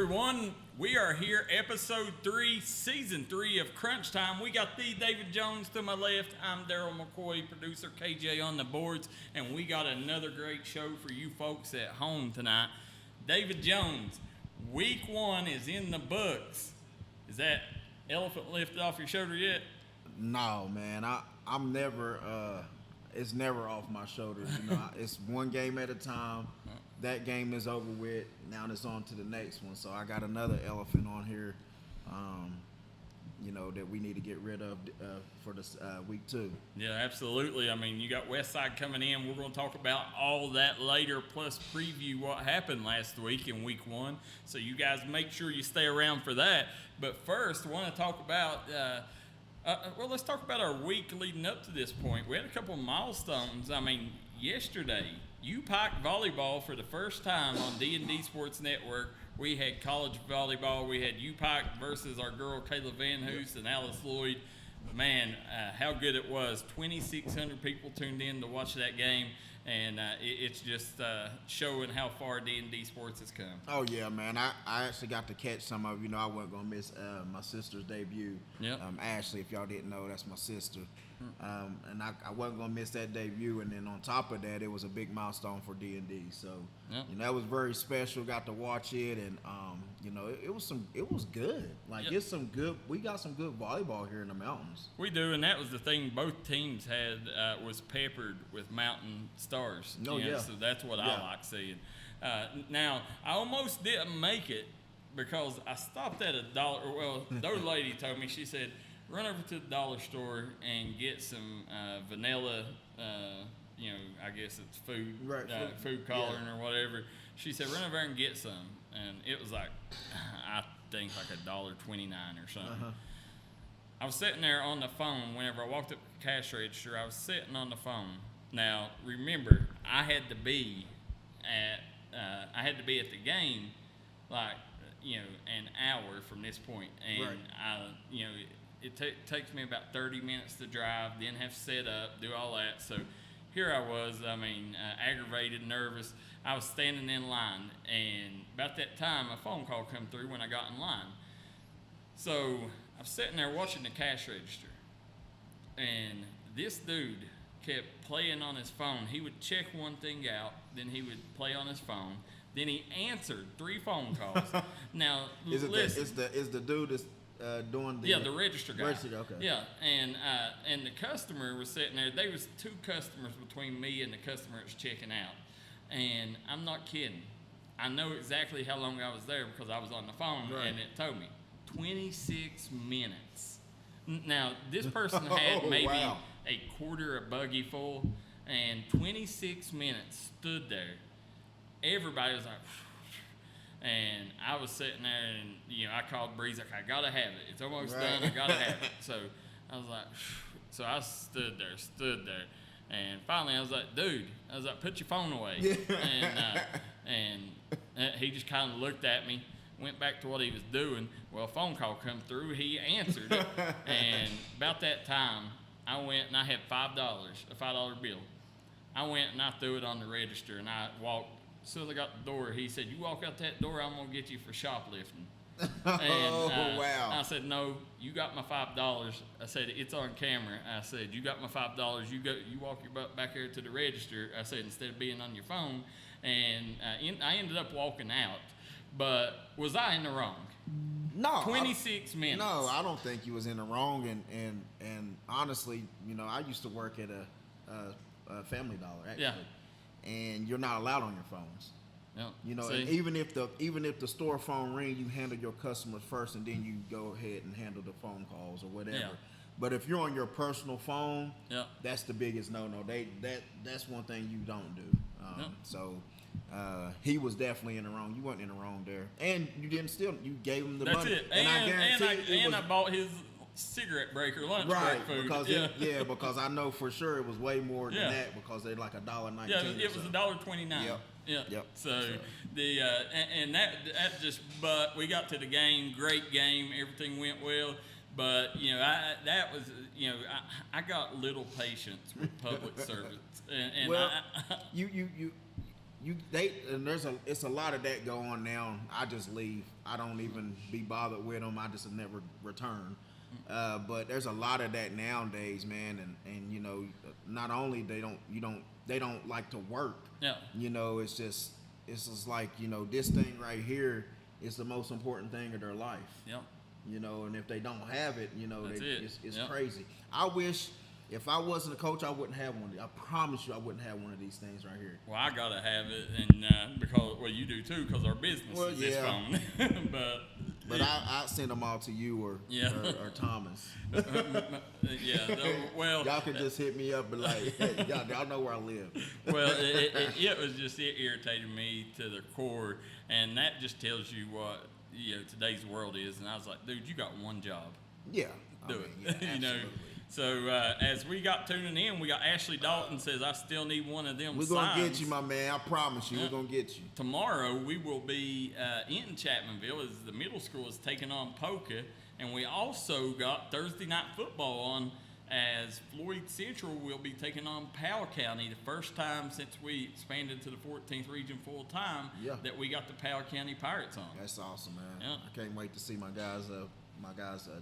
everyone. We are here, episode 3, season 3 of Crunch Time. We got the David Jones to my left. I'm Darryl McCoy, producer KJ on the boards, and we got another great show for you folks at home tonight. David Jones, week 1 is in the books. Is that elephant lifted off your shoulder yet? No, man. I'm never. It's never off my shoulders. You know, it's one game at a time. That game is over with. Now it's on to the next one. So I got another elephant on here, that we need to get rid of for this week 2. Yeah, absolutely. I mean, you got Westside coming in. We're going to talk about all that later, plus preview what happened last week in week 1. So you guys make sure you stay around for that. But first, I want to talk about let's talk about our week leading up to this point. We had a couple of milestones. I mean, yesterday, U-Pike volleyball for the first time on D&D Sports Network. We had college volleyball. We had U-Pike versus our girl Kayla Van Hoos and Alice Lloyd. Man, how good it was. 2,600 people tuned in to watch that game, and it's just showing how far D&D Sports has come. Oh, yeah, man. I actually got to catch some of, I wasn't going to miss my sister's debut. Yep. Ashley, if y'all didn't know, that's my sister. And I wasn't going to miss that debut. And then on top of that, it was a big milestone for D&D. So, yep. that was very special. Got to watch it, and, it was good. Like, yep. We got some good volleyball here in the mountains. We do, and that was the thing both teams had was peppered with mountain stars. Oh, yeah. So that's what I like seeing. Now, I almost didn't make it because I stopped at $1. Well, the old lady told me, she said, run over to the dollar store and get some vanilla, I guess it's food, right, food coloring or whatever. She said, run over there and get some. And it was like, I think like $1.29 or something. Uh-huh. I was sitting there on the phone whenever I walked up to the cash register. I was sitting on the phone. Now, remember, I had to be at the game, like, an hour from this point. And right. It takes me about 30 minutes to drive, then have to set up, do all that. So here I was, aggravated, nervous. I was standing in line, and about that time, a phone call come through when I got in line. So I was sitting there watching the cash register, and this dude kept playing on his phone. He would check one thing out, then he would play on his phone. Then he answered 3 phone calls. Now, is the dude that's doing the the register guy. Register, okay. Yeah, and the customer was sitting there. There was 2 customers between me and the customer that was checking out, and I'm not kidding. I know exactly how long I was there because I was on the phone, right. And it told me 26 minutes. Now this person had maybe a quarter of buggy full, and 26 minutes stood there. Everybody was like, and I was sitting there, and I called Breeze, like, I gotta have it. It's almost done. I gotta have it. So I was like, so I stood there, and finally I was like, dude, put your phone away. Yeah. And he just kind of looked at me, went back to what he was doing. Well, a phone call come through. He answered it, and about that time, I went and I had $5, a $5 bill. I went and I threw it on the register, and I walked. As soon as I got the door, he said, you walk out that door, I'm going to get you for shoplifting. And wow. I said, no, you got my $5. I said, it's on camera. I said, you got my $5. You walk your butt back here to the register. I said, instead of being on your phone. And I ended up walking out. But was I in the wrong? No. 26 minutes. No, I don't think you was in the wrong. And honestly, I used to work at a Family Dollar, actually. Yeah. And you're not allowed on your phones. Yep. And even if the store phone ring, you handle your customers first, and then you go ahead and handle the phone calls or whatever. Yeah. But if you're on your personal phone, yep. That's the biggest no-no. That's one thing you don't do. Yep. So he was definitely in the wrong. You weren't in the wrong there, and you didn't steal. You gave him the That's money. It. And I guarantee I bought his cigarette break or lunch right, break food. Because because I know for sure it was way more than that, because they're like $1.19. Yeah, it was $1.29. Yep. Yep. So the and that just, but we got to the game, great game, everything went well. But I got little patience with public servants, and well, you and it's a lot of that go on now. I just leave. I don't even be bothered with them. I just never return. But there's a lot of that nowadays, man. And you know, not only they don't like to work. Yeah. You know, it's just like, you know, this thing right here is the most important thing of their life. Yep. You know, and if they don't have it, you know, it's Yep. crazy. I wish. If I wasn't a coach, I wouldn't have one. I promise you, I wouldn't have one of these things right here. Well, I gotta have it, and because you do too, because our business is this phone. But I send them all to you or Thomas. Well, y'all can just hit me up and like, hey, y'all know where I live. Well, it irritated me to the core, and that just tells you what today's world is. And I was like, dude, you got one job. Yeah, do it. Yeah, absolutely. So as we got tuning in, we got Ashley Dalton says, I still need one of them. We're going to get you, my man. I promise you, we're going to get you. Tomorrow we will be in Chapmanville as the middle school is taking on Polka. And we also got Thursday night football on as Floyd Central will be taking on Powell County. The first time since we expanded to the 14th region full time that we got the Powell County Pirates on. That's awesome, man. Yeah. I can't wait to see my guys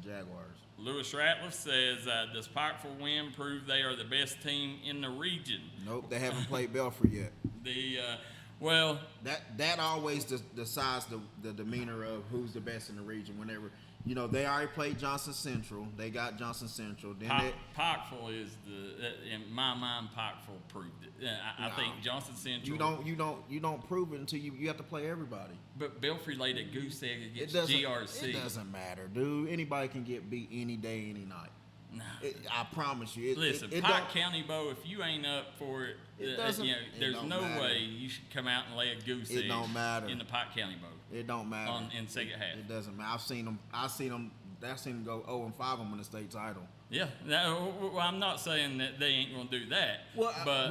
Jaguars. Lewis Ratliff says, does Pikeville win prove they are the best team in the region? Nope, they haven't played Belfry yet. Well, that always decides the demeanor of who's the best in the region. Whenever they already played Johnson Central, they got Johnson Central. Then Pikeville is in my mind, Pikeville proved it. I think Johnson Central. You don't prove it until you have to play everybody. But Belfry laid a goose egg against GRC. It doesn't matter, dude. Anybody can get beat any day, any night. No. I promise you. Listen, Pike County Bo, if you ain't up for it, there's no way you should come out and lay a goose egg. It don't matter in the Pike County Bowl. It don't matter in second half. It doesn't matter. I've seen them go 0-5 and win the state title. Yeah. Well, I'm not saying that they ain't gonna do that. Well, but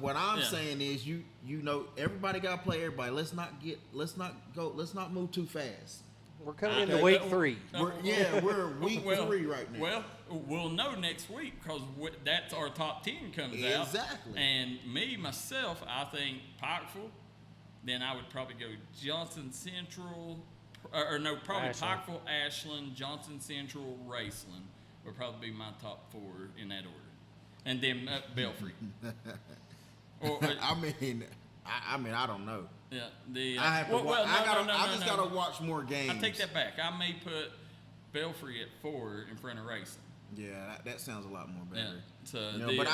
what I'm saying is you everybody got to play everybody. Let's not move too fast. We're coming into week 3. We're week 3 right now. Well, we'll know next week because that's our top 10 comes out. Exactly. And myself, I think Pikeville. Then I would probably go Johnson Central, probably Pikeville, Ashland, Johnson Central, Raceland would probably be my top 4 in that order, and then Belfry. I don't know. Yeah, I have to. I just gotta watch more games. I take that back. I may put Belfry at 4 in front of Racing. Yeah, that sounds a lot more better. Yeah. So, but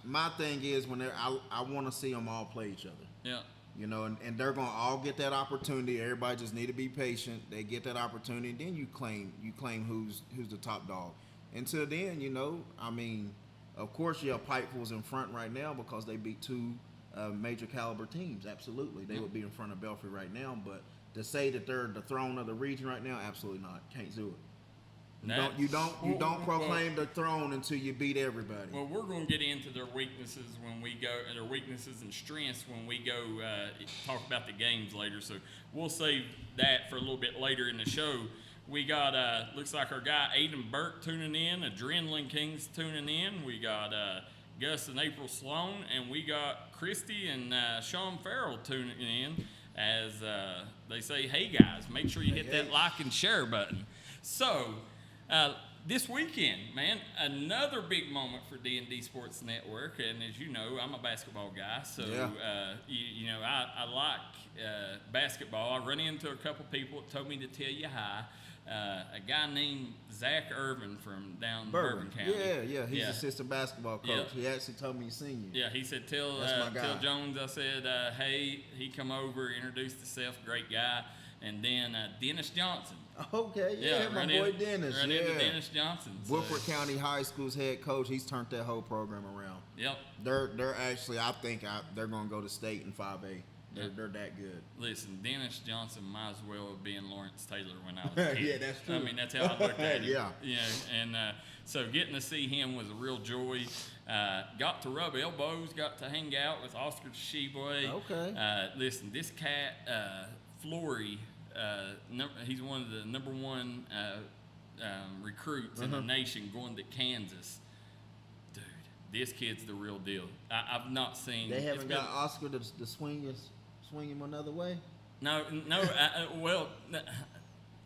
my thing is I want to see them all play each other. Yeah. And they're gonna all get that opportunity. Everybody just need to be patient. They get that opportunity, and then you claim who's the top dog. Until then, of course, Pikeville's in front right now because they beat 2 major caliber teams. Absolutely, they would be in front of Belfry right now. But to say that they're the throne of the region right now, absolutely not. Can't do it. You don't proclaim the throne until you beat everybody. Well, we're going to get into their weaknesses when we go, their weaknesses and strengths when we go talk about the games later. So we'll save that for a little bit later in the show. We got looks like our guy Aiden Burke tuning in, Adrenaline Kings tuning in. We got Gus and April Sloan, and we got Christy and Sean Farrell tuning in. As they say, hey guys, make sure you hit that like and share button. So. This weekend, man, another big moment for D&D Sports Network, and as you know, I'm a basketball guy, so I like basketball. I run into a couple people that told me to tell you hi. A guy named Zach Irvin from down Bourbon County. Yeah, he's assistant basketball coach. He actually told me he's seen you. Yeah, he said tell Jones I said hey. He come over, introduced himself, great guy, and then Dennis Johnson. Okay, my boy Dennis. Run into Dennis Johnson. Woodford County High School's head coach. He's turned that whole program around. Yep. They're actually, I think they're going to go to state in 5A. They're that good. Listen, Dennis Johnson might as well have been Lawrence Taylor when I was a kid. Yeah, that's true. I mean, that's how I looked at him. Yeah. And so getting to see him was a real joy. Got to rub elbows, got to hang out with Oscar Sheboy. Okay. Listen, this cat, Flory, he's one of the number 1 recruits in the nation going to Kansas. Dude, this kid's the real deal. I've not seen. They haven't got Oscar to swing him another way. No. Well,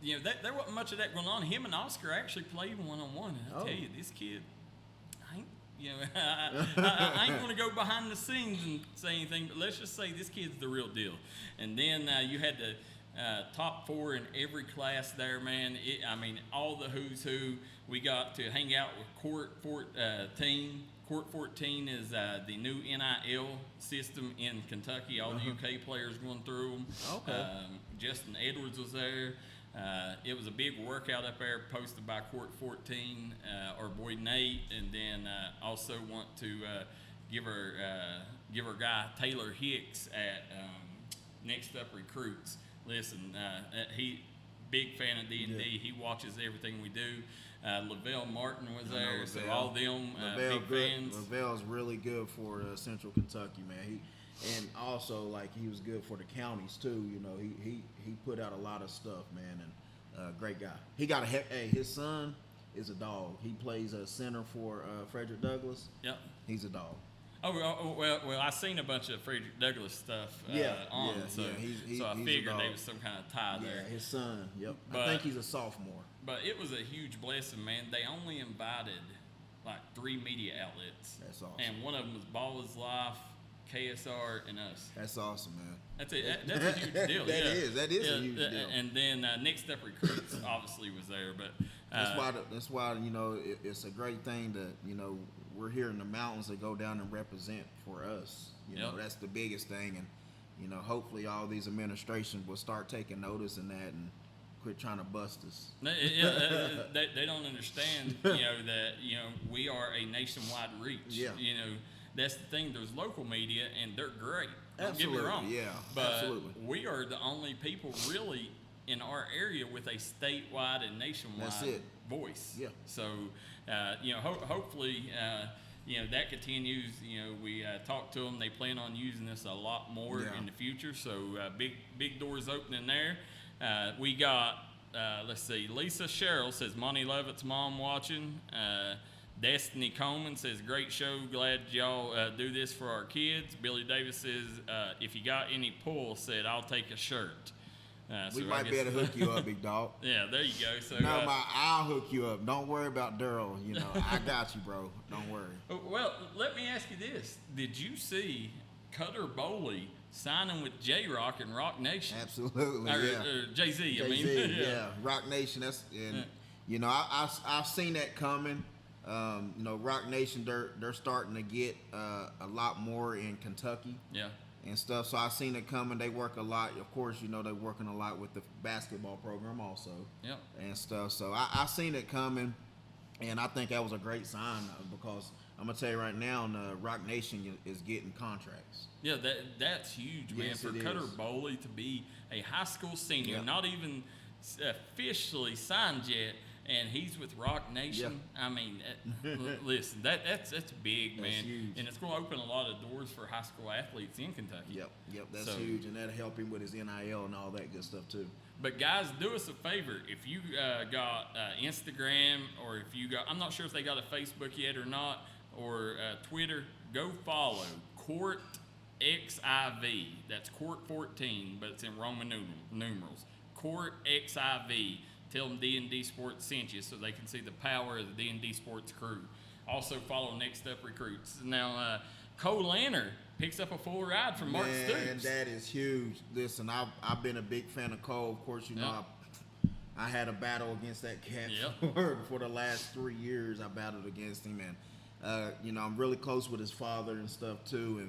you know, there wasn't much of that going on. Him and Oscar actually played one-on-one. And I tell you, this kid, I ain't going to go behind the scenes and say anything, but let's just say this kid's the real deal. And then you had the top 4 in every class there, man. All the who's who. We got to hang out with Court 14. Court 14 is the new NIL system in Kentucky. All the UK players going through them. Okay. Justin Edwards was there. It was a big workout up there posted by Court 14, our boy Nate, and then also want to give our guy Taylor Hicks at Next Up Recruits. Listen, he big fan of D&D. Yeah. He watches everything we do. Lavelle Martin was there, so Lavelle. all them big fans. Lavelle's really good for Central Kentucky, man. And also, like, he was good for the counties too. You know, he put out a lot of stuff, man, and great guy. He got his son is a dog. He plays a center for Frederick Douglass. Yep. He's a dog. Oh well, I seen a bunch of Frederick Douglass stuff on, so I figured there was some kind of tie there. Yeah, his son. Yep. But, I think he's a sophomore. But it was a huge blessing, man. They only invited like 3 media outlets. That's awesome. And one of them was Ball is Life, KSR, and us. That's awesome, man. That's it. That's a huge deal. That is a huge deal. And then Next Up Recruits obviously was there, but that's why you know it's a great thing that you know we're here in the mountains to go down and represent for us. You know, that's the biggest thing, and you know hopefully all these administrations will start taking notice in that and quit trying to bust us. They don't understand, you know, that you know we are a nationwide reach. Yeah. You know, that's the thing. There's local media, and they're great. Don't Absolutely, get me wrong. yeah, but absolutely. we are the only people really in our area with a statewide and nationwide voice. Yeah. So, you know, hopefully, you know, that continues. You know, we talked to them. They plan on using this a lot more in the future. So, big doors opening there. We got, let's see, Lisa Sherrill says, Monty Levitt's mom watching. Destiny Coleman says, great show. Glad y'all do this for our kids. Billy Davis says, if you got any pull, said, I'll take a shirt. We might be able to hook you up, big dog. Yeah, there you go. So I'll hook you up. Don't worry about Darryl. You know, I got you, bro. Don't worry. Well, let me ask you this. Did you see Cutter Bowley signing with J-Rock and Rock Nation? Absolutely, or Jay-Z, I mean. yeah. Rock Nation, you know, I've seen that coming. You know, Rock Nation, they're starting to get a lot more in Kentucky. Yeah. And stuff. So I've seen it coming. They work a lot. Of course, you know, they're working a lot with the basketball program also. Yep. And stuff. So I've seen it coming, and I think that was a great sign because I'm gonna tell you right now, Rock Nation is getting contracts. Yeah, that's huge, man. Yes, for Cutter Bowley to be a high school senior, not even officially signed yet, and he's with Rock Nation. Yeah. I mean, listen, that's big, man. Huge. And it's going to open a lot of doors for high school athletes in Kentucky. Yep, that's huge, and that'll help him with his NIL and all that good stuff too. But guys, do us a favor. If you got Instagram, or if you got, I'm not sure if they got a Facebook yet or not, or Twitter, go follow Court XIV. That's Court 14, but it's in Roman numerals. Court XIV. Tell them D&D Sports sent you so they can see the power of the D&D Sports crew. Also follow Next Up Recruits. Now, Cole Lanner picks up a full ride from Mark Stoops. Man, that is huge. Listen, I've been a big fan of Cole. Of course, you know, I had a battle against that cat for the last 3 years. I battled against him, and you know, I'm really close with his father and stuff too,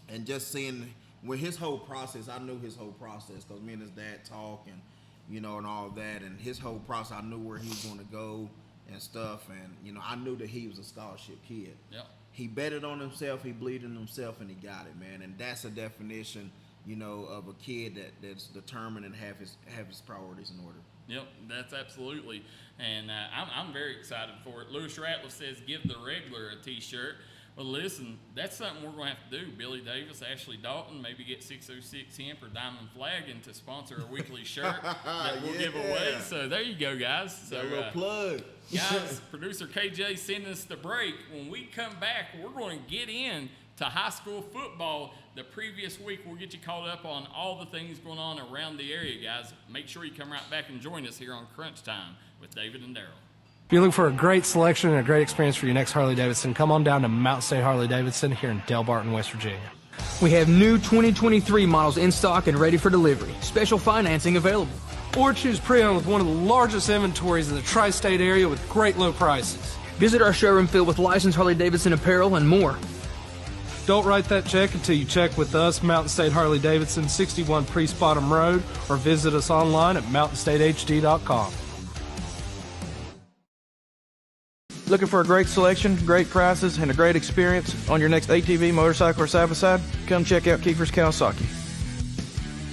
and just seeing with his whole process, I knew his whole process because me and his dad talk and. You know, and all that, and his whole process, I knew where he was going to go and stuff, and, you know, I knew that he was a scholarship kid. Yep. He betted on himself, he believed in himself, and he got it, man, and that's a definition, you know, of a kid that's determined and have his priorities in order. Yep, that's absolutely, and I'm very excited for it. Lewis Ratliff says, give the regular a T-shirt. Well, listen, that's something we're going to have to do. Billy Davis, Ashley Dalton, maybe get 606 Hemp or Diamond Flagging to sponsor a weekly shirt that we'll give away. So there you go, guys. So plug. Guys, producer KJ send us the break. When we come back, we're going to get in to high school football. The previous week, we'll get you caught up on all the things going on around the area, guys. Make sure you come right back and join us here on Crunch Time with David and Darryl. If you're looking for a great selection and a great experience for your next Harley-Davidson, come on down to Mountain State Harley-Davidson here in Del Barton, West Virginia. We have new 2023 models in stock and ready for delivery. Special financing available. Or choose pre-owned with one of the largest inventories in the tri-state area with great low prices. Visit our showroom filled with licensed Harley-Davidson apparel and more. Don't write that check until you check with us, Mountain State Harley-Davidson, 61 Priest Bottom Road, or visit us online at mountainstatehd.com. Looking for a great selection, great prices, and a great experience on your next ATV, motorcycle, or side-by-side? Come check out Kiefer's Kawasaki.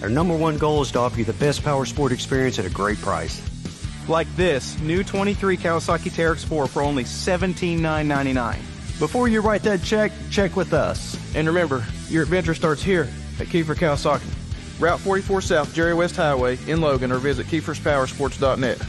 Our number one goal is to offer you the best power sport experience at a great price. Like this new 23 Kawasaki Teryx 4 for only $17,999. Before you write that check, check with us. And remember, your adventure starts here at Kiefer Kawasaki. Route 44 South, Jerry West Highway in Logan, or visit KiefersPowersports.net.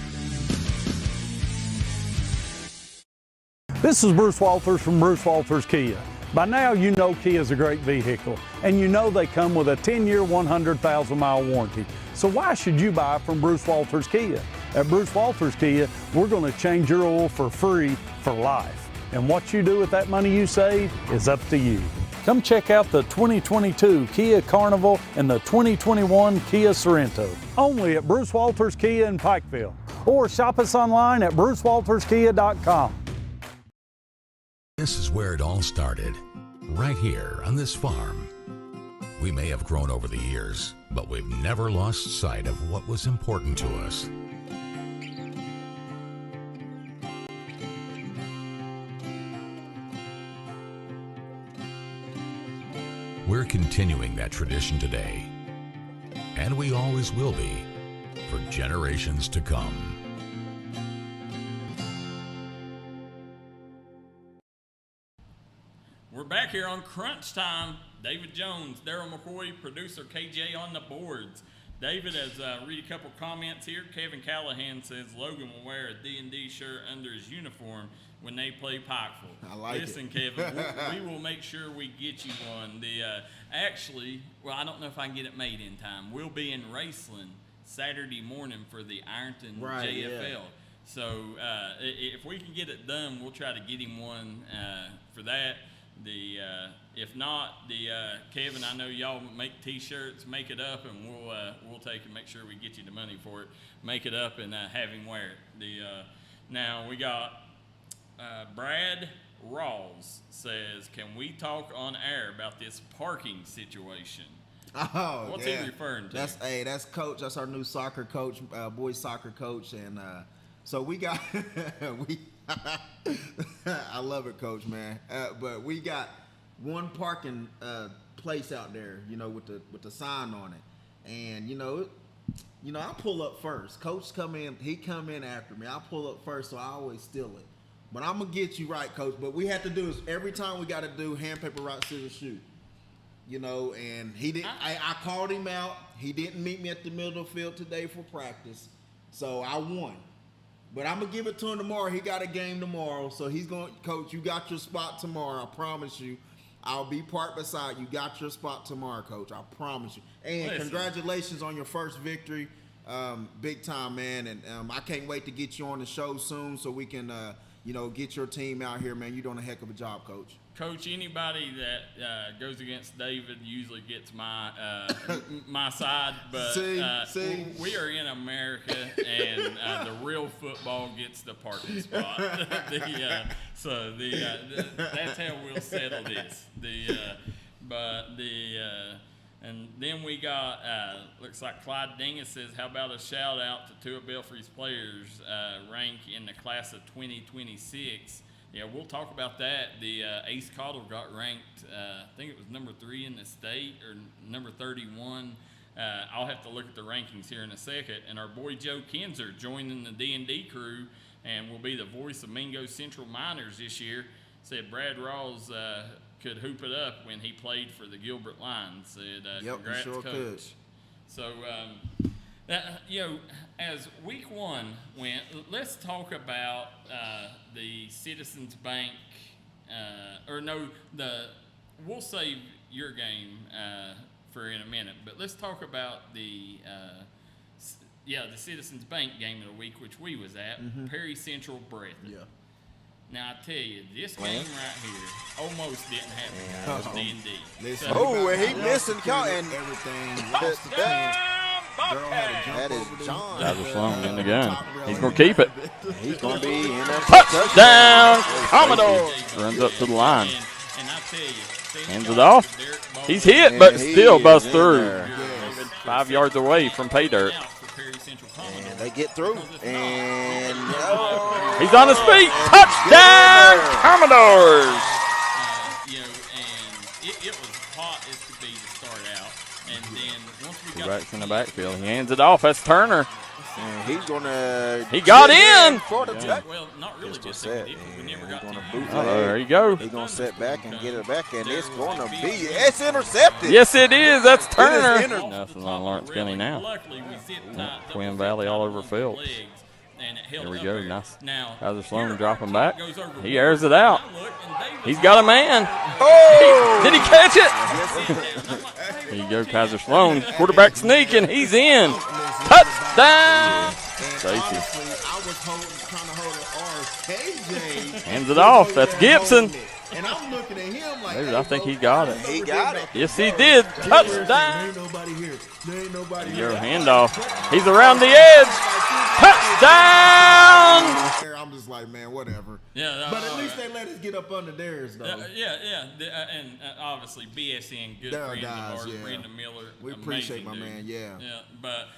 This is Bruce Walters from Bruce Walters Kia. By now you know Kia is a great vehicle, and you know they come with a 10-year, 100,000-mile warranty. So why should you buy from Bruce Walters Kia? At Bruce Walters Kia, we're going to change your oil for free for life. And what you do with that money you save is up to you. Come check out the 2022 Kia Carnival and the 2021 Kia Sorento. Only at Bruce Walters Kia in Pikeville. Or shop us online at brucewalterskia.com. This is where it all started, right here on this farm. We may have grown over the years, but we've never lost sight of what was important to us. We're continuing that tradition today, and we always will be, for generations to come. We're back here on Crunch Time. David Jones, Darryl McCoy, producer KJ on the boards. David, as read a couple comments here. Kevin Callahan says Logan will wear a D&D shirt under his uniform when they play Pikeville. I like Listen, it. Kevin, we will make sure we get you one. Actually, I don't know if I can get it made in time. We'll be in Raceland Saturday morning for the Ironton JFL. Yeah. So if we can get it done, we'll try to get him one for that. If not, Kevin, I know y'all make T-shirts, make it up, and we'll take and make sure we get you the money for it. Make it up and have him wear it. Now we got Brad Rawls says, "Can we talk on air about this parking situation?" Oh, What's yeah. he referring to? That's coach. That's our new soccer coach, boys soccer coach, and so we got I love it, coach, man. But we got one parking place out there, with the sign on it, and I pull up first. Coach he come in after me. I pull up first, so I always steal it. But I'm gonna get you right, coach. But we have to do is every time we got to do hand, paper, rock, scissors, shoot. And he didn't. I called him out. He didn't meet me at the middle of the field today for practice, so I won. But I'm gonna give it to him tomorrow. He got a game tomorrow, so he's going. Coach, you got your spot tomorrow. I promise you. I'll be parked beside you. Got your spot tomorrow, coach. I promise you. And congratulations on your first victory, big time, man. And I can't wait to get you on the show soon, so we can, get your team out here, man. You're doing a heck of a job, coach. Coach, anybody that goes against David usually gets my my side, but see? We are in America, and the real football gets the parking spot. That's how we'll settle this. And then we got looks like Clyde Dingus says, "How about a shout out to two of Belfry's players rank in the class of 2026?" Yeah, we'll talk about that. The Ace Cottle got ranked, I think it was number 3 in the state, or number 31. I'll have to look at the rankings here in a second. And our boy Joe Kinzer joining the D&D crew and will be the voice of Mingo Central Miners this year. said Brad Rawls could hoop it up when he played for the Gilbert Lions. Said, congrats, he sure Coach. could. So, as week 1 went, let's talk about the Citizens Bank, we'll save your game for in a minute, but let's talk about the Citizens Bank game of the week, which we was at, Perry Central Breathitt. Yeah. Now, I tell you, this game right here almost didn't happen against D&D. And he missed and caught and everything. Lost the chance. That is John. Tyler Sloan in the gun. He's going to keep it. He's going to be in that touchdown. Commodore runs up to the line. And I tell you, hands it off. He's hit, but still busts through. 5 yards away from pay dirt. And they get through. And he's on his feet. Touchdown, Commodores. And it was hot as could be to start out. And then once we got backs in the backfield, he hands it off. That's Turner. And he's gonna. He got in. For the well, not really just set. We never got to there you go. He's gonna set back and get it back, and it's gonna be. It's intercepted. Yes, it is. That's Turner. It is Nothing on Lawrence County now. Luckily, we zipped tight. Twin Valley all over field. There we go. Nice. Tyler Sloan dropping back. He airs it out. He's got a man. Oh! Did he catch it? There you go, Kaiser Sloan. Quarterback sneak, and he's in. Touchdown! Stacy. I was trying to hold an RKJ. Hands it off. That's Gibson. And I'm looking at him like, I think he got it. He got it. Yes, he did. Touchdown. There ain't nobody here. There ain't nobody here. Handoff. He's around the edge. Touchdown! I'm just like, man, whatever. Yeah, but at least they let us get up under theirs, though. And obviously BSN, good friends of ours, Brenda Miller. We appreciate my dude. man, yeah. But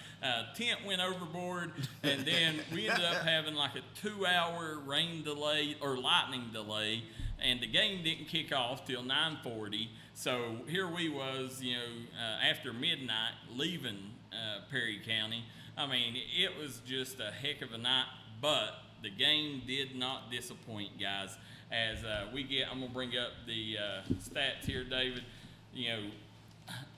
tent went overboard, and then we ended up having like a 2-hour rain delay or lightning delay, and the game didn't kick off till 9:40. So here we was, after midnight, leaving Perry County. I mean, it was just a heck of a night, but the game did not disappoint, guys. As I'm gonna bring up the stats here, David.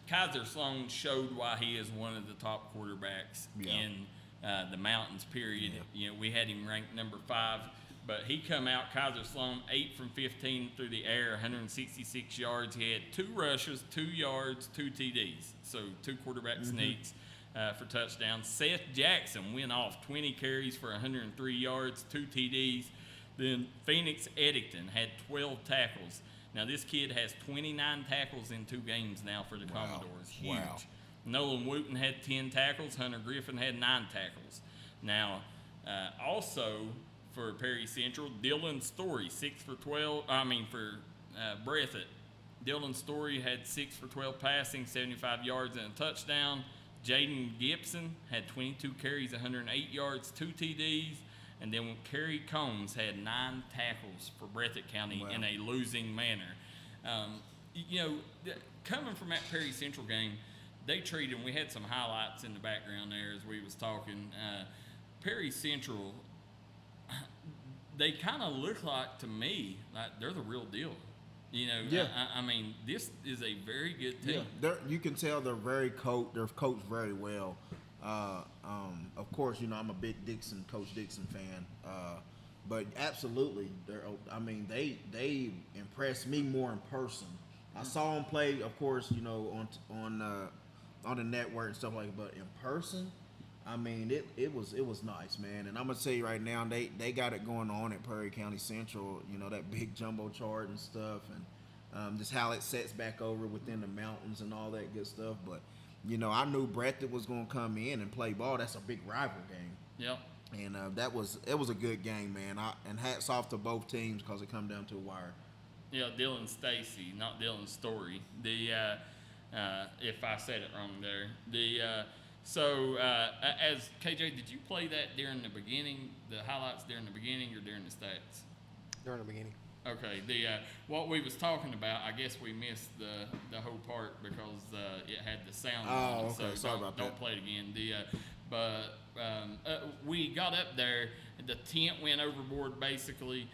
Kaiser Sloan showed why he is one of the top quarterbacks in the Mountains. Period. We had him ranked number 5, but he come out. Kaiser Sloan 8 from 15 through the air, 166 yards. He had 2 rushes, 2 yards, 2 TDs. So 2 quarterback sneaks. For touchdowns. Seth Jackson went off 20 carries for 103 yards, 2 TDs. Then Phoenix Eddington had 12 tackles. Now this kid has 29 tackles in 2 games now for the Commodores. Huge. Wow. Nolan Wooten had 10 tackles. Hunter Griffin had 9 tackles. Now, also for Perry Central, Dylan Story 6 for 12. For Breathitt, Dylan Story had 6 for 12 passing, 75 yards and a touchdown. Jaden Gibson had 22 carries, 108 yards, 2 TDs. And then Kerry Combs had 9 tackles for Breathitt County in a losing manner. Coming from that Perry Central game, they treated, and we had some highlights in the background there as we was talking. Perry Central, they kind of look like, to me, like they're the real deal. This is a very good team. Yeah, you can tell they're very they're coached very well. Of course, I'm a big Coach Dixon fan. But absolutely, they impressed me more in person. I saw them play, of course, on the network and stuff like that. But in person, it was nice, man. And I'm gonna tell you right now, they got it going on at Perry County Central. That big jumbo chart and stuff, and just how it sets back over within the mountains and all that good stuff. But I knew Breathitt was gonna come in and play ball. That's a big rival game. Yep. And it was a good game, man. And hats off to both teams because it come down to a wire. Yeah, Dylan Stacy, not Dylan Story. If I said it wrong there. As KJ, did you play that during the beginning, the highlights during the beginning or during the stats? During the beginning. Okay. What we was talking about, I guess we missed the whole part because it had the sound on. Okay. So Sorry about that. Don't play it again. We got up there The tent went overboard basically.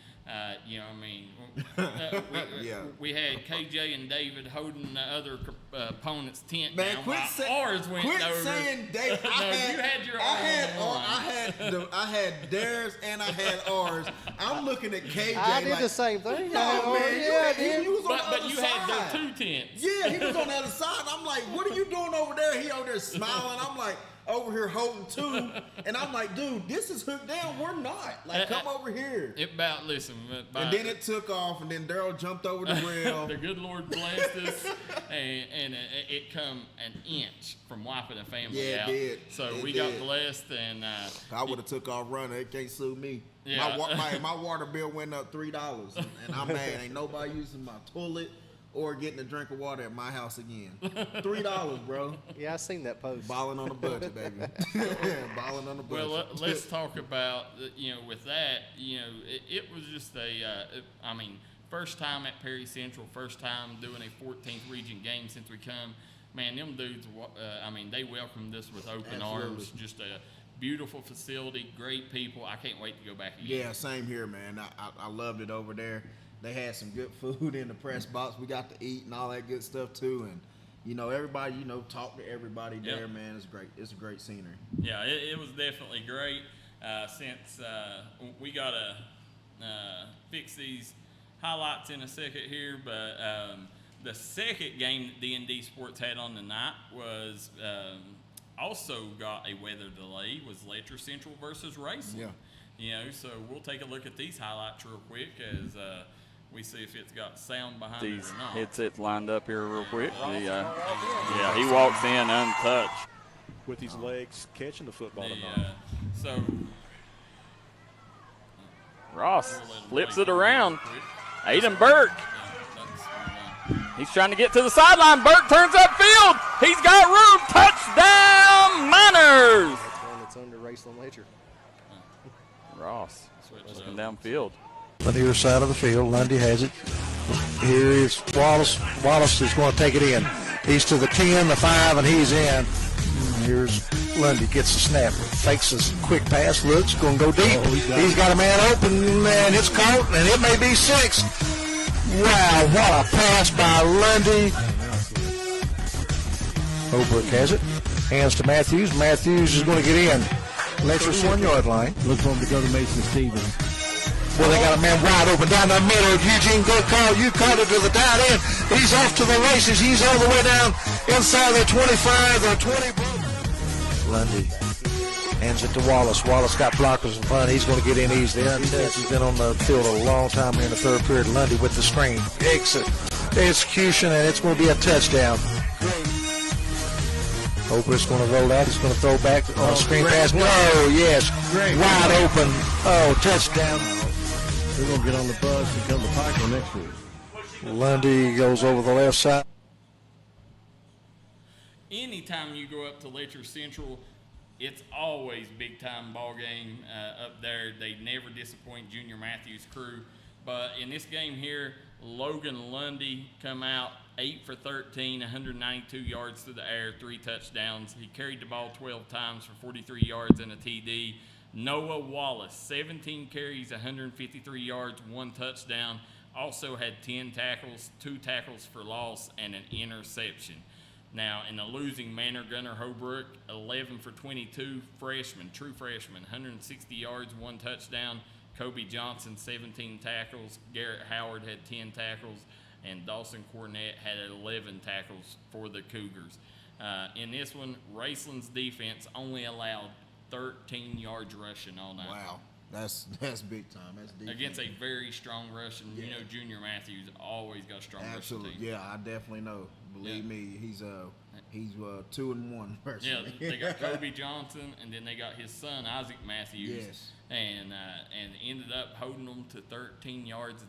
We had KJ and David holding the other opponent's tent down while ours went over. Quit saying David. You had your own. I had theirs and I had ours. I'm looking at KJ. I did the same thing. He was on the other you side. had the 2 tents. Yeah, he was on the other side. I'm like, what are you doing over there? He over there smiling. I'm like, over here holding 2, and I'm like, dude, this is hooked down. We're not. Like, come over here. And then it took off, and then Darryl jumped over the rail. The good Lord blessed us, and it come an inch from wiping the family out. It did. So we got blessed, and I would have took off running. It can't sue me. Yeah. My water bill went up $3, and I'm mad. Ain't nobody using my toilet or getting a drink of water at my house again. $3, bro. Yeah, I seen that post. Balling on the budget, baby. Balling on the budget. Well, let's talk about, with that, it was just first time at Perry Central, first time doing a 14th region game since we come. Man, them dudes, they welcomed us with open arms. Just a beautiful facility, great people. I can't wait to go back again. Yeah, same here, man. I loved it over there. They had some good food in the press box. We got to eat and all that good stuff too. And everybody, talk to everybody there, man. It's great. It's a great scenery. Yeah, it was definitely great. Since we gotta fix these highlights in a second here, but the second game that D&D Sports had on the night was also got a weather delay. Was Letcher Central versus Raceland. Yeah. So we'll take a look at these highlights real quick as we see if it's got sound behind it or not. Headsets lined up here real quick. He walks in untouched. With his legs catching the football tonight. So Ross flips it around. Aiden Burke. He's trying to get to the sideline. Burke turns upfield. He's got room. Touchdown, Miners. It's under Raceland Letcher. Ross looking downfield. On the other side of the field, Lundy has it. Here is Wallace. Wallace is going to take it in. He's to the 10, the 5, and he's in. And here's Lundy, gets the snap, fakes a quick pass, looks, going to go deep. He's got a man open, and it's caught, and it may be 6. Wow, what a pass by Lundy. Holbrook has it. Hands to Matthews. Matthews is going to get in. Letcher's 1-yard line. Look for him to go to Mason Stevens. Well, they got a man wide open down the middle. Eugene, good call. You caught it to the down end. He's off to the races. He's all the way down inside the 25, the 20. Lundy hands it to Wallace. Wallace got blockers in front. He's going to get in easy. He's been on the field a long time here in the third period. Lundy with the screen. Execution, and it's going to be a touchdown. Holbrook's going to roll out. He's going to throw back on a screen pass. No, yes. Wide open. Oh, touchdown. They're going to get on the bus and come to Pikeville next week. Lundy goes over the left side. Anytime you go up to Letcher Central, it's always big-time ball game up there. They never disappoint Junior Matthews' crew. But in this game here, Logan Lundy come out 8 for 13, 192 yards through the air, 3 touchdowns. He carried the ball 12 times for 43 yards and a TD. Noah Wallace, 17 carries, 153 yards, 1 touchdown. Also had 10 tackles, 2 tackles for loss, and an interception. Now, in the losing manner, Gunnar Holbrook, 11 for 22, true freshman, 160 yards, 1 touchdown. Kobe Johnson, 17 tackles. Garrett Howard had 10 tackles. And Dawson Cornett had 11 tackles for the Cougars. In this one, Raceland's defense only allowed 13 yards rushing all night. Wow. That's big time. That's deep. Against a very strong rush, and Junior Matthews always got a strong Absolutely. rushing team. Yeah, I definitely know. Believe me, he's 2-1 person. Yeah, they got Kobe Johnson, and then they got his son Isaac Matthews. Yes. And ended up holding them to 13 yards.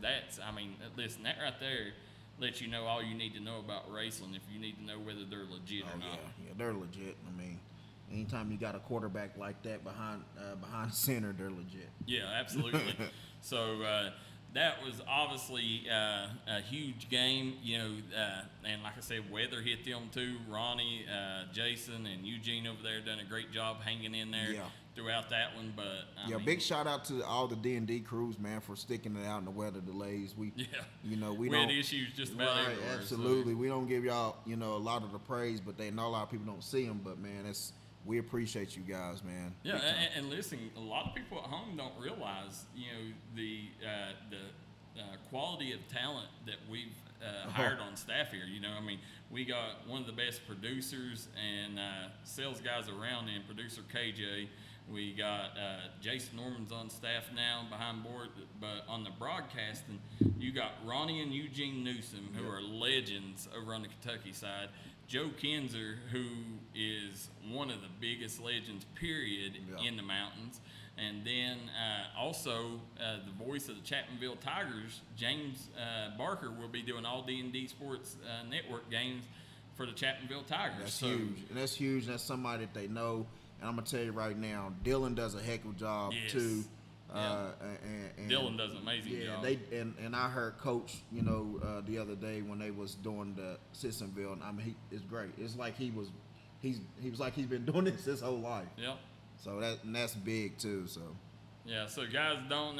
Listen, that right there lets you know all you need to know about Raceland if you need to know whether they're legit or not. Yeah, they're legit. Anytime you got a quarterback like that behind the center, they're legit. Yeah, absolutely. So that was obviously a huge game, and like I said, weather hit them too. Ronnie, Jason, and Eugene over there done a great job hanging in there throughout that one. But I mean, big shout out to all the D&D crews, man, for sticking it out in the weather delays. We had issues just about everywhere. Absolutely. So. We don't give y'all, a lot of the praise, but they know a lot of people don't see them. But man, we appreciate you guys, man. Yeah, and listen, a lot of people at home don't realize, the quality of talent that we've hired on staff here. I mean, we got one of the best producers and sales guys around in producer KJ. We got Jason Norman's on staff now behind board, but on the broadcasting, you got Ronnie and Eugene Newsom, who are legends over on the Kentucky side. Joe Kinzer, who is one of the biggest legends, period, in the mountains. And then also the voice of the Chapmanville Tigers, James Barker, will be doing all D&D Sports Network games for the Chapmanville Tigers. That's huge. And that's huge. That's somebody that they know. And I'm going to tell you right now, Dylan does a heck of a job, too. And Dylan does an amazing job. And I heard Coach, the other day when they was doing the Sissonville, and I mean, it's great. It's like he was like he's been doing this his whole life. Yep. So that's big too. So. Yeah. So guys, don't.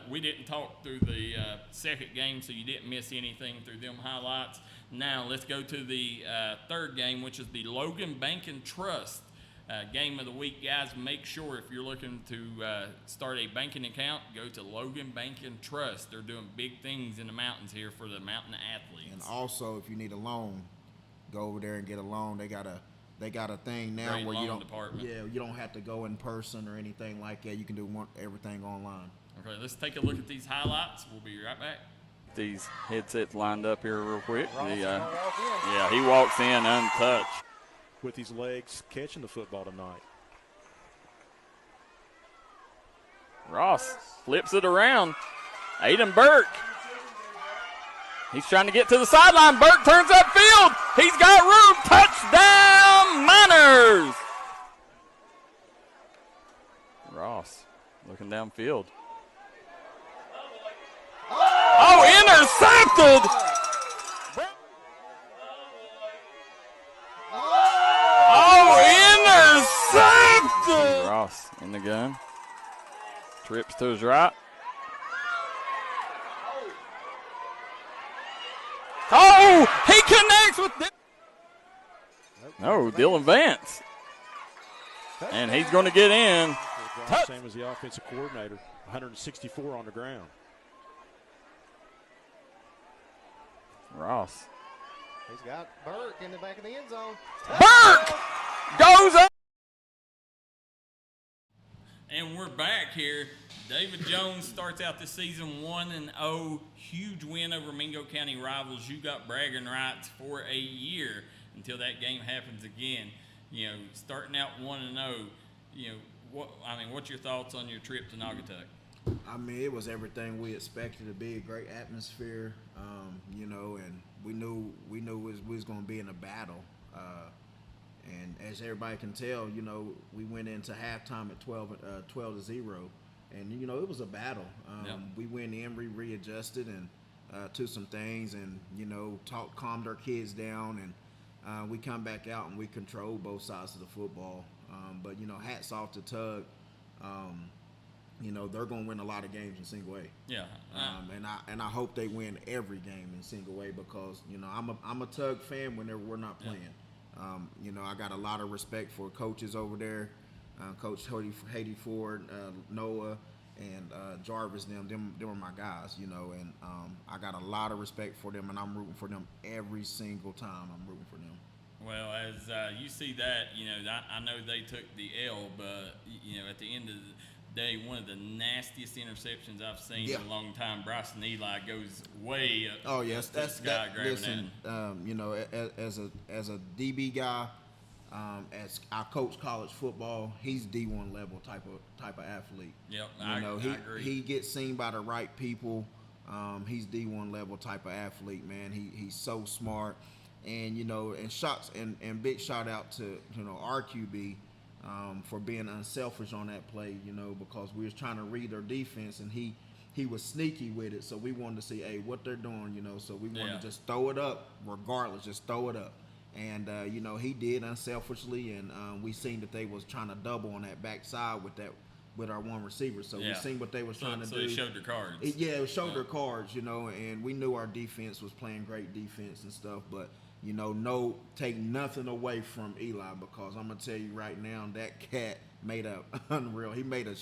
We didn't talk through the second game, so you didn't miss anything through them highlights. Now let's go to the third game, which is the Logan Bank and Trust. Game of the week, guys. Make sure if you're looking to start a banking account, go to Logan Bank and Trust. They're doing big things in the mountains here for the mountain athletes. And also, if you need a loan, go over there and get a loan. They got a thing now Great where you don't. Department. Yeah, you don't have to go in person or anything like that. You can do everything online. Okay, let's take a look at these highlights. We'll be right back. These headsets lined up here real quick. He walks in untouched. With his legs catching the football tonight. Ross flips it around. Aiden Burke. He's trying to get to the sideline. Burke turns upfield. He's got room. Touchdown, Miners. Ross looking downfield. Oh, intercepted. Ross in the gun. Trips to his right. Oh, he connects with Dylan Vance. And he's going to get in. Same as the offensive coordinator. 164 on the ground. Ross. He's got Burke in the back of the end zone. Burke goes up. And we're back here. David Jones starts out this season 1-0. Huge win over Mingo County rivals. You got bragging rights for a year until that game happens again. Starting out 1-0. What's your thoughts on your trip to Naugatuck? I mean, it was everything we expected to be. A great atmosphere, and we knew we was going to be in a battle. And as everybody can tell, we went into halftime at 12-0, and it was a battle. We went in, we readjusted and to some things, and calmed our kids down, and we come back out and we controlled both sides of the football. But hats off to Tug. They're going to win a lot of games in single A. Yeah. And I hope they win every game in single A because I'm a Tug fan whenever we're not playing. I got a lot of respect for coaches over there, Coach Haiti Ford, Noah, and Jarvis. Them are my guys, and I got a lot of respect for them, and I'm rooting for them every single time. I'm rooting for them. Well, as you see that, I know they took the L, but at the end of the day, one of the nastiest interceptions I've seen in a long time. Bryson Eli goes way up. Oh yes, that's guy grabbing listen, as a DB guy, as I coach college football, he's D1 level type of athlete. Yep, I agree. He gets seen by the right people. He's D1 level type of athlete, man. He's so smart, and and big shout out to our QB. For being unselfish on that play, because we was trying to read their defense, and he was sneaky with it. So we wanted to see, what they're doing, so we wanted to just throw it up regardless, just throw it up. And you know, he did unselfishly, and we seen that they was trying to double on that backside with our one receiver. So we seen what they was trying to do. So they showed their cards. It showed their cards, you know, and we knew our defense was playing great defense and stuff. But you know, take nothing away from Eli, because I'm gonna tell you right now, that cat made a unreal. He made a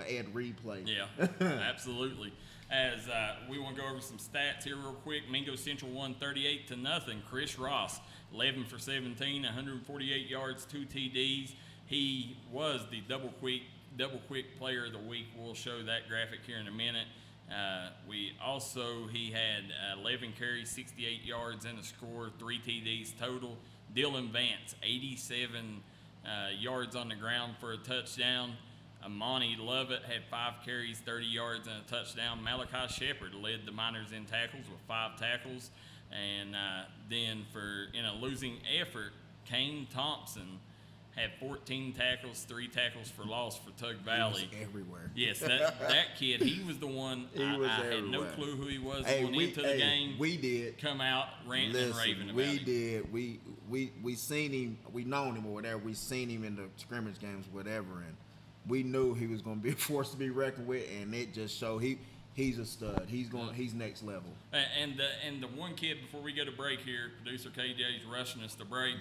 Ed Reed play. Yeah, absolutely. As we want to go over some stats here real quick. Mingo Central won 38-0. Chris Ross, 11 for 17, 148 yards, 2 TDs. He was the double quick player of the week. We'll show that graphic here in a minute. He had 11 carries, 68 yards and a score, 3 TDs total. Dylan Vance, 87 yards on the ground for a touchdown. Amani Lovett had 5 carries, 30 yards, and a touchdown. Malachi Shepard led the Miners in tackles with 5 tackles. And then in a losing effort, Kane Thompson had 14 tackles, 3 tackles for loss for Tug Valley. He was everywhere. Yes, that kid, he was the one. I had no clue who he was going into the game. We did come out ranting and raving about we him. Did. We seen him. We known him or whatever. We seen him in the scrimmage games, whatever, and we knew he was going to be a force to be reckoned with, and it just showed he's a stud. He's next level. And the one kid, before we go to break here, producer KJ's rushing us to break.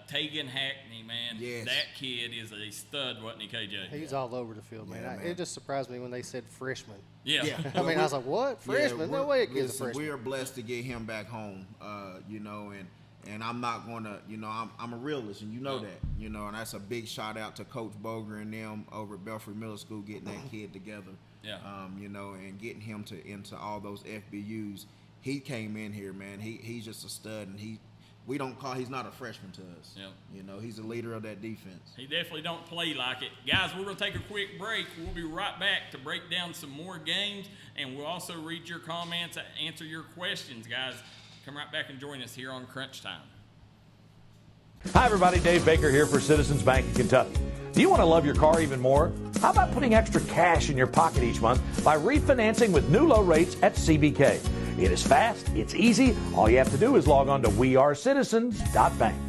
Tegan Hackney, man, yes. That kid is a stud, wasn't he, KJ? He's all over the field, man. It just surprised me when they said freshman. Yeah. I mean, I was like, what? Freshman? No way it gives a freshman. We are blessed to get him back home, you know, and I'm not going to, you know, I'm a realist, and you know that, you know, and that's a big shout out to Coach Boger and them over at Belfry Middle School getting that kid together, you know, and getting him into all those FBUs. He came in here, man. He's just a stud, and he's not a freshman to us. Yep. You know, he's a leader of that defense. He definitely don't play like it. Guys, we're going to take a quick break. We'll be right back to break down some more games, and we'll also read your comments, answer your questions, guys. Come right back and join us here on Crunch Time. Hi, everybody. Dave Baker here for Citizens Bank in Kentucky. Do you want to love your car even more? How about putting extra cash in your pocket each month by refinancing with new low rates at CBK? It is fast, it's easy. All you have to do is log on to wearecitizens.bank.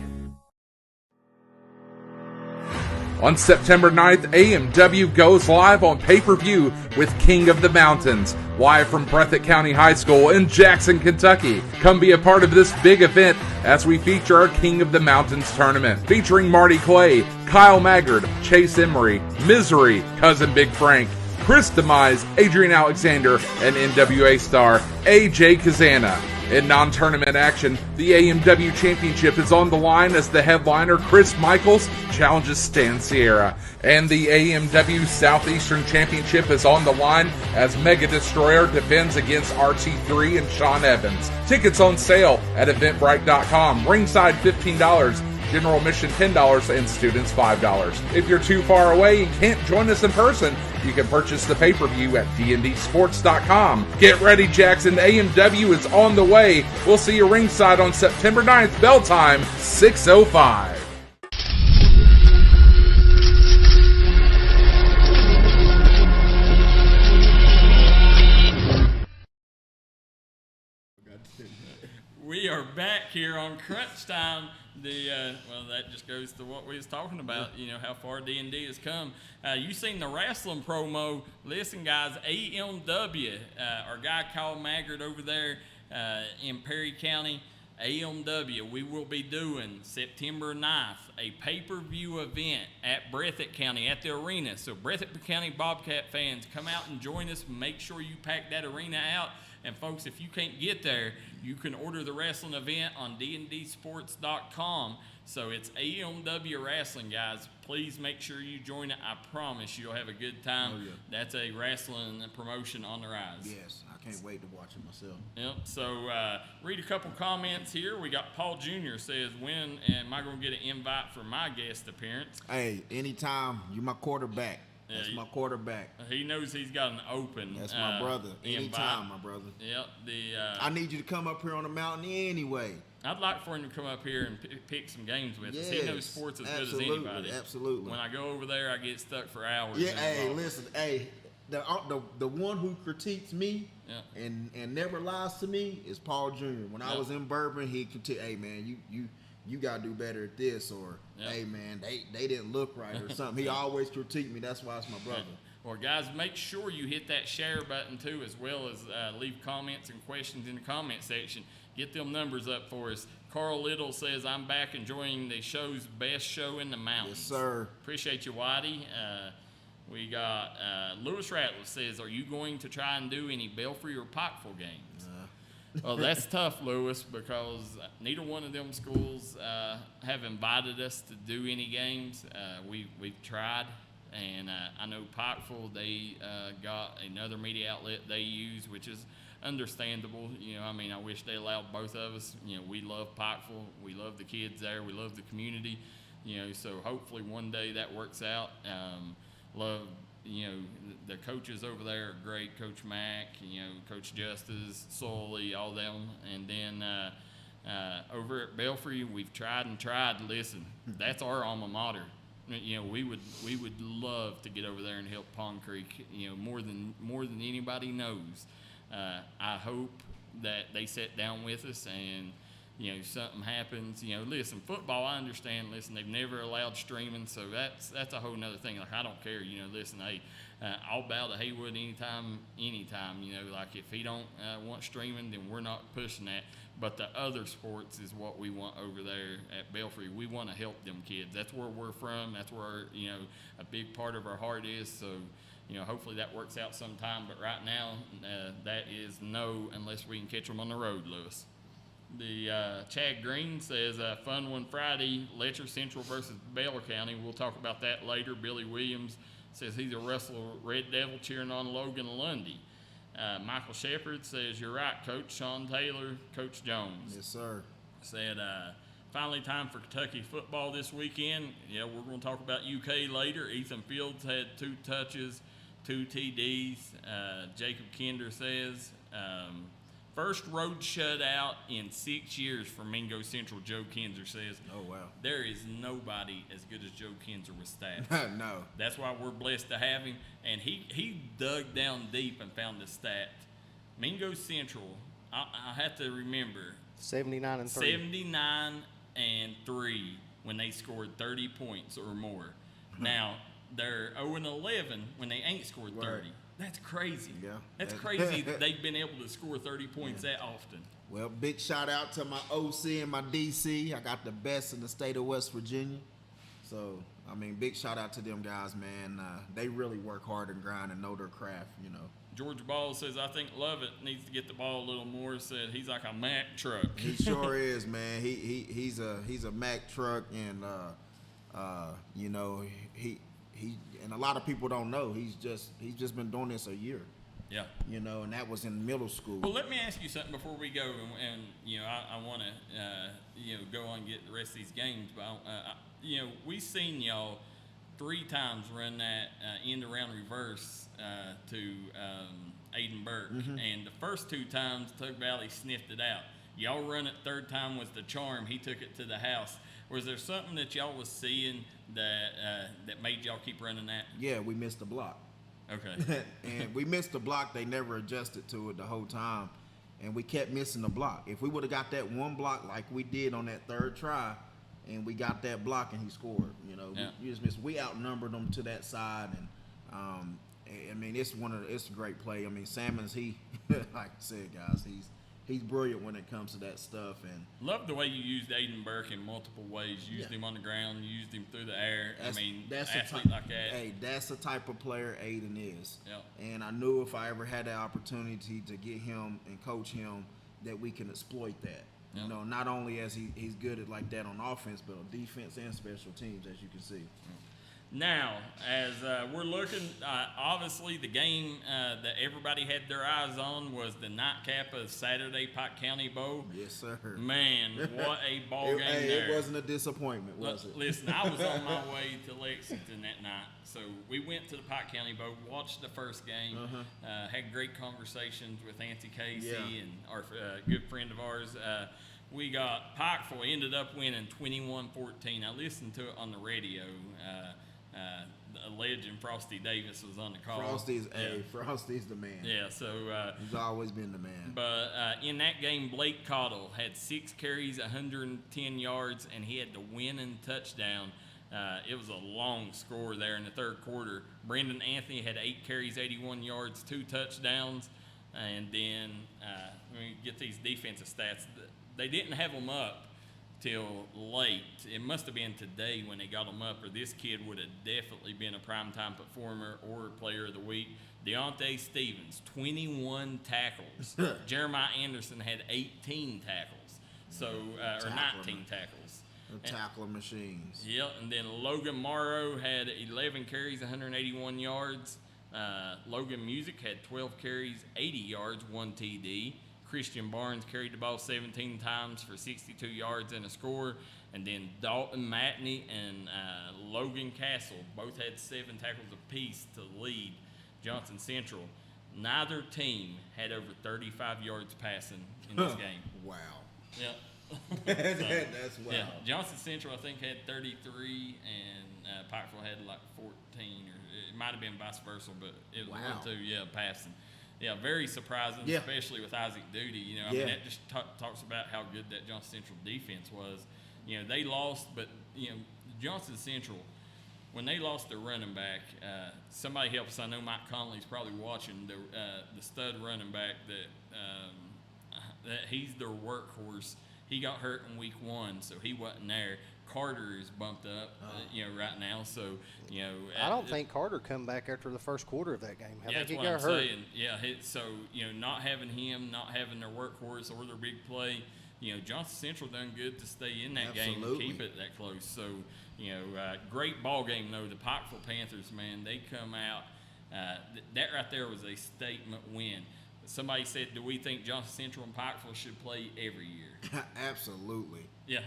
On September 9th, AMW goes live on pay-per-view with King of the Mountains, live from Breathitt County High School in Jackson, Kentucky. Come be a part of this big event as we feature our King of the Mountains tournament, featuring Marty Clay, Kyle Maggard, Chase Emery, Misery, Cousin Big Frank, Chris Demise, Adrian Alexander, and NWA star AJ Kazana. In non-tournament action, the AMW Championship is on the line as the headliner Chris Michaels challenges Stan Sierra. And the AMW Southeastern Championship is on the line as Mega Destroyer defends against RT3 and Sean Evans. Tickets on sale at Eventbrite.com. Ringside $15. General admission $10 and students $5. If you're too far away and can't join us in person, you can purchase the pay-per-view at dndsports.com. Get ready, Jackson. AMW is on the way. We'll see you ringside on September 9th, bell time, 6:05. We are back here on Crunch Time. That just goes to what we was talking about, you know, how far D&D has come. You seen the wrestling promo. Listen, guys, AMW, our guy Kyle Maggard over there in Perry County, AMW, we will be doing September 9th a pay-per-view event at Breathitt County at the arena. So Breathitt County Bobcat fans, come out and join us. Make sure you pack that arena out. And folks, if you can't get there, you can order the wrestling event on dndsports.com. So it's AMW Wrestling, guys. Please make sure you join it. I promise you'll have a good time. Oh, yeah. That's a wrestling promotion on the rise. Yes, I can't wait to watch it myself. Yep. So read a couple comments here. We got Paul Jr. says, when am I going to get an invite for my guest appearance? Hey, anytime. You're my quarterback. That's my quarterback. He knows he's got an open. That's my brother. Anytime, my brother. Yep. I need you to come up here on the mountain anyway. I'd like for him to come up here and pick some games with us. He knows sports as good as anybody. Absolutely. When I go over there, I get stuck for hours. Yeah. Hey, listen. Hey, the one who critiques me and never lies to me is Paul Jr. When I was in Bourbon, he critiqued, hey man, you gotta do better at this, or hey man, they didn't look right or something. He always critiqued me. That's why it's my brother. Well, guys, make sure you hit that share button too, as well as leave comments and questions in the comment section. Get them numbers up for us. Carl Little says, I'm back enjoying the show's best show in the mountains. Yes, sir. Appreciate you, Whitey. We got Lewis Ratliff says, are you going to try and do any Belfry or Pikeville games? Well, that's tough, Lewis, because neither one of them schools have invited us to do any games. We've tried, and I know Pikeville, they got another media outlet they use, which is understandable. I wish they allowed both of us. We love Pikeville. We love the kids there. We love the community. So hopefully one day that works out. Love, the coaches over there are great. Coach Mack, Coach Justice, Sully, all them. And then over at Belfry, we've tried and tried. Listen, that's our alma mater. We would love to get over there and help Pond Creek. More than anybody knows. I hope that they sit down with us and, something happens. Listen, football, I understand. Listen, they've never allowed streaming, so that's a whole nother thing. Like, I don't care. Listen, hey, I'll bow to Haywood anytime. Like if he don't want streaming, then we're not pushing that. But the other sports is what we want over there at Belfry. We want to help them kids. That's where we're from. That's where, a big part of our heart is. So, hopefully that works out sometime. But right now, that is no, unless we can catch them on the road, Lewis. The Chad Green says, fun one Friday, Letcher Central versus Baylor County. We'll talk about that later. Billy Williams says he's a Russell Red Devil cheering on Logan Lundy. Michael Shepard says, you're right, Coach. Sean Taylor, Coach Jones. Yes, sir. Said, finally time for Kentucky football this weekend. Yeah, we're going to talk about UK later. Ethan Fields had 2 touches, 2 TDs. Jacob Kinder says, first road shutout in 6 years for Mingo Central. Joe Kinzer says, oh, wow. There is nobody as good as Joe Kinzer with stats. No. That's why we're blessed to have him. And he dug down deep and found the stat. Mingo Central, I have to remember. 79-3. 79-3 when they scored 30 points or more. Now, they're 0-11 when they ain't scored 30. Right. That's crazy. Yeah. That's crazy that they've been able to score 30 points that often. Well, big shout out to my OC and my DC. I got the best in the state of West Virginia. So, big shout out to them guys, man. They really work hard and grind and know their craft, George Ball says, I think Lovett needs to get the ball a little more. Said he's like a Mack truck. He sure is, man. He's a Mack truck, and he and a lot of people don't know he's just been doing this a year. Yeah. And that was in middle school. Well, let me ask you something before we go, and I want to go on and get the rest of these games, but we seen y'all 3 times run that end around reverse to Aiden Burke, and the first 2 times Tug Valley sniffed it out. Y'all run it 3rd time was the charm. He took it to the house. Was there something that y'all was seeing that made y'all keep running that? Yeah, we missed the block. Okay. And we missed the block. They never adjusted to it the whole time, and we kept missing the block. If we would have got that one block like we did on that 3rd try, and we got that block and he scored, we just missed. We outnumbered them to that side, and it's a great play. Salmons, he like I said, guys, he's brilliant when it comes to that stuff. And love the way you used Aiden Burke in multiple ways. You used him on the ground, you used him through the air. That's athlete like that. Hey, that's the type of player Aiden is. Yep. And I knew if I ever had the opportunity to get him and coach him, that we can exploit that. Yep. Not only as he's good at like that on offense, but on defense and special teams, as you can see. Now, as we're looking, obviously the game that everybody had their eyes on was the nightcap of Saturday Pike County Bowl. Yes, sir. Man, what a ball game there. It wasn't a disappointment, was it? Listen, I was on my way to Lexington that night. So we went to the Pike County Bowl, watched the first game, had great conversations with Nancy Casey and our good friend of ours. We got Pikeville ended up winning 21-14. I listened to it on the radio. a legend, Frosty Davis, was on the call. Frosty's the man. Yeah, so he's always been the man. But in that game, Blake Cottle had 6 carries, 110 yards, and he had the winning touchdown. It was a long score there in the third quarter. Brendan Anthony had 8 carries, 81 yards, 2 touchdowns. And then when we get these defensive stats, they didn't have them up till late. It must have been today when they got them up, or this kid would have definitely been a primetime performer or player of the week. Deontay Stevens, 21 tackles. Jeremiah Anderson had 18 tackles, or 19 tackles. The tackler machines. Yep, and then Logan Morrow had 11 carries, 181 yards. Logan Music had 12 carries, 80 yards, 1 TD. Christian Barnes carried the ball 17 times for 62 yards and a score. And then Dalton Matney and Logan Castle both had 7 tackles apiece to lead Johnson Central. Neither team had over 35 yards passing in this game. Wow. Yep. That's wild. Yeah, Johnson Central I think had 33 and Pikeville had like 14, or it might have been vice versa, but it was 1-2, passing. Yeah, very surprising, especially with Isaac Duty. You know, I mean, that just talks about how good that Johnson Central defense was. You know, they lost, but, you know, Johnson Central, when they lost their running back, somebody help us. I know Mike Conley's probably watching the stud running back that he's their workhorse. He got hurt in week 1, so he wasn't there. Carter is bumped up, right now. So, I don't think Carter come back after the first quarter of that game. I think that's he what got I'm hurt. saying. Yeah, so not having him, not having their workhorse or their big play, Johnson Central done good to stay in that game and keep it that close. So, great ball game though. The Pikeville Panthers, man, they come out. That right there was a statement win. Somebody said, do we think Johnson Central and Pikeville should play every year? Absolutely. Yeah,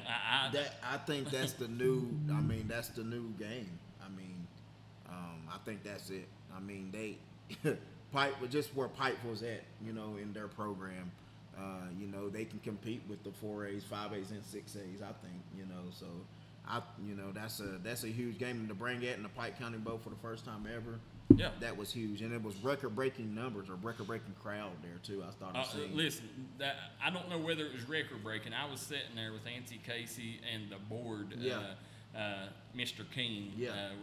I think that's the new. That's the new game. I think that's it. Just where Pikeville's at, in their program, they can compete with the 4As, 5As, and 6As. I think, so that's a huge game, and to bring it in the Pike County Bowl for the first time ever. Yeah, that was huge, and it was record-breaking numbers or record-breaking crowd there too. I started seeing. Listen, I don't know whether it was record-breaking. I was sitting there with Nancy Casey and the board. Mr. King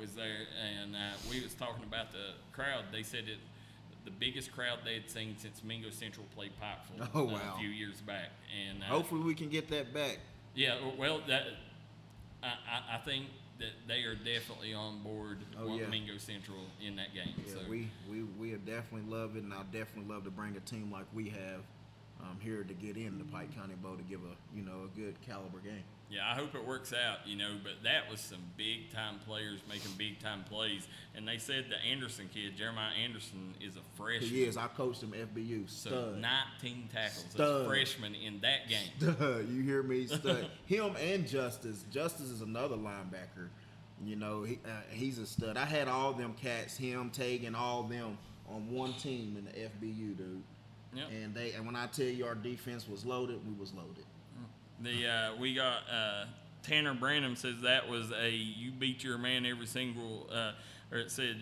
was there, and we was talking about the crowd. They said the biggest crowd they had seen since Mingo Central played Pikeville a few years back, and hopefully we can get that back. Yeah, well, I think that they are definitely on board with Mingo Central in that game. Yeah, so we have definitely love it, and I'd definitely love to bring a team like we have here to get in the Pike County Bowl to give a good caliber game. Yeah, I hope it works out, but that was some big time players making big time plays, and they said the Anderson kid, Jeremiah Anderson, is a freshman. He is. I coached him FBU. Stud. So 19 tackles. Stud. As a freshman in that game. Stud. You hear me? Stud. Him and Justice. Justice is another linebacker. He's a stud. I had all them cats, him, Tegan, all them on one team in the FBU, dude. Yep. And when I tell you our defense was loaded, we was loaded. We got Tanner Branham says that was you beat your man every single or it said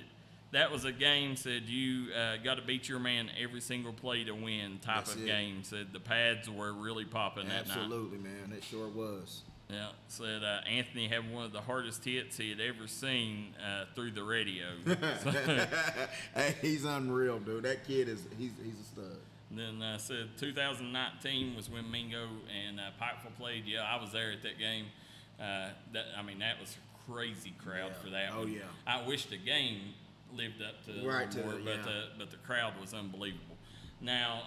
that was a game, said you got to beat your man every single play to win type of game. Said the pads were really popping that night. Absolutely, man. It sure was. Yeah, said Anthony had one of the hardest hits he had ever seen through the radio. Hey, he's unreal, dude. That kid he's a stud. Then said 2019 was when Mingo and Pikeville played. Yeah, I was there at that game. That was a crazy crowd for that one. Yeah. I wish the game lived up to more, but the crowd was unbelievable. Now,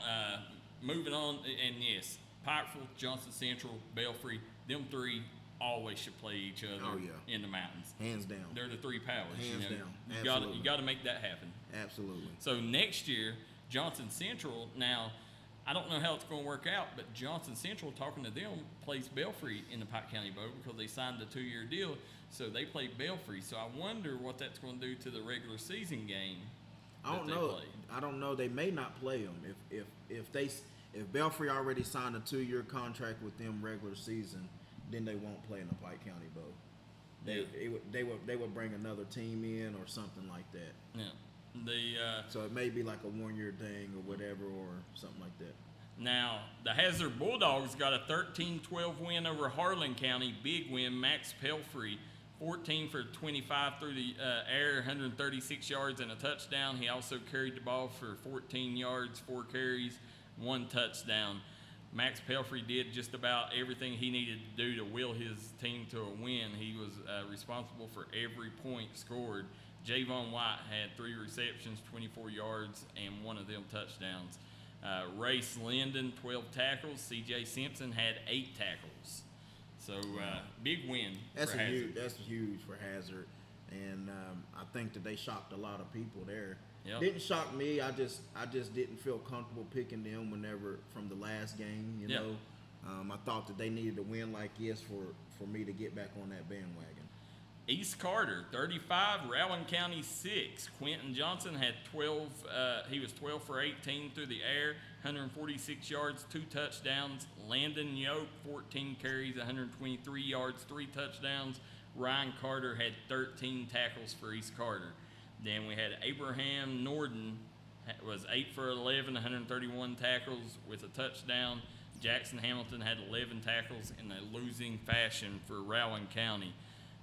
moving on, and yes, Pikeville, Johnson Central, Belfry, them three always should play each other in the mountains. Hands down. They're the three powers. Hands down. You got to make that happen. Absolutely. So next year, Johnson Central, now, I don't know how it's going to work out, but Johnson Central, talking to them, plays Belfry in the Pike County Bowl because they signed a 2-year deal, so they play Belfry. So I wonder what that's going to do to the regular season game. I don't know. I don't know. They may not play them. If Belfry already signed a 2-year contract with them regular season, then they won't play in the Pike County Bowl. they would bring another team in or something like that. Yeah. So it may be like a 1-year thing or whatever or something like that. Now, the Hazard Bulldogs got a 13-12 win over Harlan County. Big win. Max Pelfrey, 14 for 25 through the air, 136 yards and a touchdown. He also carried the ball for 14 yards, 4 carries, 1 touchdown. Max Pelfrey did just about everything he needed to do to will his team to a win. He was responsible for every point scored. Javon White had 3 receptions, 24 yards, and 1 of them touchdowns. Race Linden, 12 tackles. C.J. Simpson had 8 tackles. So, big win that's for Hazard. That's huge for Hazard. And I think that they shocked a lot of people there. Yep. Didn't shock me. I just didn't feel comfortable picking them whenever from the last game, you know. I thought that they needed to win like this for me to get back on that bandwagon. East Carter, 35, Rowan County 6. Quentin Johnson had 12. He was 12 for 18 through the air, 146 yards, 2 touchdowns. Landon Yoke, 14 carries, 123 yards, 3 touchdowns. Ryan Carter had 13 tackles for East Carter. Then we had Abraham Norden, was 8 for 11, 131 tackles with a touchdown. Jackson Hamilton had 11 tackles in a losing fashion for Rowan County.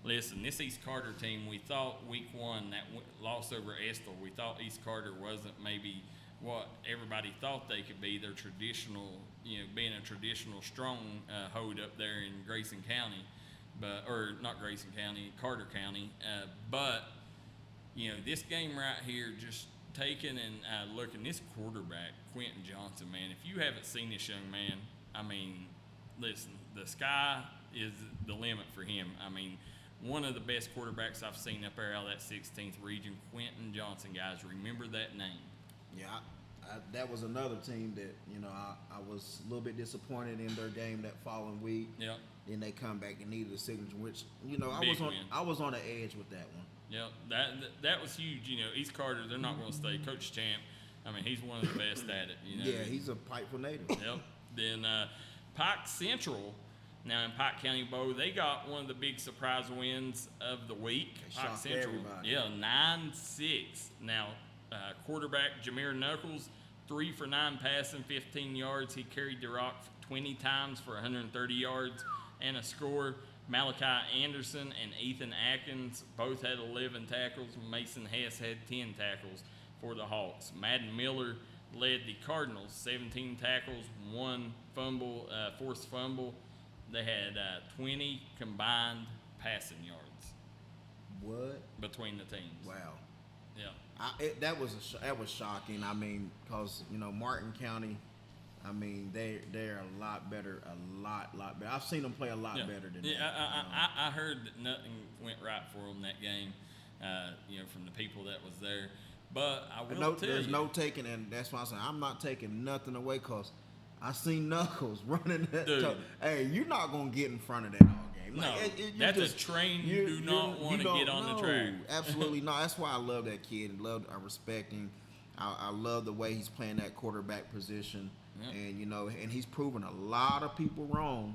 Listen, this East Carter team, we thought week 1, that loss over Estill, we thought East Carter wasn't maybe what everybody thought they could be. Their traditional, being a traditional stronghold up there in Grayson County, or not Grayson County, Carter County. But this game right here, just taking and looking, this quarterback, Quentin Johnson, man, if you haven't seen this young man, I mean, listen, the sky is the limit for him. I mean, one of the best quarterbacks I've seen up there out of that 16th region, Quentin Johnson, guys. Remember that name. Yeah, that was another team that, I was a little bit disappointed in their game that following week. Yeah. Then they come back and needed a signature, which, I was on the edge with that one. Yeah, that was huge. East Carter, they're not going to stay. Coach Champ, I mean, he's one of the best at it. Yeah, he's a Pikeville native. Yep. Then Pike Central, now in Pike County Bow, they got one of the big surprise wins of the week. They Pike shocked Central, everybody. yeah, 9-6. Now, quarterback Jameer Knuckles, 3 for 9 passing, 15 yards. He carried the rock 20 times for 130 yards and a score. Malachi Anderson and Ethan Atkins both had 11 tackles. Mason Hess had 10 tackles for the Hawks. Madden Miller led the Cardinals, 17 tackles, 1 fumble, forced fumble. They had 20 combined passing yards. What? Between the teams. Wow. Yeah. That was shocking. I mean, because Martin County, I mean they're a lot better, a lot better. I've seen them play a lot better than that. I heard that nothing went right for them that game. From the people that was there. But I will tell there's you, no taking, and that's why I'm saying I'm not taking nothing away because I seen Knuckles running that. Hey, you're not gonna get in front of that all game. No, that's a train you do not want to get on the track. Absolutely not. That's why I love that kid. I respect him. I love the way he's playing that quarterback position. Yep. And he's proven a lot of people wrong.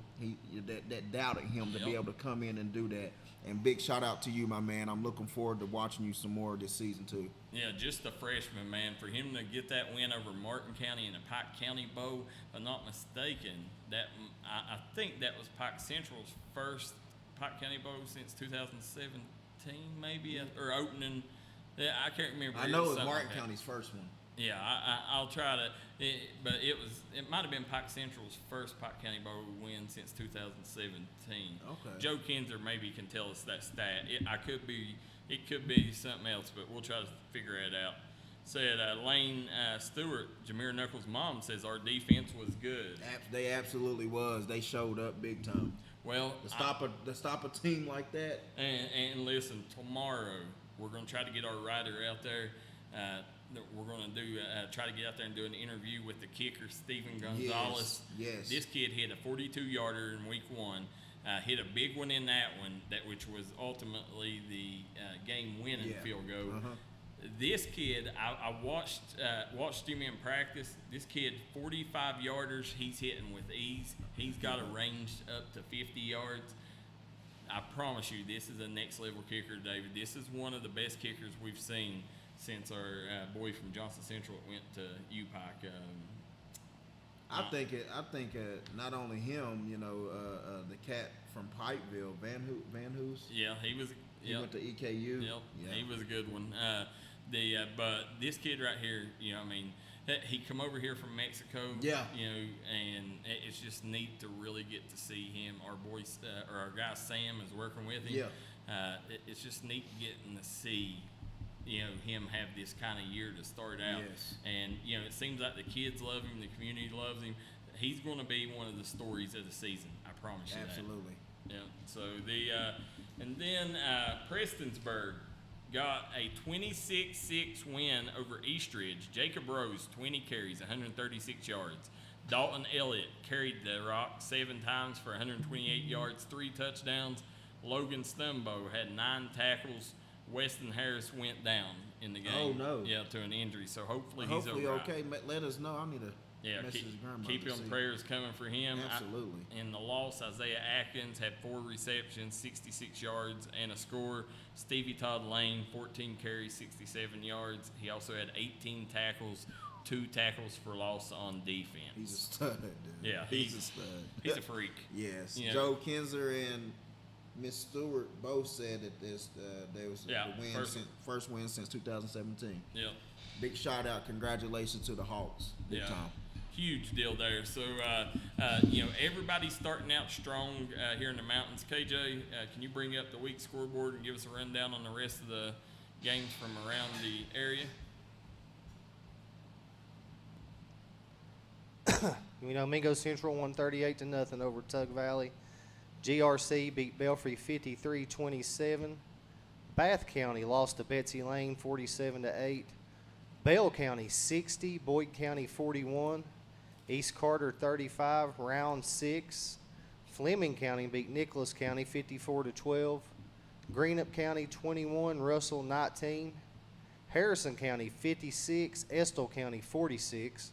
That doubted him to be able to come in and do that. And big shout out to you, my man. I'm looking forward to watching you some more this season too. Yeah, just a freshman, man. For him to get that win over Martin County and the Pike County Bow, if I'm not mistaken, I think that was Pike Central's first Pike County Bow since 2017, maybe, or opening. Yeah, I can't remember. I know it was Martin County's first one. Yeah, I'll try to, but it might have been Pike Central's first Pike County Bowl win since 2017. Okay. Joe Kinzer maybe can tell us that stat. It could be something else, but we'll try to figure it out. Said Lane Stewart, Jameer Knuckles' mom, says our defense was good. They absolutely was. They showed up big time. Well, to stop a team like that. And listen, tomorrow we're going to try to get our rider out there. We're going to try to get out there and do an interview with the kicker, Stephen Gonzalez. Yes. This kid hit a 42-yarder in week 1, hit a big one in that one, which was ultimately the game-winning field goal. Uh-huh. This kid, I watched him in practice. This kid, 45-yarders, he's hitting with ease. He's got a range up to 50 yards. I promise you, this is a next level kicker, David. This is one of the best kickers we've seen since our boy from Johnson Central went to UPike. I think not only him, the cat from Pikeville, Van Hoos. Yeah, he was. He went to EKU. Yep, yeah. He was a good one. But this kid right here, he come over here from Mexico. Yeah. And it's just neat to really get to see him. Our boy, or our guy Sam is working with him. Yeah. It's just neat getting to see, him have this kind of year to start out. Yes. And it seems like the kids love him, the community loves him. He's going to be one of the stories of the season. I promise you. Absolutely. That. Yeah. So and then Prestonsburg got a 26-6 win over Eastridge. Jacob Rose, 20 carries, 136 yards. Dalton Elliott carried the rock 7 times for 128 yards, 3 touchdowns. Logan Stumbo had 9 tackles. Weston Harris went down in the game. Oh, no. Yeah, to an injury. So hopefully he's okay. Right. Let us know. I need to message his grandmother. Keep your prayers coming for him. Absolutely. In the loss, Isaiah Atkins had 4 receptions, 66 yards, and a score. Stevie Todd Lane, 14 carries, 67 yards. He also had 18 tackles, 2 tackles for loss on defense. He's a stud, dude. Yeah, he's a stud. He's a freak. Yes. Joe Kinzer and Miss Stewart both said that there was the first win since 2017. Yeah. Big shout out, congratulations to the Hawks. Big time. Huge deal there. So, everybody's starting out strong here in the mountains. KJ, can you bring up the week scoreboard and give us a rundown on the rest of the games from around the area? Mingo Central won 38-0 over Tug Valley. GRC beat Belfry 53-27. Bath County lost to Betsy Lane 47-8. Bell County 60, Boyd County 41. East Carter 35, Round 6. Fleming County beat Nicholas County 54-12. Greenup County 21, Russell 19. Harrison County 56, Estill County 46.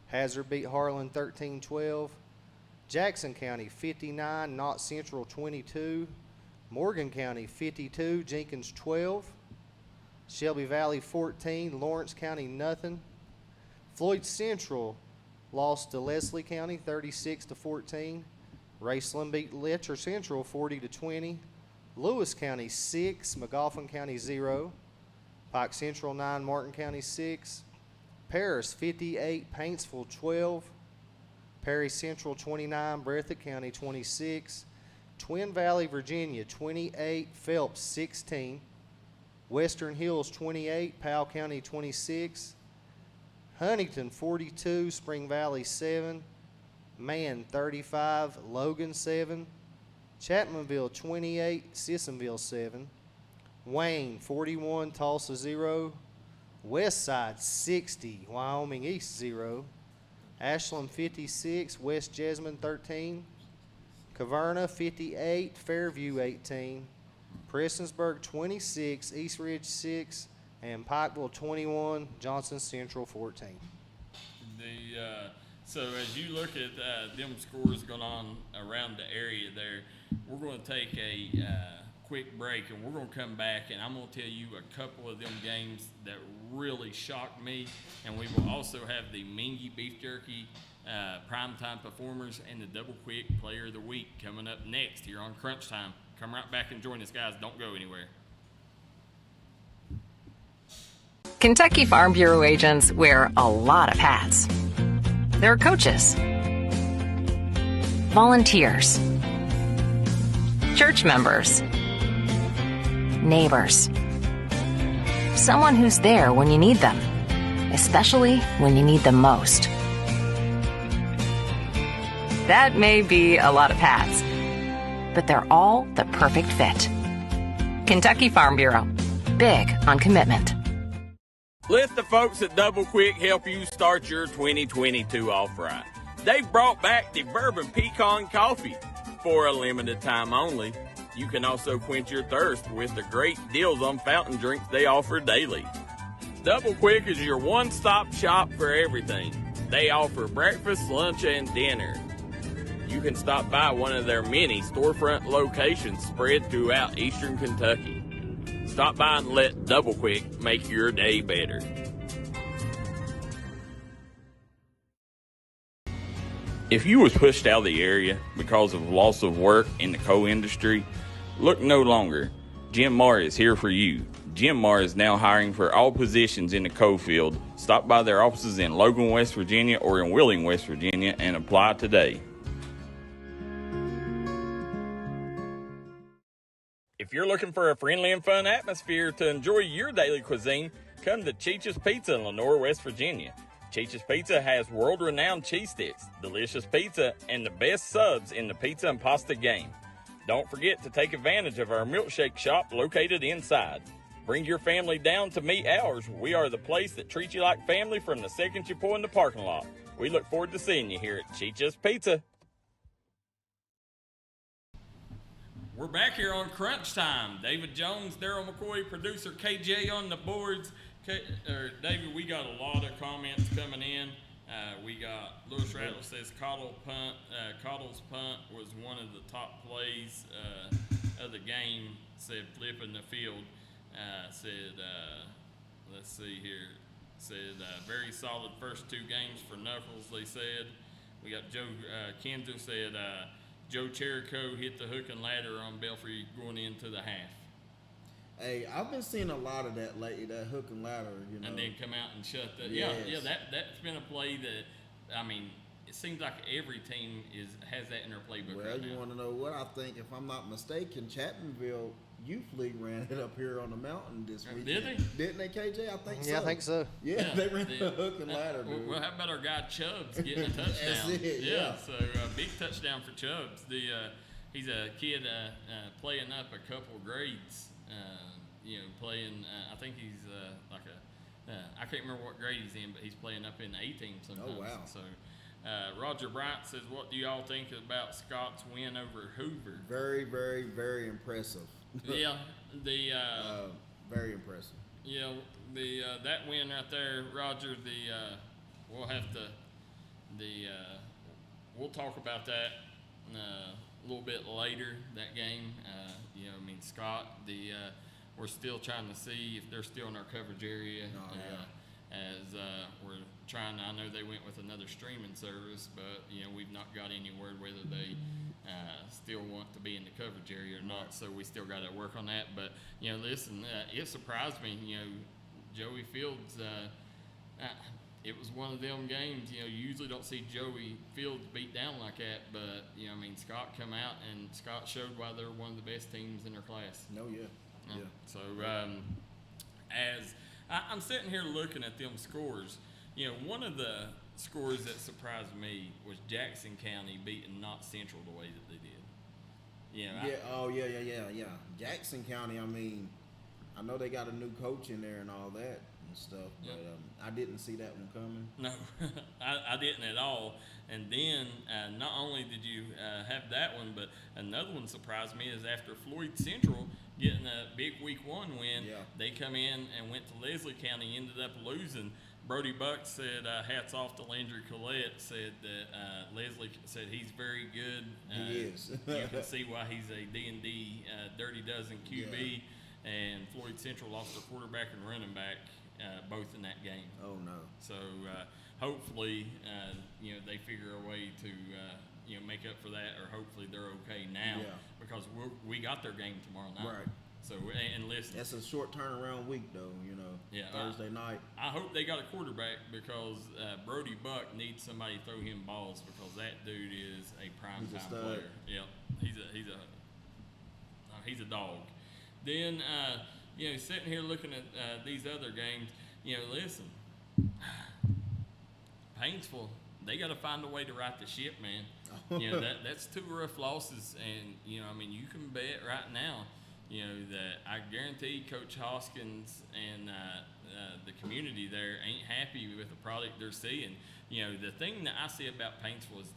Hazard beat Harlan 13-12. Jackson County 59, Knott Central 22. Morgan County 52, Jenkins 12. Shelby Valley 14, Lawrence County nothing. Floyd Central lost to Leslie County 36-14. Raceland beat Letcher Central 40-20. Lewis County 6, McGoffin County 0. Pike Central 9, Martin County 6. Paris 58, Paintsville 12. Perry Central 29, Breathitt County 26. Twin Valley, Virginia 28, Phelps 16. Western Hills 28, Powell County 26. Huntington 42, Spring Valley 7. Man 35, Logan 7. Chapmanville 28, Sissonville 7. Wayne 41, Tulsa 0. Westside 60, Wyoming East 0. Ashland 56, West Jessamine 13. Caverna 58, Fairview 18. Prestonsburg 26, East Ridge 6, and Pikeville 21, Johnson Central 14. So as you look at them scores going on around the area there, we're going to take a quick break, and we're going to come back, and I'm going to tell you a couple of them games that really shocked me, and we will also have the Mingy Beef Jerky primetime performers and the Double Quick Player of the Week coming up next here on Crunch Time. Come right back and join us, guys. Don't go anywhere. Kentucky Farm Bureau agents wear a lot of hats. They're coaches, volunteers, church members, neighbors, someone who's there when you need them, especially when you need them most. That may be a lot of hats, but they're all the perfect fit. Kentucky Farm Bureau, big on commitment. Let the folks at Double Quick help you start your 2022 off right. They've brought back the Bourbon Pecan Coffee for a limited time only. You can also quench your thirst with the great deals on fountain drinks they offer daily. Double Quick is your one-stop shop for everything. They offer breakfast, lunch, and dinner. You you can stop by one of their many storefront locations spread throughout eastern Kentucky. Stop by and let Double Quick make your day better. If you was pushed out of the area because of loss of work in the coal industry, look no longer. Jim Marr is here for you. Jim Marr is now hiring for all positions in the coal field. Stop by their offices in Logan, West Virginia or in Wheeling, West Virginia and apply today. If you're looking for a friendly and fun atmosphere to enjoy your daily cuisine, come to Cheech's Pizza in Lenore, West Virginia. Cheech's Pizza has world-renowned cheese sticks, delicious pizza, and the best subs in the pizza and pasta game. Don't forget to take advantage of our milkshake shop located inside. Bring your family down to meet ours. We are the place that treats you like family from the second you pull in the parking lot. We look forward to seeing you here at Cheech's Pizza. We're back here on Crunch Time. David Jones, Darryl McCoy, producer KJ on the boards. David, we got a lot of comments coming in. We got Lewis Rattler says Cottle's punt was one of the top plays of the game. Said flipping the field. Let's see here. Said very solid first two games for Knuckles. They said. We got Joe Kenzer said Joe Cherico hit the hook and ladder on Belfry going into the half. Hey, I've been seeing a lot of that lately, that hook and ladder, you know. And then come out and shut that. Yes. Yeah, that's been a play that, I mean, it seems like every team has that in their playbook. Well, you want to know what I think? If I'm not mistaken, Chapmanville Youth League ran it up here on the mountain this weekend. Did they? Didn't they, KJ? I think so. Yeah, I think so. Yeah, they ran the hook and ladder, dude. Well, how about our guy Chubbs getting a touchdown? That's it, yeah. So big touchdown for Chubbs. He's a kid playing up a couple grades. Playing. I think he's I can't remember what grade he's in, but he's playing up in the A team sometimes. Oh wow! So, Roger Bryant says, "What do y'all think about Scott's win over Hoover?" Very, very, very impressive. Yeah, very impressive. Yeah, that win right there, Roger. We'll have to we'll talk about that a little bit later. That game, Scott. We're still trying to see if they're still in our coverage area. As we're trying, I know they went with another streaming service, but we've not got any word whether they still want to be in the coverage area or not. So we still got to work on that. But listen, it surprised me. Joey Fields. It was one of them games. You usually don't see Joey Fields beat down like that, but Scott come out and Scott showed why they're one of the best teams in their class. No, yeah. Yeah. So as I'm sitting here looking at them scores, one of the scores that surprised me was Jackson County beating Knott Central the way that they did. Yeah. Jackson County. I know they got a new coach in there and all that and stuff, but I didn't see that one coming. No, I didn't at all. And then not only did you have that one, but another one surprised me is after Floyd Central getting a big week one win, they come in and went to Leslie County, ended up losing. Brody Buck said, hats off to Landry Collette, said that Leslie said he's very good. He is. You can see why he's a D&D Dirty Dozen QB. And Floyd Central lost their quarterback and running back both in that game. Oh, no. So hopefully, they figure a way to, make up for that, or hopefully they're okay now because we got their game tomorrow night. Right. So, and listen. That's a short turnaround week, though, Thursday night. I hope they got a quarterback because Brody Buck needs somebody to throw him balls because that dude is a prime-time player. Yeah, he's a dog. Then, sitting here looking at these other games, listen, Paintsville, they got to find a way to right the ship, man. That's two rough losses, and you can bet right now, that I guarantee Coach Hoskins and the community there ain't happy with the product they're seeing. The thing that I see about Paintsville is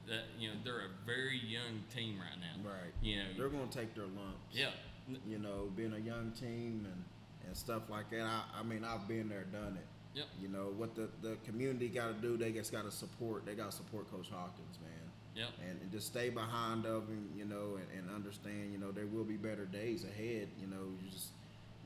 they're a very young team right now. Right. They're going to take their lumps. Yeah. Being a young team and stuff like that. I've been there, done it. Yep. What the community got to do, they just got to support. They got to support Coach Hawkins, man. Yep. And just stay behind of him, you know, and understand, you know, there will be better days ahead. You know, you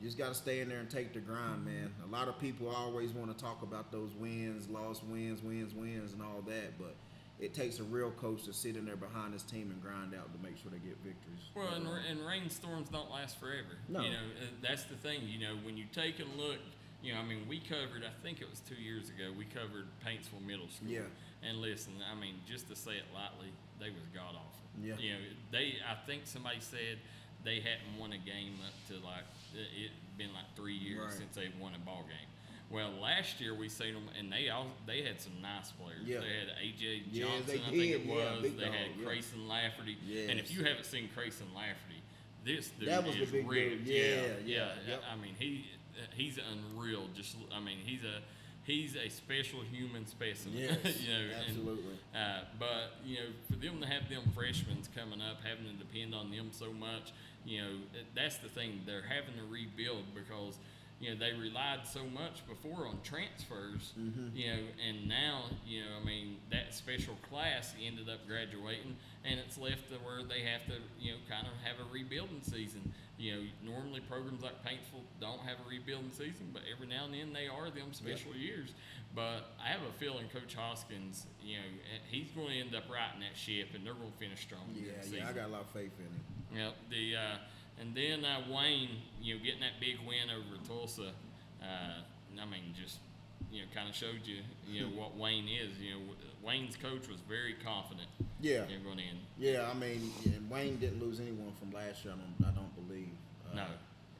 just got to stay in there and take the grind, man. A lot of people always want to talk about those wins, lost wins, and all that, but it takes a real coach to sit in there behind his team and grind out to make sure they get victories. Well, and rainstorms don't last forever. No. You know, that's the thing. You know, when you take a look, you know, I mean, we covered, I think it was 2 years ago, we covered Paintsville Middle School. Yeah. And listen, I mean, just to say it lightly, they was god-awful. Yeah. You know, I think somebody said they hadn't won a game up to like, it been like 3 years Right. since they won a ball game. Well, last year we seen them, and they had some nice players. Yeah. They had A.J. Yeah, Johnson, they I think it did. Yeah, was. big They dog, had yeah. Grayson Lafferty. Yes. And if you haven't seen Grayson Lafferty, this dude That was the is big ripped. dude. Yeah. Yep. I mean, he's unreal. I mean, he's a special human specimen. Yes, you know, absolutely. But you know, for them to have them freshmen coming up, having to depend on them so much, you know, that's the thing. They're having to rebuild because, you know, they relied so much before on transfers, you know, and now, you know, I mean, that special class ended up graduating, and it's left to where they have to, you know, kind of have a rebuilding season. You know, normally programs like Paintsville don't have a rebuilding season, but every now and then they are them special years. But I have a feeling Coach Hoskins, you know, he's going to end up righting that ship, and they're going to finish strong. Yeah, I got a lot of faith in him. Yep. And then Wayne, you know, getting that big win over Tulsa, I mean, just, you know, kind of showed you, you know, what Wayne is. You know, Wayne's coach was very confident. Yeah. You know, going in. Yeah, I mean, Wayne didn't lose anyone from last year. I don't believe. No.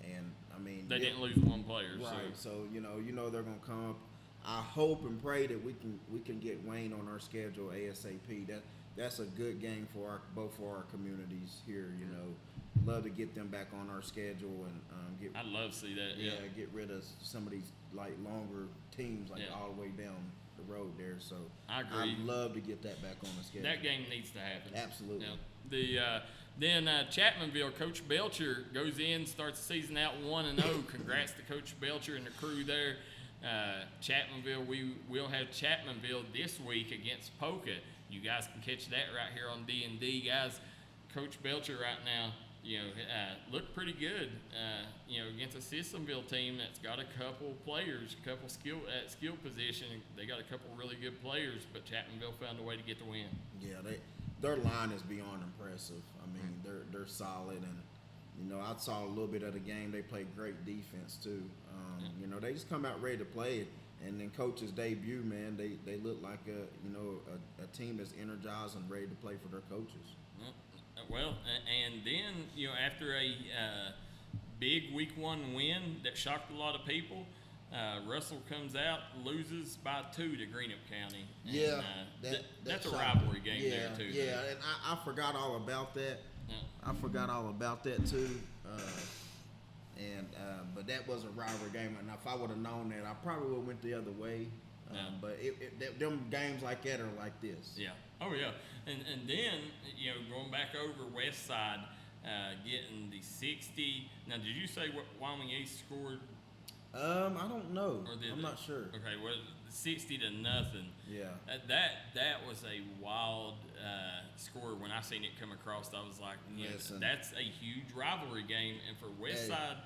And I mean, they didn't lose one player. Right. So you know they're gonna come up. I hope and pray that we can get Wayne on our schedule ASAP. That's a good game for both our communities here. You know, love to get them back on our schedule and get. I'd love to see that. Yeah. Get rid of some of these like longer teams all the way down the road there. So I agree. I'd love to get that back on the schedule. That game needs to happen. Absolutely. You know, then Chapmanville, Coach Belcher goes in, starts the season out 1-0. Congrats to Coach Belcher and the crew there. Chapmanville, we will have Chapmanville this week against Polka. You guys can catch that right here on D&D, guys. Coach Belcher right now, you know, looked pretty good, you know, against a Sissonville team that's got a couple players, a couple skill position. They got a couple really good players, but Chapmanville found a way to get the win. Yeah, their line is beyond impressive. I mean, they're solid, and you know, I saw a little bit of the game. They played great defense too. You know, they just come out ready to play it. And then coach's debut, man, they look like a team that's energized and ready to play for their coaches. Well, and then, you know, after a big week 1 win that shocked a lot of people, Russell comes out, loses by 2 to Greenup County. And, that's a rivalry game there too. Yeah, and I forgot all about that. I forgot all about that too. But that was a rivalry game, and if I would have known that, I probably would have went the other way. But them games like that are like this. Yeah. Oh yeah. And then, you know, going back over West Side, getting the 60. Now, did you say what Wyoming East scored? I don't know. I'm not sure. Okay, well, 60-0. Yeah. That was a wild score. When I seen it come across, I was like, you know, that's a huge rivalry game. And for West Side,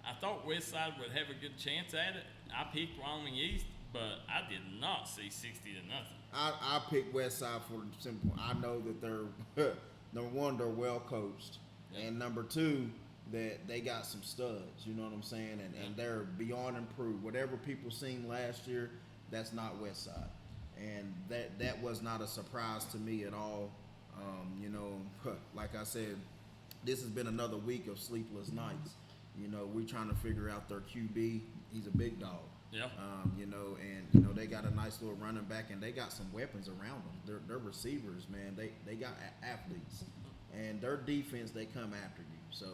I thought West Side would have a good chance at it. I picked Wyoming East, but I did not see 60-0. I picked West Side for the simple. I know that they're number one, they're well coached, and number two, that they got some studs. You know what I'm saying? And they're beyond improved. Whatever people seen last year, that's not West Side, and that was not a surprise to me at all. You know, like I said, this has been another week of sleepless nights. You know, we're trying to figure out their QB. He's a big dog. Yeah. You know, and you know they got a nice little running back, and they got some weapons around them. They're receivers, man. They got athletes, and their defense, they come after you. So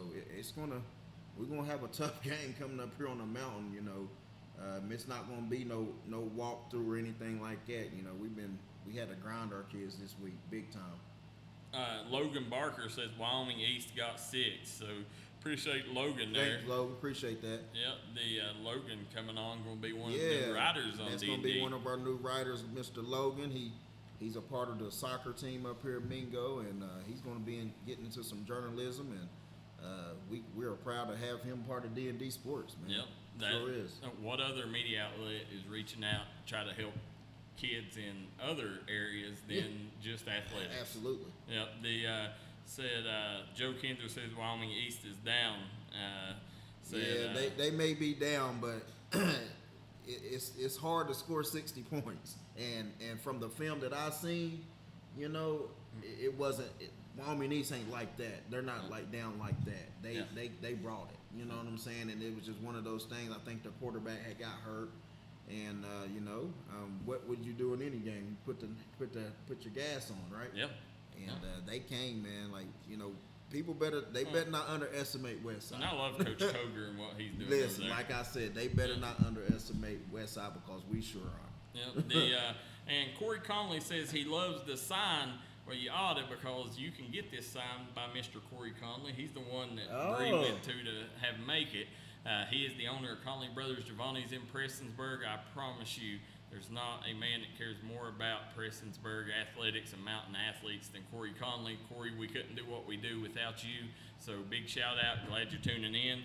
we're gonna have a tough game coming up here on the mountain. You know, it's not gonna be no walkthrough or anything like that. You know, we had to grind our kids this week, big time. Logan Barker says Wyoming East got 6, so appreciate Logan there. Thanks, Logan. Appreciate that. Yep, the Logan coming on, going to be one of the new riders on D&D. That's going to be one of our new riders, Mr. Logan. He's a part of the soccer team up here at Mingo, and he's going to be getting into some journalism, and we're proud to have him part of D&D Sports, man. Yep. Sure is. What other media outlet is reaching out to try to help kids in other areas than just athletics? Absolutely. Yep. Joe Kendra says Wyoming East is down. They may be down, but it's hard to score 60 points. And from the film that I seen, it wasn't. Wyoming East ain't like that. They're not like down like that. They brought it. You know what I'm saying? And it was just one of those things. I think the quarterback had got hurt, and what would you do in any game? You put your gas on, right? Yep. And they came, man. Like people better not underestimate Westside. And I love Coach Koger and what he's doing. Listen, over there. like I said, they better not underestimate Westside because we sure are. Yep. And Corey Conley says he loves the sign. Well, you ought to, because you can get this signed by Mr. Corey Conley. He's the one that Bree went to have make it. He is the owner of Conley Brothers Giovanni's in Prestonsburg. I promise you, there's not a man that cares more about Prestonsburg athletics and mountain athletes than Corey Conley. Corey, we couldn't do what we do without you. So big shout out. Glad you're tuning in.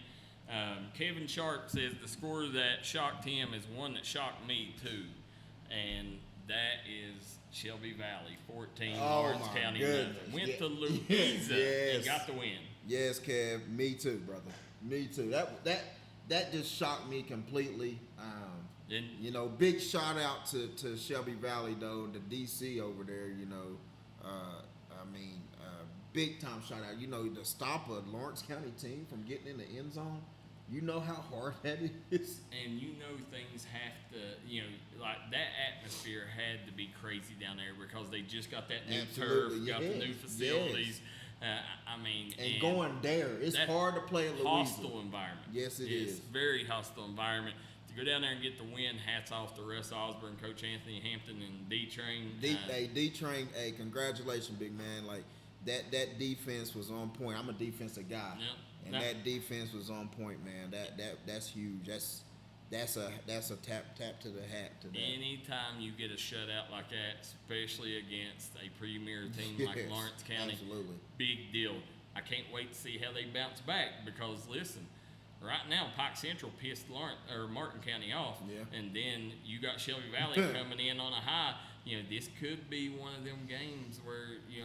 Kevin Sharp says the score that shocked him is one that shocked me too. And that is Shelby Valley, 14, Lawrence County. Went to Louisa and got the win. Yes, Kev. Me too, brother. Me too. That just shocked me completely. Big shout out to Shelby Valley though, the DC over there. Big time shout out. To stop a Lawrence County team from getting in the end zone. You know how hard that is. And things have to, like that atmosphere had to be crazy down there because they just got that new turf, got the new facilities. And going there, it's hard to play in Louisa. Hostile environment. Yes, it is. Very hostile environment. To go down there and get the win, hats off to Russ Osborne, Coach Anthony Hampton, and D-Train. D-Train, congratulations, big man. Like, that defense was on point. I'm a defensive guy. Yep. And that defense was on point, man. That's huge. That's a tap to the hat to that. Anytime you get a shutout like that, especially against a premier team like Lawrence County, absolutely. Big deal. I can't wait to see how they bounce back because listen, right now Pike Central pissed Martin County off, and then you got Shelby Valley coming in on a high. This could be one of them games where you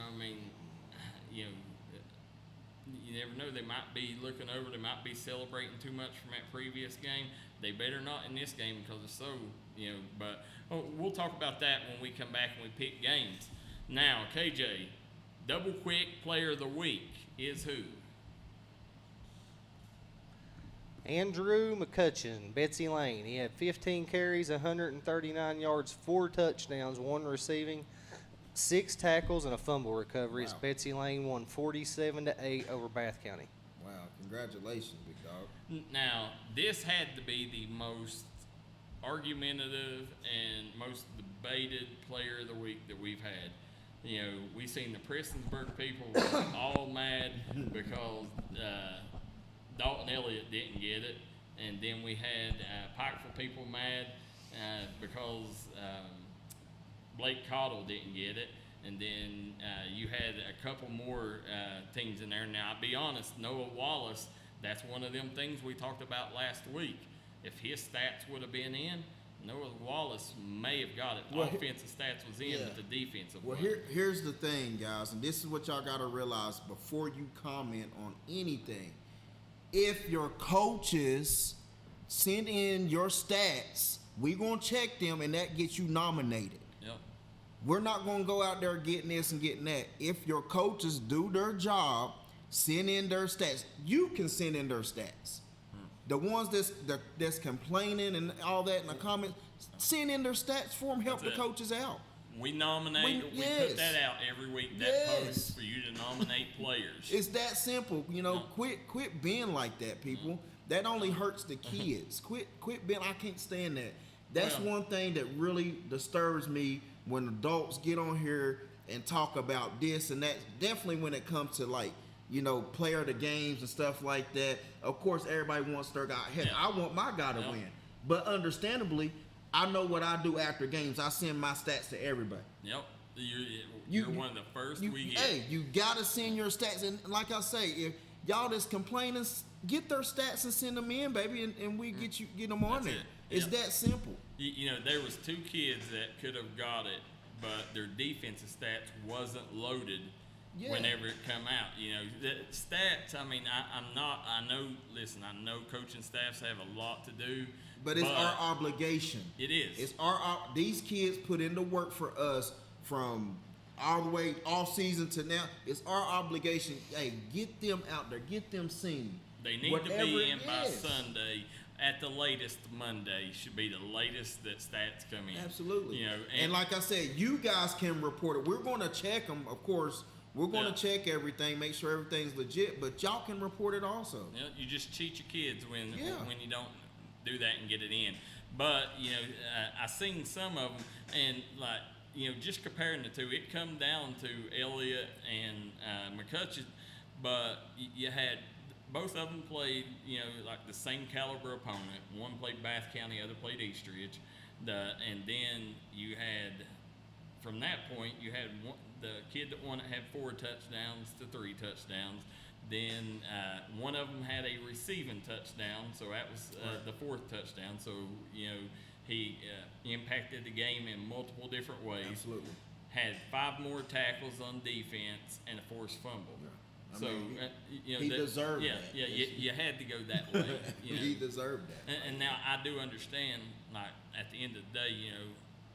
never know. They might be looking over. They might be celebrating too much from that previous game. They better not in this game because it's so, But we'll talk about that when we come back and we pick games. Now, KJ, double quick player of the week is who? Andrew McCutcheon, Betsy Lane. He had 15 carries, 139 yards, 4 touchdowns, 1 receiving, 6 tackles, and a fumble recovery. Wow. Betsy Lane won 47-8 over Bath County. Wow, congratulations, big dog. Now, this had to be the most argumentative and most debated player of the week that we've had. We've seen the Prestonsburg people all mad because Dalton Elliott didn't get it. And then we had Pikeville people mad because Blake Cottle didn't get it. And then you had a couple more teams in there. Now, I'll be honest, Noah Wallace, that's one of them things we talked about last week. If his stats would have been in, Noah Wallace may have got it. Offensive stats was in, but the defensive wasn't. Here's the thing, guys, and this is what y'all got to realize before you comment on anything. If your coaches send in your stats, we're going to check them, and that gets you nominated. Yep. We're not going to go out there getting this and getting that. If your coaches do their job, send in their stats. You can send in their stats. The ones that's complaining and all that in the comments, send in their stats for them, help the coaches out. We nominate, we put that out every week, that post for you to nominate players. It's that simple. Quit being like that, people. That only hurts the kids. Quit being, I can't stand that. That's one thing that really disturbs me when adults get on here and talk about this and that. Definitely when it comes to player of the games and stuff like that. Of course, everybody wants their guy. Heck, I want my guy to win. But understandably, I know what I do after games. I send my stats to everybody. Yep. You're one of the first we get. Hey, you gotta send your stats, and like I say, if y'all that's complaining, get their stats and send them in, baby, and we get them on there. It's that simple. There was 2 kids that could have got it, but their defensive stats wasn't loaded whenever it come out. The stats. I mean, I know coaching staffs have a lot to do, but it's our obligation. It is. It's these kids put in the work for us from all the way off season to now. It's our obligation. Hey, get them out there, get them seen. They need to be in by Sunday. At the latest, Monday should be the latest that stats come in. Absolutely. And like I said, you guys can report it. We're going to check them, of course. We're going to check everything, make sure everything's legit, but y'all can report it also. You just cheat your kids when you don't do that and get it in. But I seen some of them, and just comparing the two, it come down to Elliott and McCutcheon, but you had. Both of them played, like the same caliber opponent. One played Bath County, other played Eastridge. And then you had, from that point, you had the kid that won it had 4 touchdowns to 3 touchdowns. Then one of them had a receiving touchdown, so that was the 4th touchdown. So, he impacted the game in multiple different ways. Absolutely. Had 5 more tackles on defense and a forced fumble. Yeah. He deserved that. Yeah, you had to go that way. He deserved that. And now I do understand, like, at the end of the day,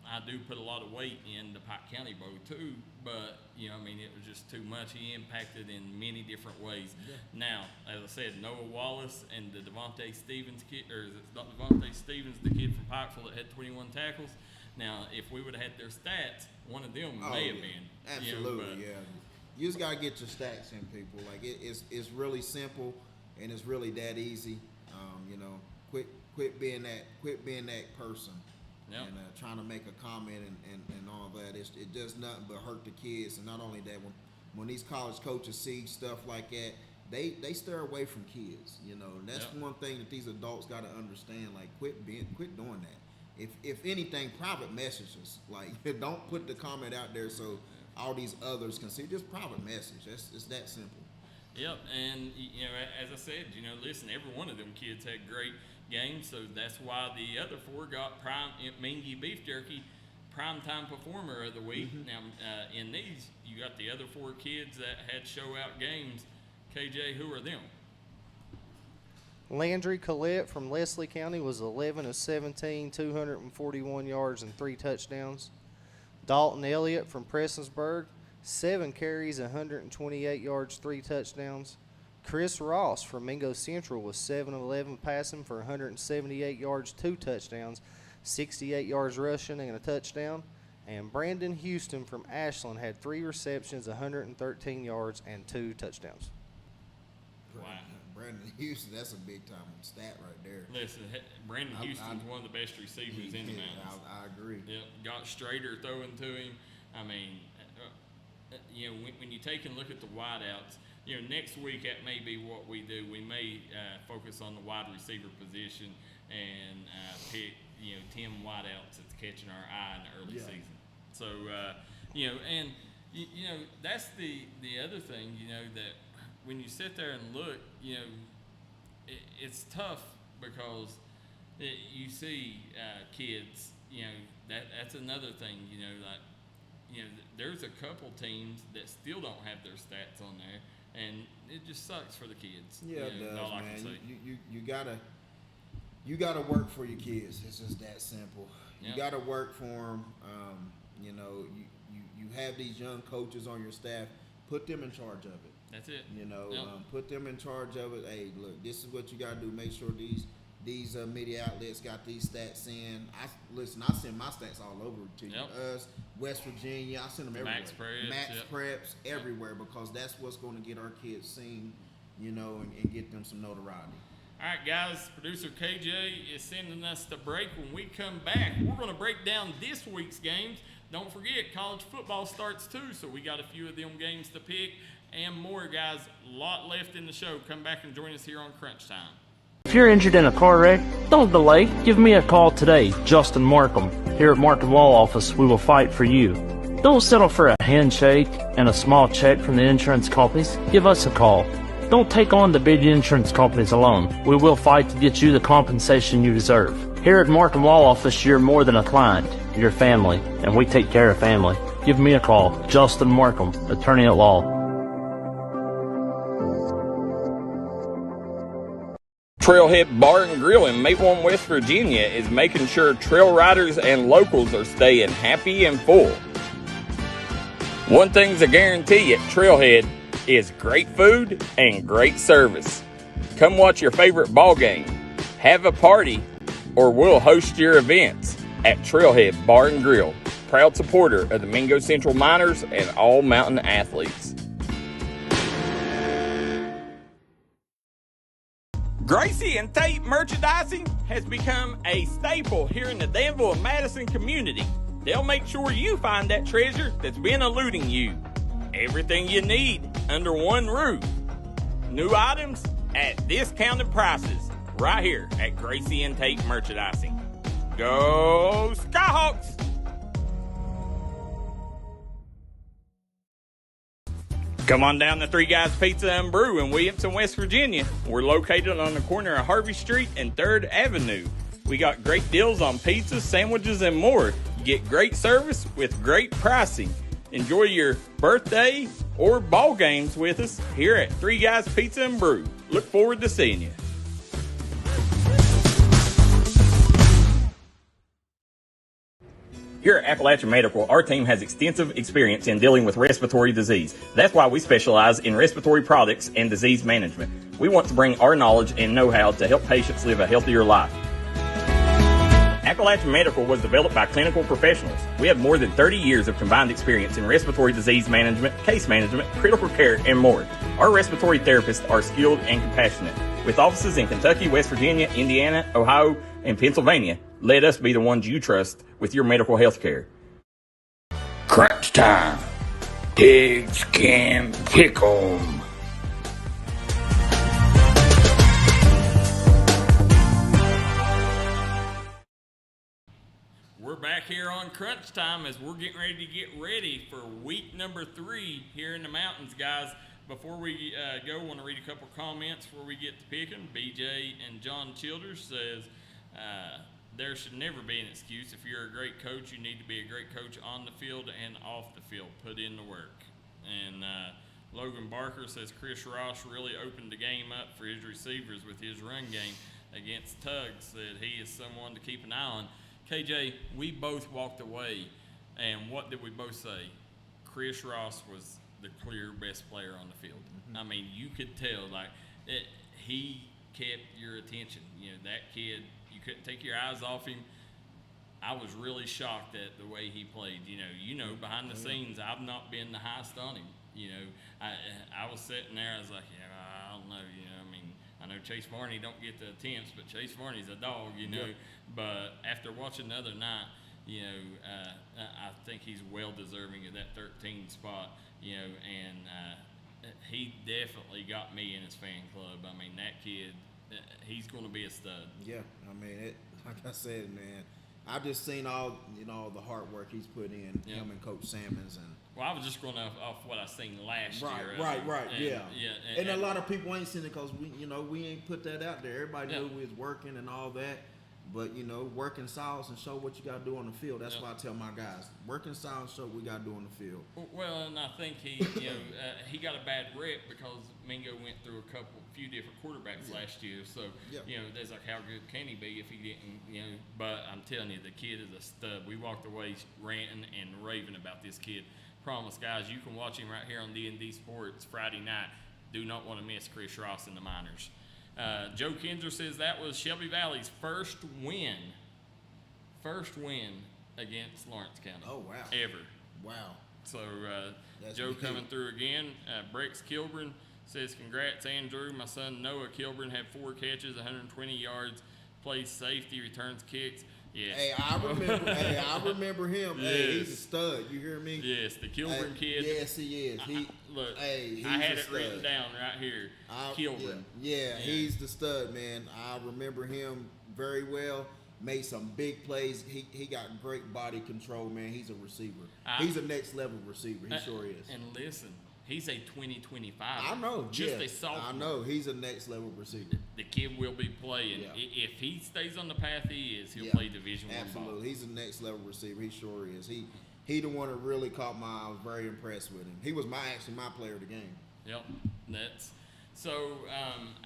I do put a lot of weight in the Pike County Bowl too, but, it was just too much. He impacted in many different ways. Yeah. Now, as I said, Noah Wallace and the Devontae Stevens kid, or is it not Devontae Stevens, the kid from Pikeville that had 21 tackles? Now, if we would have had their stats, one of them may have been. Absolutely, yeah. You just gotta get your stats in, people. Like it's really simple, and it's really that easy. Quit being that person, and trying to make a comment and all that. It does nothing but hurt the kids. And not only that, when these college coaches see stuff like that, they stay away from kids. And that's one thing that these adults got to understand. Like quit doing that. If anything, private messages. Like don't put the comment out there so all these others can see. Just private message. It's that simple. Yep, and as I said, listen, every one of them kids had great games, so that's why the other 4 got Mingy Beef Jerky Primetime Performer of the Week. Mm-hmm. Now, in these, you got the other 4 kids that had show-out games. KJ, who are them? Landry Collette from Leslie County was 11 of 17, 241 yards and 3 touchdowns. Dalton Elliott from Prestonsburg, 7 carries, 128 yards, 3 touchdowns. Chris Ross from Mingo Central was 7 of 11 passing for 178 yards, 2 touchdowns, 68 yards rushing and a touchdown. And Brandon Houston from Ashland had 3 receptions, 113 yards, and 2 touchdowns. Wow. Brandon Houston, that's a big-time stat right there. Listen, Brandon Houston's one of the best receivers in the mountains. I agree. Yep, got Strader throwing to him. I mean, when you take and look at the wideouts, next week that may be what we do. We may focus on the wide receiver position and pick, 10 wideouts that's catching our eye in the early season. So, that's the other thing, that when you sit there and look, it's tough because you see kids, that's another thing, there's a couple teams that still don't have their stats on there, and it just sucks for the kids. Yeah, it does, man. You gotta work for your kids. It's just that simple. You gotta work for them. You have these young coaches on your staff. Put them in charge of it. That's it. Put them in charge of it. Hey, look, this is what you got to do. Make sure these media outlets got these stats in. I send my stats all over to you. Us, West Virginia, I send them everywhere. Max Preps, everywhere, because that's what's going to get our kids seen, and get them some notoriety. All right, guys, producer KJ is sending us to break. When we come back, we're going to break down this week's games. Don't forget, college football starts too, so we got a few of them games to pick and more, guys. A lot left in the show. Come back and join us here on Crunch Time. If you're injured in a car wreck, don't delay. Give me a call today, Justin Markham. Here at Markham Law Office, we will fight for you. Don't settle for a handshake and a small check from the insurance companies. Give us a call. Don't take on the big insurance companies alone. We will fight to get you the compensation you deserve. Here at Markham Law Office, you're more than a client. You're family, and we take care of family. Give me a call. Justin Markham, attorney at law. Trailhead Bar and Grill in Mapleton, West Virginia is making sure trail riders and locals are staying happy and full. One thing's a guarantee at Trailhead is great food and great service. Come watch your favorite ball game, have a party, or we'll host your events at Trailhead Bar and Grill, proud supporter of the Mingo Central Miners and all mountain athletes. Gracie and Tate merchandising has become a staple here in the Danville and Madison community. They'll make sure you find that treasure that's been eluding you. Everything you need under one roof. New items at discounted prices right here at Gracie and Tate Merchandising. Go Skyhawks! Come on down to Three Guys Pizza and Brew in Williamson, West Virginia. We're located on the corner of Harvey Street and 3rd Avenue. We got great deals on pizzas, sandwiches, and more. You get great service with great pricing. Enjoy your birthday or ball games with us here at Three Guys Pizza and Brew. Look forward to seeing you. Here at Appalachian Medical, our team has extensive experience in dealing with respiratory disease. That's why we specialize in respiratory products and disease management. We want to bring our knowledge and know-how to help patients live a healthier life. Appalachian Medical was developed by clinical professionals. We have more than 30 years of combined experience in respiratory disease management, case management, critical care, and more. Our respiratory therapists are skilled and compassionate. With offices in Kentucky, West Virginia, Indiana, Ohio, and Pennsylvania, let us be the ones you trust with your medical health care. Crunch time. Pigs can pick 'em. We're back here on Crunch Time as we're getting ready to get ready for week number 3 here in the mountains, guys. Before we go, I want to read a couple comments before we get to picking. BJ and John Childers says, there should never be an excuse. If you're a great coach, you need to be a great coach on the field and off the field. Put in the work. And Logan Barker says Chris Ross really opened the game up for his receivers with his run game against Tugs. Said he is someone to keep an eye on. KJ, we both walked away, and what did we both say? Chris Ross was the clear best player on the field. Mm-hmm. I mean, you could tell, he kept your attention. You know, that kid, you couldn't take your eyes off him. I was really shocked at the way he played. You know, behind the scenes, I've not been the highest on him. You know, I was sitting there, I was like, I don't know, I know Chase Varney don't get the attempts, but Chase Varney's a dog, Yeah. But after watching the other night, I think he's well deserving of that 13 spot, and he definitely got me in his fan club. I mean, that kid, he's going to be a stud. Yeah, like I said, man, I've just seen all the hard work he's put in, him and Coach Salmons. Well, I was just going off what I seen last year. Right, yeah. And a lot of people ain't seen it because we ain't put that out there. Everybody knew we was working and all that. But, work in silence and show what you got to do on the field. That's why I tell my guys, work in silence, show what we got to do on the field. Well, and I think he got a bad rep because Mingo went through a few different quarterbacks last year. So, there's like, how good can he be if he didn't, but I'm telling you, the kid is a stud. We walked away ranting and raving about this kid. Promise, guys, you can watch him right here on D&D Sports Friday night. Do not want to miss Chris Ross and the Miners. Joe Kinzer says that was Shelby Valley's first win against Lawrence County. Oh, wow. Ever. Wow. So, Joe coming through again. Brex Kilburn says, congrats, Andrew. My son Noah Kilburn had 4 catches, 120 yards, plays safety, returns kicks. Yes. Hey, I remember him. Yes. Hey, he's a stud. You hear me? Yes, the Kilburn kid. Yes, he is. I had it written down right here. Kilburn. Yeah, he's the stud, man. I remember him very well. made some big plays. He got great body control, man. He's a receiver. He's a next level receiver. He sure is. And listen, he's a 2025. I know. Just a sophomore. I know. He's a next level receiver. The kid will be playing. Yeah. If he stays on the path he is, he'll play Division I ball. Absolutely. He's a next level receiver. He sure is. He the one that really caught my eye. I was very impressed with him. He was my player of the game. Yep. So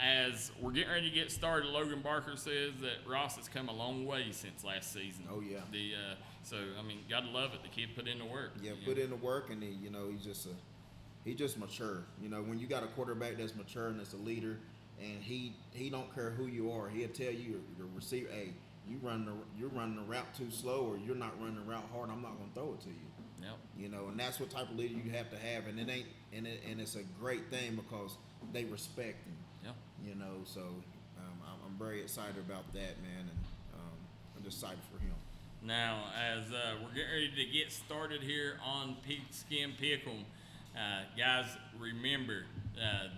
as we're getting ready to get started, Logan Barker says that Ross has come a long way since last season. Oh yeah. So I mean, gotta love it. The kid put in the work. Yeah, put in the work, and he's just mature. You know, when you got a quarterback that's mature and that's a leader, and he don't care who you are, he'll tell you your receiver, hey, you're running the route too slow, or you're not running the route hard. I'm not gonna throw it to you. Yep. You know, and that's what type of leader you have to have, and and it's a great thing because they respect him. Yeah. You know, so I'm very excited about that, man, and I'm just excited for him. Now, as we're getting ready to get started here on Pigskin Pick'em, guys, remember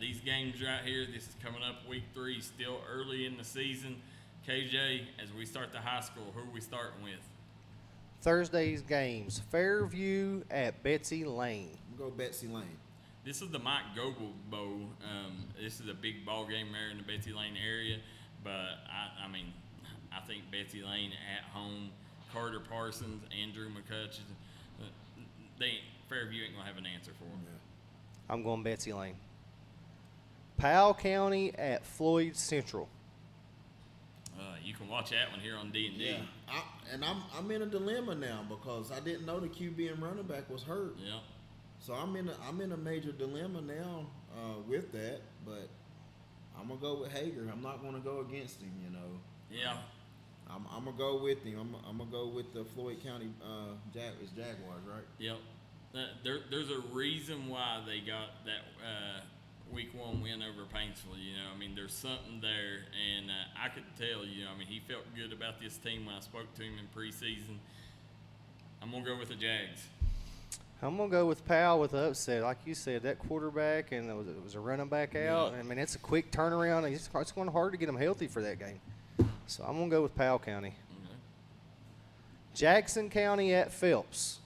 these games right here. This is coming up week 3, still early in the season. KJ, as we start the high school, who are we starting with? Thursday's games: Fairview at Betsy Lane. Go Betsy Lane. This is the Mike Goble Bowl. This is a big ball game there in the Betsy Lane area, but I mean, I think Betsy Lane at home. Carter Parsons, Andrew McCutcheon, Fairview ain't gonna have an answer for them. Yeah. I'm going Betsy Lane. Powell County at Floyd Central. You can watch that one here on D&D. Yeah, I'm in a dilemma now because I didn't know the QB and running back was hurt. Yeah. So I'm in a major dilemma now with that, but I'm gonna go with Hager. I'm not gonna go against him. You know. Yeah. I'm gonna go with him. I'm gonna go with the Floyd County Jaguars, right? Yep. There's a reason why they got that week 1 win over Paintsville. You know, I mean, there's something there, and I could tell. You know, I mean, he felt good about this team when I spoke to him in preseason. I'm gonna go with the Jags. I'm gonna go with Powell with the upset, like you said. That quarterback and it was a running back out. Yeah. I mean, it's a quick turnaround. It's going hard to get them healthy for that game. So I'm gonna go with Powell County. Okay. Jackson County at Phelps.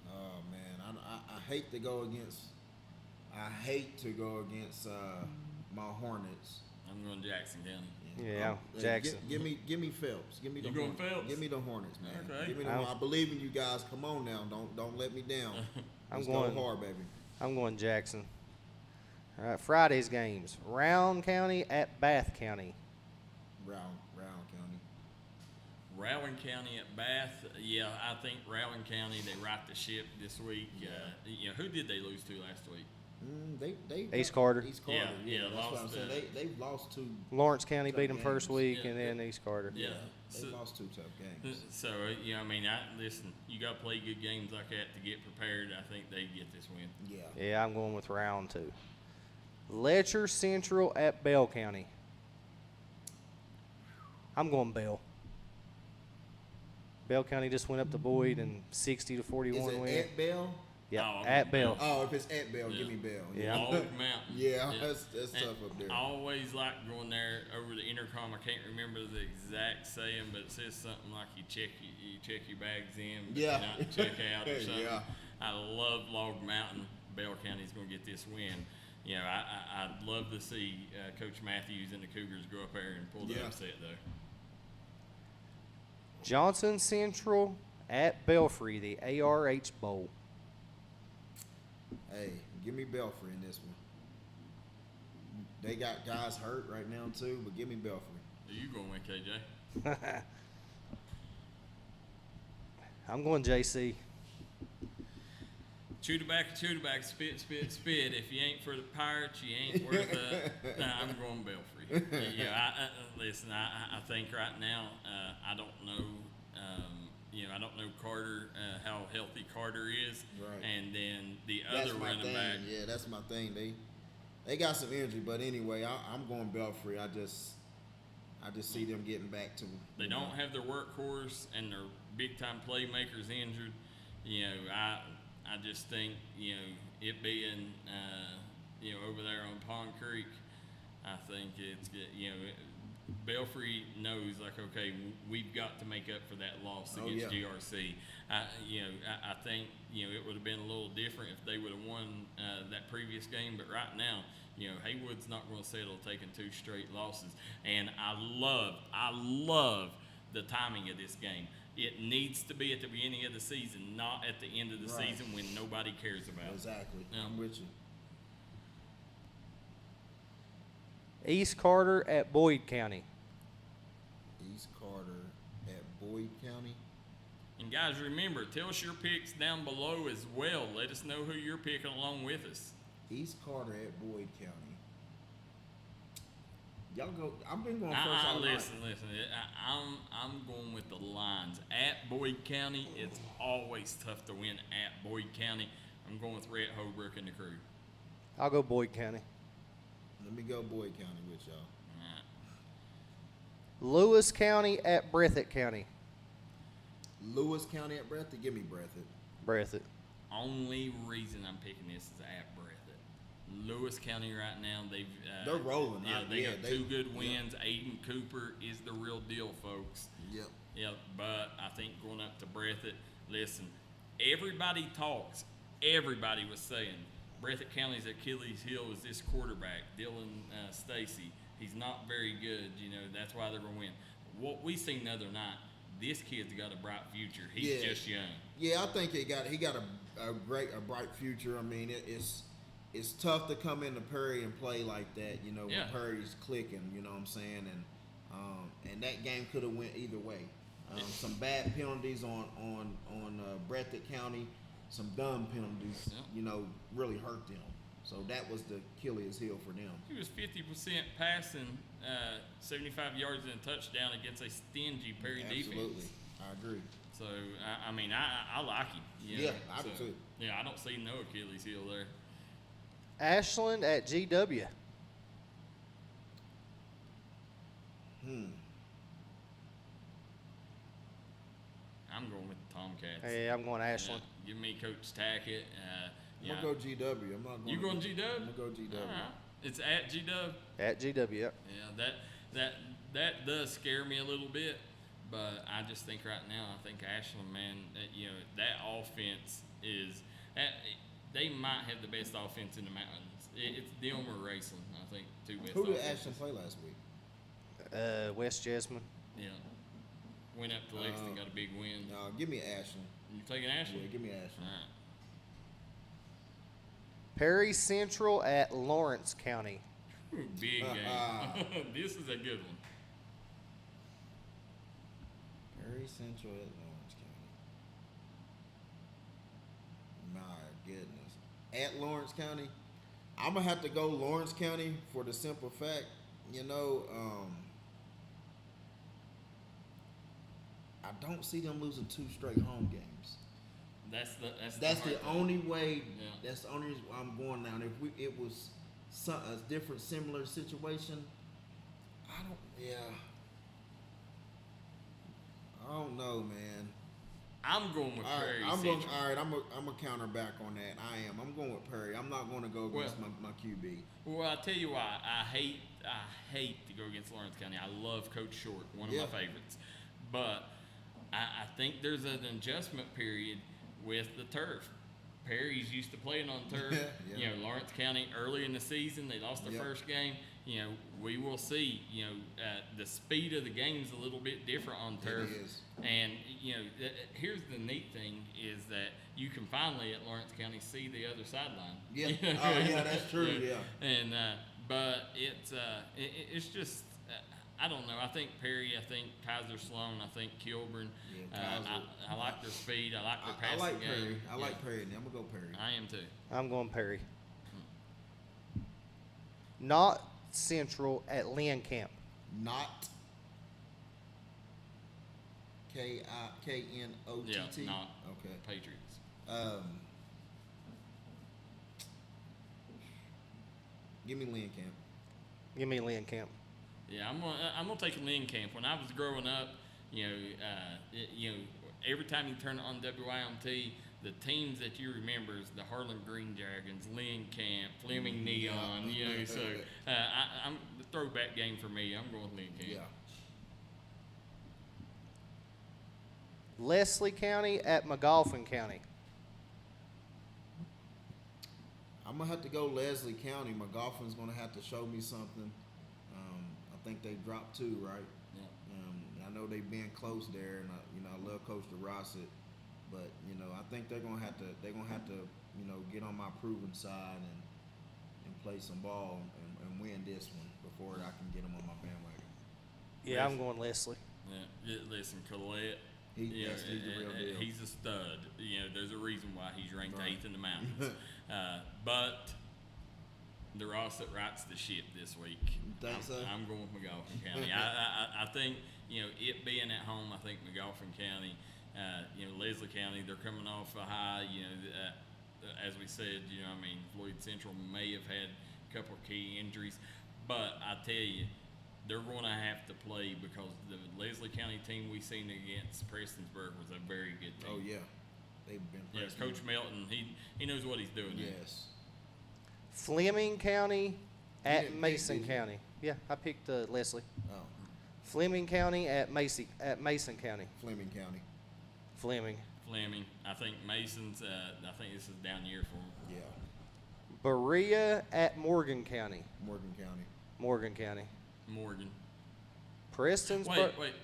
Oh man, I hate to go against. I hate to go against my Hornets. I'm going Jackson County. Yeah, Jackson. Give me Phelps. Give me the going Hornets. Phelps? Give me the Hornets, man. Okay. Give me the I believe in you guys. Come on now. Don't let me down. Let's going go hard, baby. I'm going Jackson. All right, Friday's games: Rowan County at Bath County. Rowan County. Rowan County at Bath. Yeah, I think Rowan County, they right the ship this week. You know, who did they lose to last week? East Carter. East Carter. Yeah, that's what I'm saying. They've lost 2. Lawrence County beat them games. first week, and then East Carter. Yeah. They lost 2 tough games. So, you know, I mean, listen, you got to play good games like that to get prepared. I think they get this win. Yeah. Yeah, I'm going with round 2. Letcher Central at Bell County. I'm going Bell. Bell County just went up to Boyd and 60 to 41 Is it win. at Bell? Yeah, at Bell. Oh, if it's at Bell, give me Bell. Yeah. Log Mountain. Yeah, that's tough up there. I always like going there over the intercom. I can't remember the exact saying, but it says something like you check your bags in, but you not check out or something. Yeah. I love Log Mountain. Bell County's going to get this win. You know, I'd love to see Coach Matthews and the Cougars go up there and pull the upset there. Johnson Central at Belfry, the ARH Bowl. Hey, give me Belfry in this one. They got guys hurt right now too, but give me Belfry. Are you going with KJ? I'm going JC. Chew tobacco, spit, spit, spit. If you ain't for the Pirates, you ain't worth it. Nah, I'm going Belfry. Yeah, listen, I think right now, I don't know, you know, I don't know Carter, how healthy Carter is. Right. And then the That's other my running thing. back. Yeah, that's my thing. They got some injury, but anyway, I'm going Belfry. I just see them getting back to. They don't have their workhorse and their big time playmakers injured. You know, I just think, you know, it being, you know, over there on Pond Creek, I think it's, you know, Belfry knows, like, okay, we've got to make up for that loss against GRC. I think, it would have been a little different if they would have won that previous game, but right now, Haywood's not going to settle taking 2 straight losses. And I love the timing of this game. It needs to be at the beginning of the season, not at the end of the season when nobody cares about it. Exactly. I'm with you. East Carter at Boyd County. East Carter at Boyd County. And guys, remember, tell us your picks down below as well. Let us know who you're picking along with us. East Carter at Boyd County. Y'all go. I've been going first. Listen. I'm going with the Lions at Boyd County. It's always tough to win at Boyd County. I'm going with Rhett Holbrook and the crew. I'll go Boyd County. Let me go Boyd County with y'all. All right. Lewis County at Breathitt County. Lewis County at Breathitt. Give me Breathitt. Breathitt. Only reason I'm picking this is at Breathitt. Lewis County right now, they're rolling. They got 2 good wins. Aiden Cooper is the real deal, folks. Yep. But I think going up to Breathitt, listen, everybody talks. Everybody was saying Breathitt County's Achilles heel is this quarterback, Dylan Stacy. He's not very good. That's why they're going to win. What we seen the other night, this kid's got a bright future. He's just young. Yeah, I think he got a bright future. I mean, it's tough to come into Perry and play like that. When Perry's clicking. You know what I'm saying? And that game could have went either way. Some bad penalties on Breathitt County. Some dumb penalties, really hurt them. So that was the Achilles heel for them. He was 50% passing, 75 yards and a touchdown against a stingy Perry defense. Absolutely, I agree. So I like him. I do too. Yeah, I don't see no Achilles heel there. Ashland at GW. I'm going with the Tomcats. Hey, I'm going Ashland. Give me Coach Tackett. I'm going to go GW. I'm not going You going GW? I'm going to go GW. All right. It's at GW? At GW, yep. Yeah, that does scare me a little bit, but I just think right now, I think Ashland, man, that offense is they might have the best offense in the mountains. It's them or Raceland, I think, 2 best. Who did offenses. Ashland play last week? West Jessamine. Yeah. Went up to Lexington, got a big win. No, give me Ashland. You taking Ashland? Yeah, give me Ashland. All right. Perry Central at Lawrence County. Ooh, big game. This is a good one. Perry Central at Lawrence County. My goodness. At Lawrence County, I'm going to have to go Lawrence County for the simple fact, I don't see them losing 2 straight home games. That's the only way. Yeah. That's the only reason I'm going now. And if it was a different, similar situation, I don't know, man. I'm going with Perry. I'm gonna counter back on that. I'm going with Perry. I'm not going to go against my QB. Well, I'll tell you why. I hate to go against Lawrence County. I love Coach Short, one of my favorites. But I think there's an adjustment period with the turf. Perry's used to playing on turf. Lawrence County early in the season, they lost their first game. We will see. The speed of the game is a little bit different on turf. It is. And here's the neat thing is that you can finally at Lawrence County see the other sideline. Yeah. Oh yeah, that's true. Yeah. And but it's just. I don't know. I think Perry. I think Kaiser Sloan. I think Kilburn. I like their speed. I like their passing game. Perry. I like Perry. I'm gonna go Perry. I am too. I'm going Perry. Not Central at Lynn Camp. Not Knott. Yeah, not. Okay. Patriots. Give me Lynn Camp. Give me Lynn Camp. Yeah, I'm gonna take Lynn Camp. When I was growing up, every time you turn it on WIMT, the teams that you remember is the Harlan Green Dragons, Lynn Camp, Fleming Neon. You know, so I'm the throwback game for me. I'm going Lynn Camp. Yeah. Leslie County at McGoffin County. I'm gonna have to go Leslie County. McGoffin's gonna have to show me something. I think they dropped 2, right? Yeah. I know they've been close there, and I love Coach DeRosset, but I think they're gonna have to get on my proven side and play some ball and win this one before I can get them on my bandwagon. Yeah, I'm going Leslie. Yeah, listen, Collette. He's the real deal. He's a stud. There's a reason why he's ranked 8th in the mountains. But DeRosset rights the ship this week. Think so? I'm going with McGoffin County. I think it being at home. I think McGoffin County. Leslie County. They're coming off a high. As we said. Floyd Central may have had a couple of key injuries, but I tell you, they're going to have to play because the Leslie County team we seen against Prestonsburg was a very good team. Oh yeah, they've been. Yeah, Coach Melton, he knows what he's doing. Yes. Fleming County at Mason County. Yeah, I picked Leslie. Oh. Fleming County at Mason County. Fleming County. Fleming. I think Mason's. I think this is down year for him. Yeah. Berea at Morgan County. Morgan County. Morgan County. Morgan. Prestonsburg. Wait.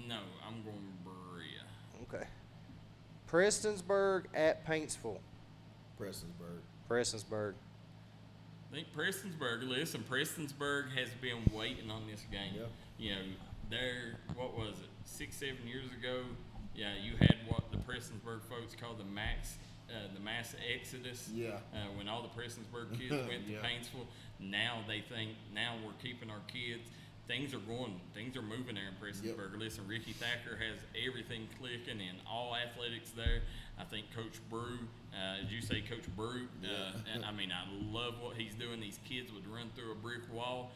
No, I'm going Berea. Okay. Prestonsburg at Paintsville. Prestonsburg. I think Prestonsburg has been waiting on this game. Yeah. What was it, 6-7 years ago? Yeah, you had what the Prestonsburg folks called the mass exodus. Yeah. When all the Prestonsburg kids went to Paintsville. Now they think, we're keeping our kids. Things are moving there in Prestonsburg. Yep. Listen, Ricky Thacker has everything clicking and all athletics there. I think Coach Brew, as you say, Coach Brew, I love what he's doing. These kids would run through a brick wall.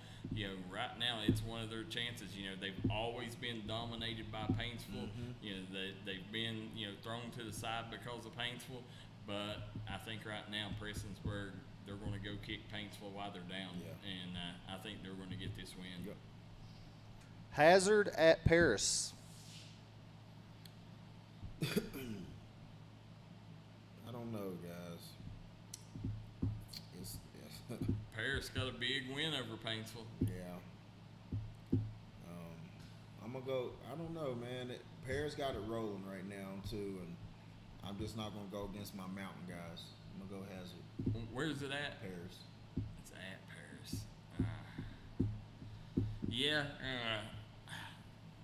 Right now it's one of their chances. They've always been dominated by Paintsville. Mm-hmm. They've been, thrown to the side because of Paintsville. But I think right now Prestonsburg, they're going to go kick Paintsville while they're down. Yeah. And I think they're going to get this win. Yep. Hazard at Paris. I don't know, guys. Paris got a big win over Paintsville. Yeah. I'm gonna go. I don't know, man. Paris got it rolling right now too, and I'm just not gonna go against my mountain guys. I'm gonna go Hazard. Where's it at? Paris. It's at Paris.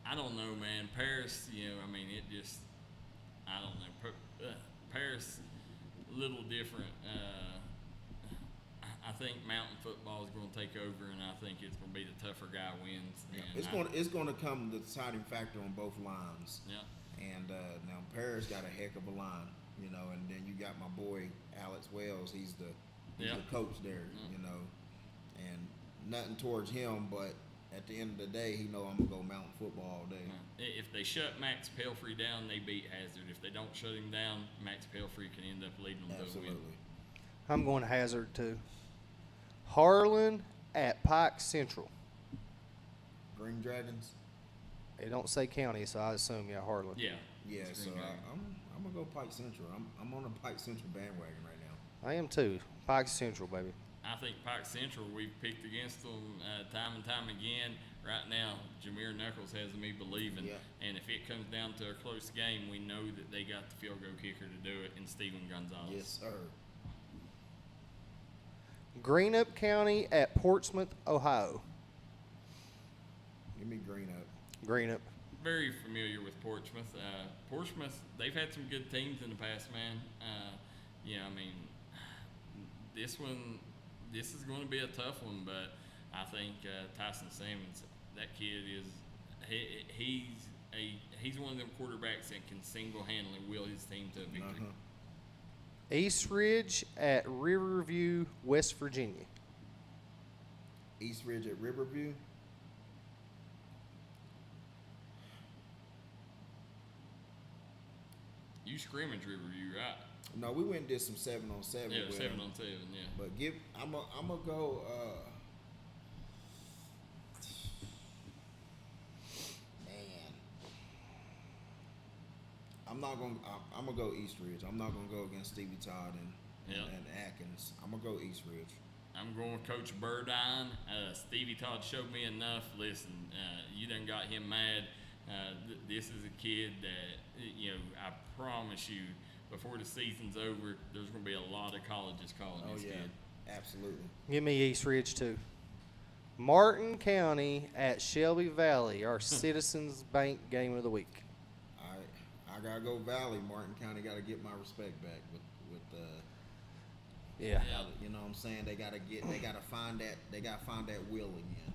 I don't know, man. Paris, it just, I don't know. Paris, a little different. I think mountain football is going to take over, and I think it's going to be the tougher guy wins. Yeah. It's going to come the deciding factor on both lines. Yeah. And now Paris got a heck of a line, and then you got my boy Alex Wells. He's the coach there, and nothing towards him, but at the end of the day, he know I'm gonna go mountain football all day. If they shut Max Pelfrey down, they beat Hazard. If they don't shut him down, Max Pelfrey can end up leading them to a win. I'm going Hazard too. Harlan at Pike Central. Green Dragons. They don't say county, so I assume Harlan. Yeah. Yeah. So I'm gonna go Pike Central. I'm on a Pike Central bandwagon right now. I am too. Pike Central, baby. I think Pike Central, we've picked against them time and time again. Right now, Jameer Knuckles has me believing. Yeah. And if it comes down to a close game, we know that they got the field goal kicker to do it in Steven Gonzalez. Yes, sir. Greenup County at Portsmouth, Ohio. Give me Greenup. Greenup. Very familiar with Portsmouth. Portsmouth, they've had some good teams in the past, man. This is going to be a tough one, but I think Tyson Sammons, that kid he's one of them quarterbacks that can single-handedly will his team to a victory. East Ridge at Riverview, West Virginia. East Ridge at Riverview. You scrimmage Riverview, right? No, we went and did some 7-on-7. Yeah, with 7-on-7, them. yeah. But I'm gonna go. Man, I'm gonna go East Ridge. I'm not gonna go against Stevie Todd and Atkins. I'm gonna go East Ridge. I'm going with Coach Burdine. Stevie Todd showed me enough. Listen, you done got him mad. This is a kid that, I promise you, before the season's over, there's going to be a lot of colleges calling this kid. Absolutely. Give me East Ridge, too. Martin County at Shelby Valley, our Citizens Bank game of the week. I got to go Valley. Martin County got to get my respect back with yeah. You know what I'm saying? They got to find that will again.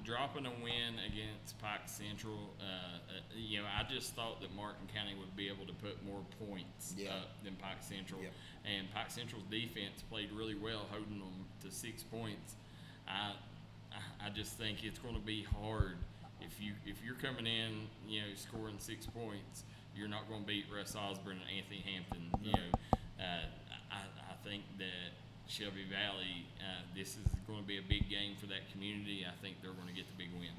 Dropping a win against Pike Central, I just thought that Martin County would be able to put more points up than Pike Central. Yep. And Pike Central's defense played really well, holding them to 6 points. I just think it's going to be hard if you're coming in, scoring 6 points. You're not going to beat Russ Osborne and Anthony Hampton. I think that Shelby Valley, this is going to be a big game for that community. I think they're going to get the big win.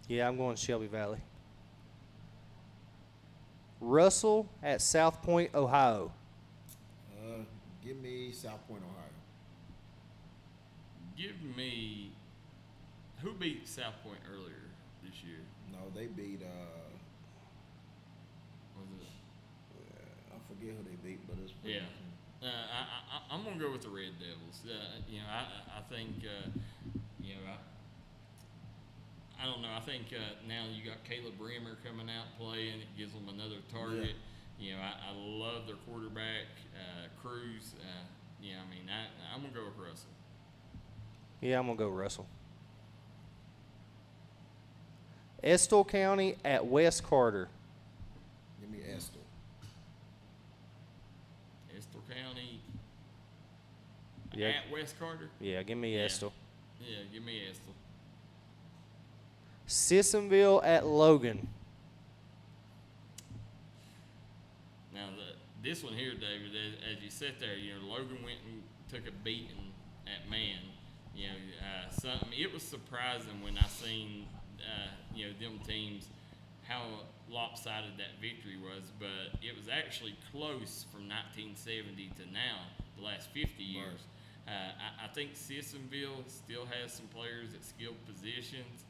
Yeah, I'm going Shelby Valley. Russell at South Point, Ohio. Give me South Point, Ohio. Give me – who beat South Point earlier this year? No, they beat was it? I forget who they beat, but it's pretty yeah. I'm gonna go with the Red Devils. I think I don't know. I think now you got Caleb Bremer coming out playing. It gives them another target. Yeah. I love their quarterback, Cruz. I'm gonna go with Russell. Yeah, I'm gonna go Russell. Estill County at West Carter. Give me Estill. Estill County Yeah. at West Carter? Yeah, give me Estill. Yeah, give me Estill. Sissonville at Logan. Now, this one here, David, as you sit there, Logan went and took a beating at Man. It was surprising when I seen, them teams, how lopsided that victory was, but it was actually close from 1970 to now, the last 50 years. I think Sissonville still has some players at skilled positions,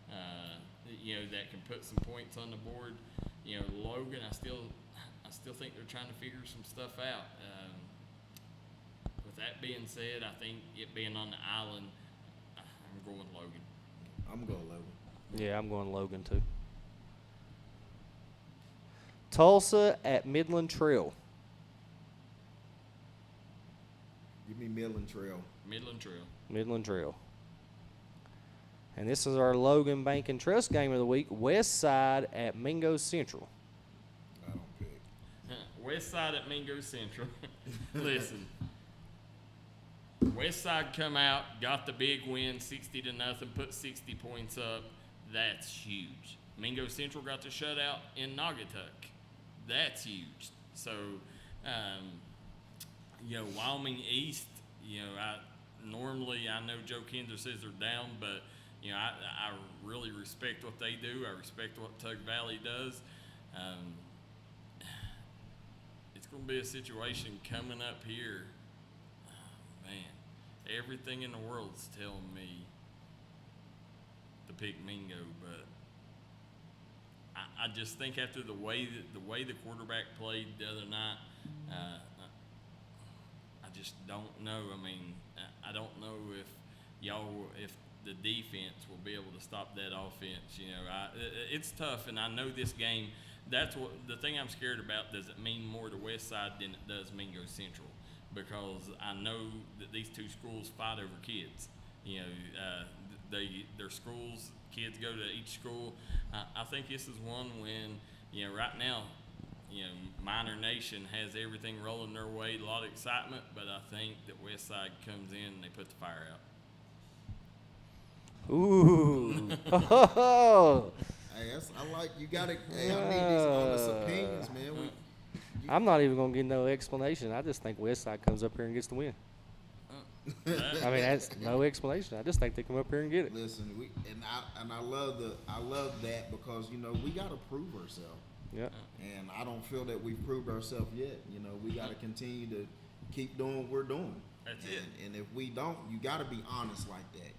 that can put some points on the board. Logan, I still think they're trying to figure some stuff out. With that being said, I think it being on the island, I'm going Logan. I'm going Logan. Yeah, I'm going Logan too. Tulsa at Midland Trail. Give me Midland Trail. Midland Trail. Midland Trail. And this is our Logan Bank and Trust game of the week. West Side at Mingo Central. I don't pick. West Side at Mingo Central. Listen. West Side come out, got the big win, 60-0, put 60 points up. That's huge. Mingo Central got the shutout in Naugatuck. That's huge. So, Wyoming East, I know Joe Kinder says they're down, but, I really respect what they do. I respect what Tug Valley does. It's going to be a situation coming up here. Oh, man, everything in the world's telling me to pick Mingo, but I just think after the way the quarterback played the other night, I just don't know. I don't know if the defense will be able to stop that offense. It's tough, and I know this game. That's what the thing I'm scared about. Does it mean more to West Side than it does Mingo Central? Because I know that these two schools fight over kids. Their schools, kids go to each school. I think this is one when, right now, Minor Nation has everything rolling their way, a lot of excitement, but I think that West Side comes in and they put the fire out. Ooh. Hey, I like you. Got to. Hey, I need these honest opinions, man. I'm not even gonna give no explanation. I just think Westside comes up here and gets the win. I mean, that's no explanation. I just think they come up here and get it. Listen, I love that because we got to prove ourselves. Yeah. And I don't feel that we've proved ourselves yet. We got to continue to keep doing what we're doing. That's it. And if we don't, you got to be honest like that.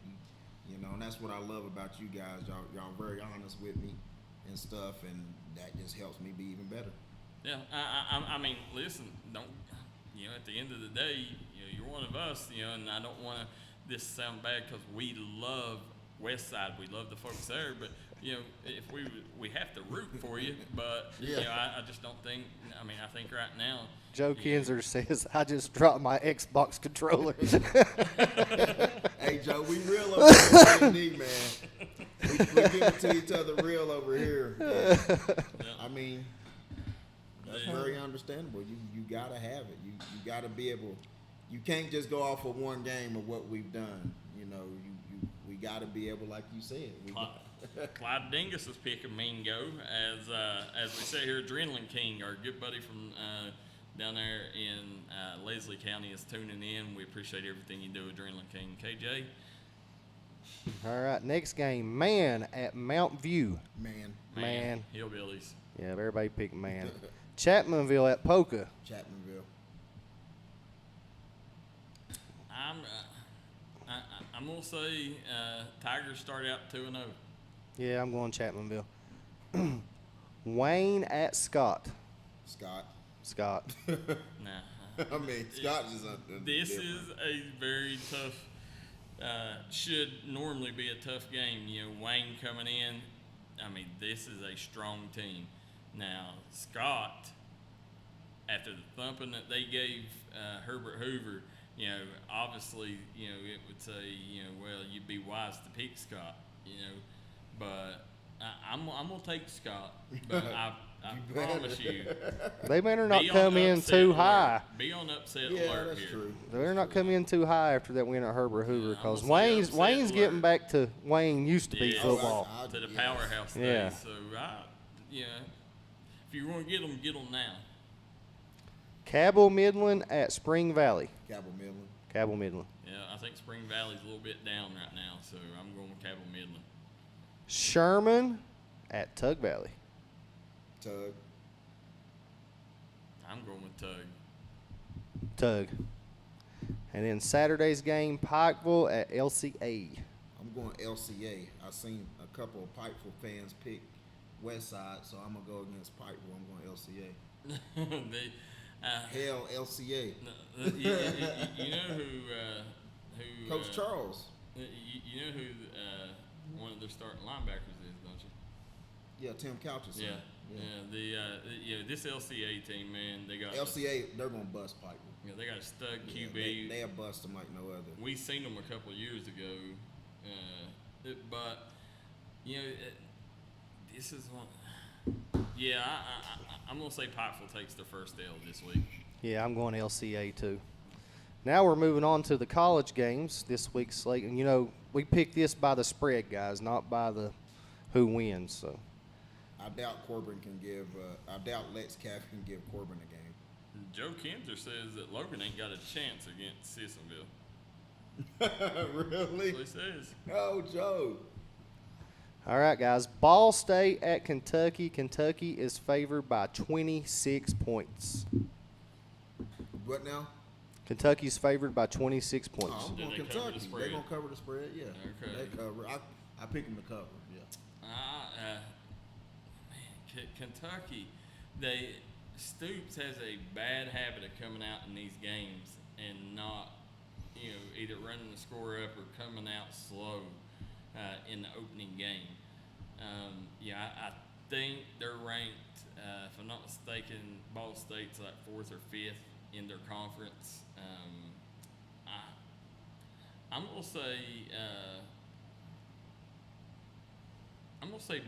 And that's what I love about you guys. Y'all very honest with me and stuff, and that just helps me be even better. Yeah, I mean, listen, don't. At the end of the day, you're one of us, and I don't want this to sound bad because we love Westside, we love the folks there, but if we have to root for you, but I just don't think. I mean, I think right now. Joe Kinzer says, "I just dropped my Xbox controller." Hey Joe, we real over here, man. We give it to each other real over here. I mean. That's very understandable. You gotta have it. You gotta be able. You can't just go off of one game of what we've done. We gotta be able, like you said. Clyde Dingus is picking Mingo as we say here. Adrenaline King, our good buddy from down there in Leslie County, is tuning in. We appreciate everything you do, Adrenaline King. KJ. All right, next game, Man at Mount View. Man. Hillbillies. Yeah, everybody picked Man. Chapmanville at Polka. Chapmanville. I'm gonna say Tigers start out 2-0. Yeah, I'm going Chapmanville. Wayne at Scott. Scott. Nah. I mean, Scott is This is a very tough. Should normally be a tough game. Wayne coming in. I mean, this is a strong team. Now, Scott, after the thumping that they gave Herbert Hoover, obviously, it would say, well, you'd be wise to pick Scott, but I'm going to take Scott, but I promise you. They better not come in too high. Be on upset alert that's here. true. They better not come in too high after that win at Herbert Hoover, because Wayne's getting back to Wayne used to be football. To the powerhouse days. So, if you want to get them now. Cabell Midland at Spring Valley. Cabell Midland. Yeah, I think Spring Valley's a little bit down right now, so I'm going with Cabell Midland. Sherman at Tug Valley. Tug. I'm going with Tug. And then Saturday's game, Pikeville at LCA. I'm going LCA. I've seen a couple of Pikeville fans pick Westside, so I'm going to go against Pikeville. I'm going LCA. Hell, LCA. You know who Coach Charles. You know who one of their starting linebackers is, don't you? Yeah, Tim Couch's. This LCA team, man, they got LCA. They're gonna bust Pikeville. Yeah, they got a stud QB. They have bust them like no other. We seen them a couple of years ago, but this is one. Yeah, I'm going to say Pikeville takes their first L this week. Yeah, I'm going LCA too. Now we're moving on to the college games this week's slate. And, we pick this by the spread, guys, not by the who wins. So I doubt Corbin can give I doubt Lex Caff can give Corbin a game. Joe Kinzer says that Logan ain't got a chance against Sissonville. Really? That's what he says. Oh, Joe. All right, guys. Ball State at Kentucky. Kentucky is favored by 26 points. What now? Kentucky's favored by 26 points. Oh, I'm going Kentucky. They're going to cover the spread, yeah. Okay. They cover. I pick them to cover, yeah. Kentucky, Stoops has a bad habit of coming out in these games and not, either running the score up or coming out slow in the opening game. I think they're ranked, if I'm not mistaken, Ball State's like 4th or 5th in their conference. I'm gonna say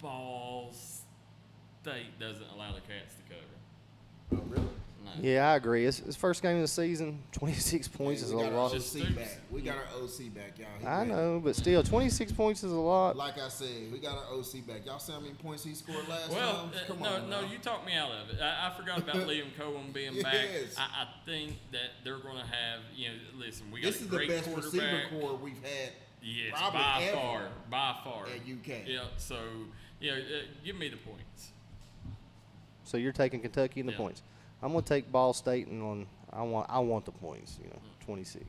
Ball State doesn't allow the Cats to cover. Oh, really? No. Yeah, I agree. It's first game of the season. 26 points is a lot. We got our OC back, y'all. I know, but still, 26 points is a lot. Like I said, we got our OC back. Y'all see how many points he scored last Well, time? Come on, no, you talked me out of it. I forgot about Liam Cohen being back. I think that they're going to have, listen, we got this a is great the best quarterback. receiver core we've had. Yes, probably by far. At UK. Yeah, so, give me the points. So you're taking Kentucky in the points. I'm going to take Ball State and I want the points, 26.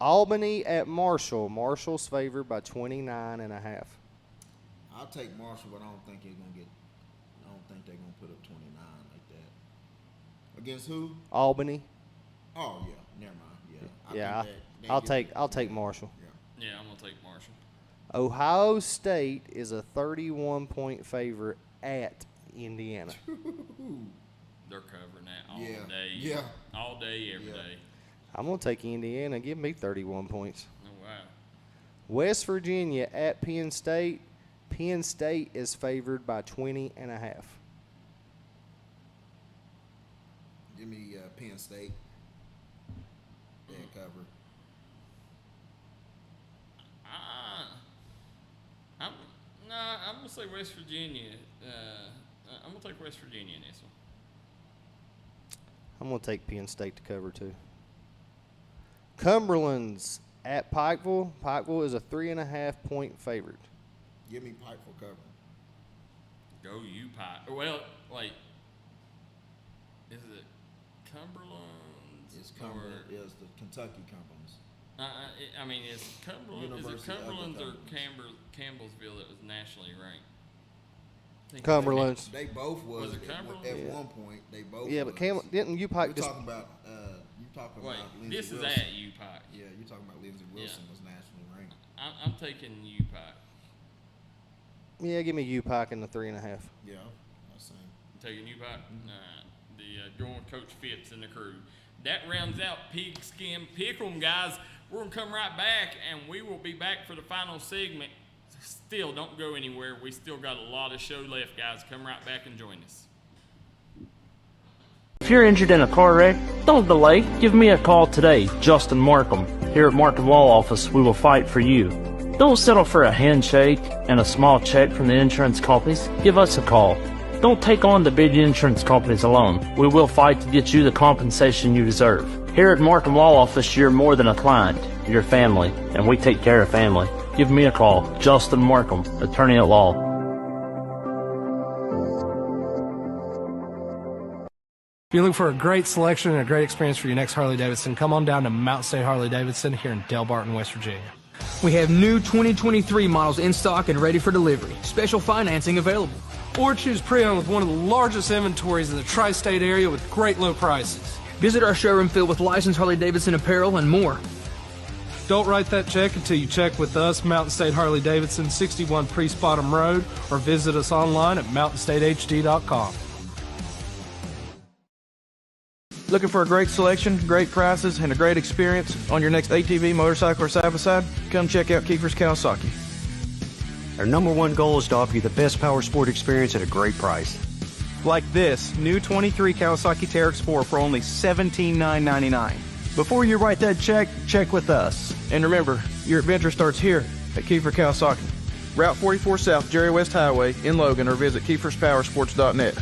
Albany at Marshall. Marshall's favored by 29.5. I'll take Marshall, but I don't think they're going to put up 29 like that. Against who? Albany. Oh yeah, never mind. I'll take Marshall. Yeah, I'm going to take Marshall. Ohio State is a 31-point favorite at Indiana. They're covering that all day. Yeah. All day, every day. I'm going to take Indiana. Give me 31 points. Oh, wow. West Virginia at Penn State. Penn State is favored by 20.5. Give me Penn State. They cover. I'm going to say West Virginia. I'm going to take West Virginia in this one. I'm going to take Penn State to cover, too. Cumberland's at Pikeville. Pikeville is a 3.5-point favorite. Give me Pikeville cover. Go you, Pike. Well, wait. Is it Cumberland's? It's Cumberland. It's the Kentucky Cumberland's. Is Cumberland's or Campbellsville that was nationally ranked? Cumberland's. They both was it Cumberland? At one point. They both. Yeah, but didn't UPike just? Talking about you talking wait, about Lindsey this is Wilson. at UPike. Yeah, you're talking about Lindsey Wilson was nationally ranked. I'm taking UPike. Yeah, give me UPike in the 3.5. Yeah, that's same. Taking UPike. Going Coach Phipps and the crew. That rounds out Pigskin Pick'em, guys. We're gonna come right back, and we will be back for the final segment. Still, don't go anywhere. We still got a lot of show left, guys. Come right back and join us. If you're injured in a car wreck, don't delay. Give me a call today, Justin Markham. Here at Markham Law Office, we will fight for you. Don't settle for a handshake and a small check from the insurance companies. Give us a call. Don't take on the big insurance companies alone. We will fight to get you the compensation you deserve. Here at Markham Law Office, you're more than a client. You're family, and we take care of family. Give me a call, Justin Markham, attorney at law. If you're looking for a great selection and a great experience for your next Harley-Davidson, come on down to Mountain State Harley-Davidson here in Del Barton, West Virginia. We have new 2023 models in stock and ready for delivery. Special financing available. Or choose pre-owned with one of the largest inventories in the tri-state area with great low prices. Visit our showroom filled with licensed Harley-Davidson apparel and more. Don't write that check until you check with us, Mountain State Harley-Davidson, 61 Priest Bottom Road, or visit us online at mountainstatehd.com. Looking for a great selection, great prices, and a great experience on your next ATV, motorcycle, or side-by-side? Come check out Kiefer's Kawasaki. Our #1 goal is to offer you the best power sport experience at a great price. Like this new 23 Kawasaki Teryx 4 for only $17,999. Before you write that check, check with us. And remember, your adventure starts here at Kiefer Kawasaki. Route 44 South, Jerry West Highway in Logan, or visit KiefersPowersports.net.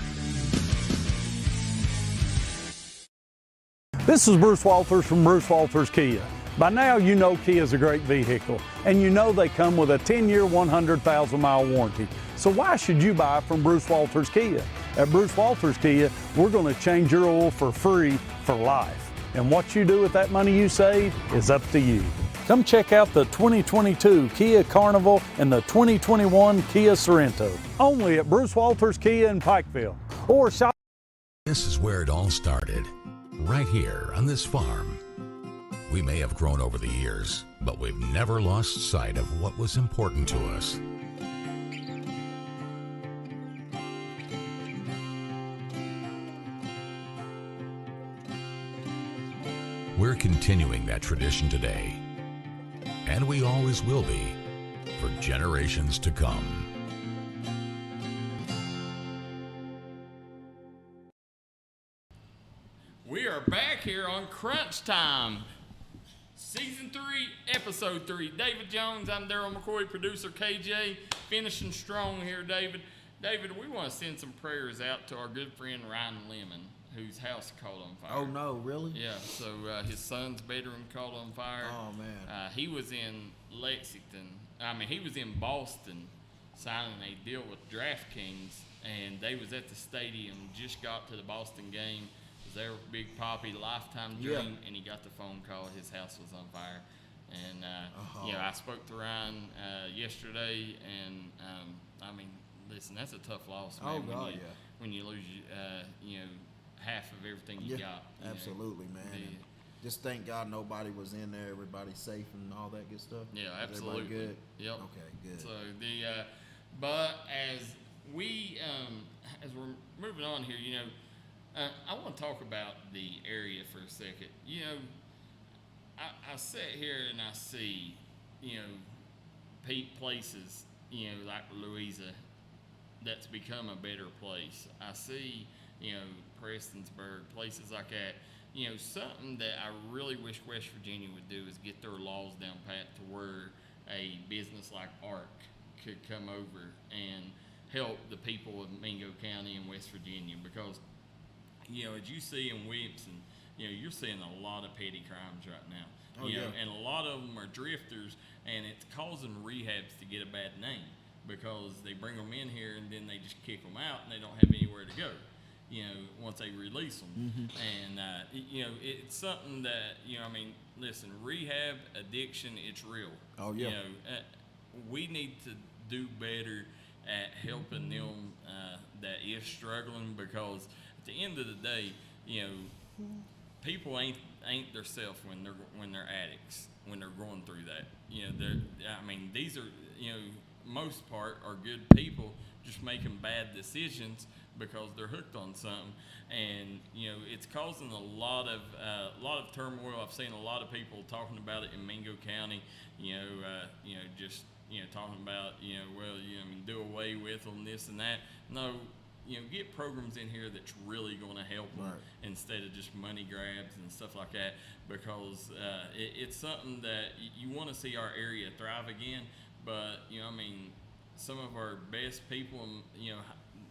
This is Bruce Walters from Bruce Walters Kia. By now, you know Kia is a great vehicle, and you know they come with a 10-year, 100,000-mile warranty. So why should you buy from Bruce Walters Kia? At Bruce Walters Kia, we're going to change your oil for free for life. And what you do with that money you save is up to you. Come check out the 2022 Kia Carnival and the 2021 Kia Sorento. Only at Bruce Walters Kia in Pikeville. Or shop. This is where it all started, right here on this farm. We may have grown over the years, but we've never lost sight of what was important to us. We're continuing that tradition today, and we always will be for generations to come. on Crunch Time, Season 3, Episode 3. David Jones, I'm Darryl McCoy, producer KJ, finishing strong here, David. David, we want to send some prayers out to our good friend Ryan Lemon, whose house caught on fire. Oh, no, really? Yeah, so his son's bedroom caught on fire. Oh, man. He was in he was in Boston signing a deal with DraftKings, and they was at the stadium, just got to the Boston game. Was there with Big Poppy, lifetime dream, and he got the phone call. His house was on fire. And, I spoke to Ryan yesterday, and, listen, that's a tough loss, man. Oh, God, when you lose, half of everything you got. Absolutely, man. And just thank God nobody was in there. Everybody's safe and all that good stuff. Yeah, absolutely. Everybody good? Yep. Okay, good. So but as we as we're moving on here, I want to talk about the area for a second. I sit here and I see, places, like Louisa, that's become a better place. I see, Prestonsburg, places like that. Something that I really wish West Virginia would do is get their laws down pat to where a business like ARC could come over and help the people of Mingo County and West Virginia, because, as you see in Williamson, you're seeing a lot of petty crimes right now. And a lot of them are drifters, and it's causing rehabs to get a bad name because they bring them in here and then they just kick them out and they don't have anywhere to go. Once they release them. And, it's something that, listen, rehab, addiction, it's real. Oh, yeah. We need to do better at helping them that is struggling, because at the end of the day, people ain't their self when they're addicts, when they're going through that. These are, most part are good people just making bad decisions because they're hooked on something, and it's causing a lot of turmoil. I've seen a lot of people talking about it in Mingo County. Talking about do away with them, this and that. No, get programs in here that's really going to help them instead of just money grabs and stuff like that. Because it's something that you want to see our area thrive again. But some of our best people,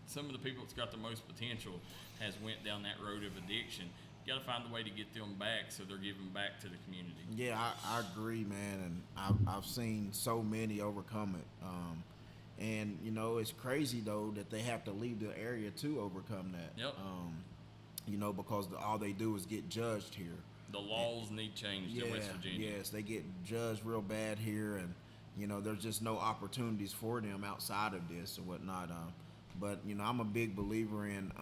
some of the people that's got the most potential has went down that road of addiction. You got to find a way to get them back so they're giving back to the community. Yeah, I agree, man, and I've seen so many overcome it. And it's crazy though that they have to leave the area to overcome that. Yep. Because all they do is get judged here. The laws need changed in West Virginia. Yes, they get judged real bad here, and there's just no opportunities for them outside of this or whatnot. But I'm a big believer in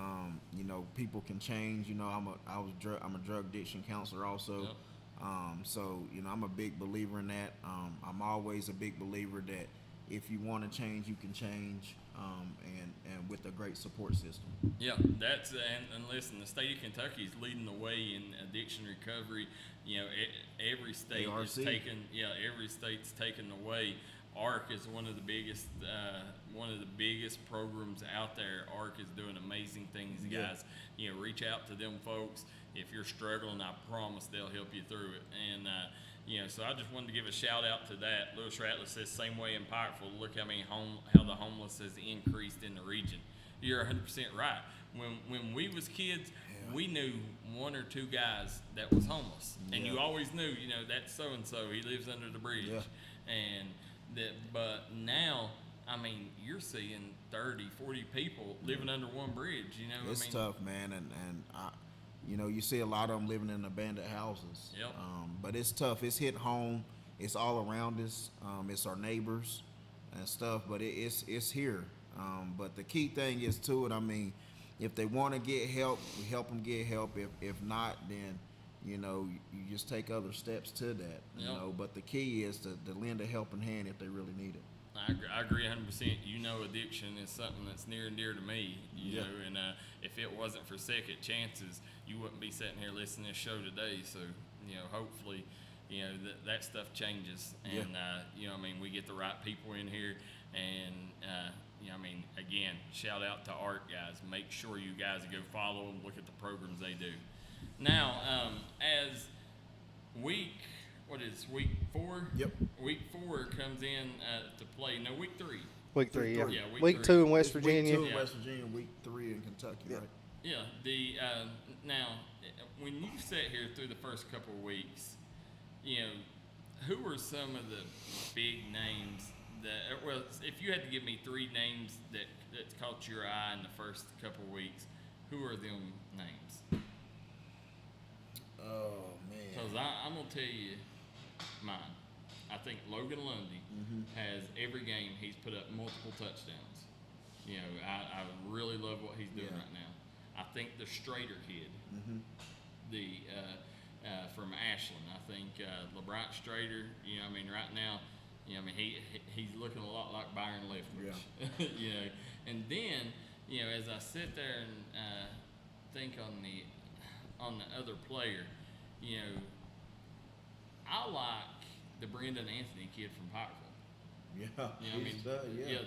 people can change. I'm a drug addiction counselor also. Yep. So I'm a big believer in that. I'm always a big believer that if you want to change, you can change, and with a great support system. Yeah, that's and listen, the state of Kentucky is leading the way in addiction recovery. Every state ARC. is taking. Yeah, every state's taking the way. ARC is one of the biggest programs out there. ARC is doing amazing things, guys. Reach out to them folks. If you're struggling, I promise they'll help you through it. And so I just wanted to give a shout out to that. Lewis Rattler says, same way in Pikeville. Look how the homeless has increased in the region. You're 100% right. When we was kids, we knew one or two guys that was homeless, and you always knew, that's so and so. He lives under the bridge, but now, you're seeing 30, 40 people living under one bridge. It's tough, man, and you see a lot of them living in abandoned houses. Yep. But it's tough. It's hit home. It's all around us. It's our neighbors and stuff. But it's here. But the key thing is to it. If they want to get help, we help them get help. If not, then you just take other steps to that. But the key is to lend a helping hand if they really need it. I agree 100%. Addiction is something that's near and dear to me. You know, and if it wasn't for second chances, you wouldn't be sitting here listening to this show today. So, hopefully, that stuff changes, and we get the right people in here, and again, shout out to ARC guys. Make sure you guys go follow them, look at the programs they do. Now, as week 4? Yep. Week 4 comes in to play. No, week 3. Week 3, yeah. Yeah, week 2 in West Virginia. Week 2 in West Virginia, week 3 in Kentucky, right? Yeah. Now, when you sat here through the first couple of weeks, who were some of the big names that? Well, if you had to give me 3 names that caught your eye in the first couple of weeks, who are them names? Oh man. Because I'm gonna tell you mine. I think Logan Lundy has every game he's put up multiple touchdowns. I really love what he's doing right now. I think the Strader kid, from Ashland. I think LeBron Strader. Right now, he's looking a lot like Byron Leftwich. Yeah. And then as I sit there and think on the other player, I like the Brendan Anthony kid from Pikeville. Yeah.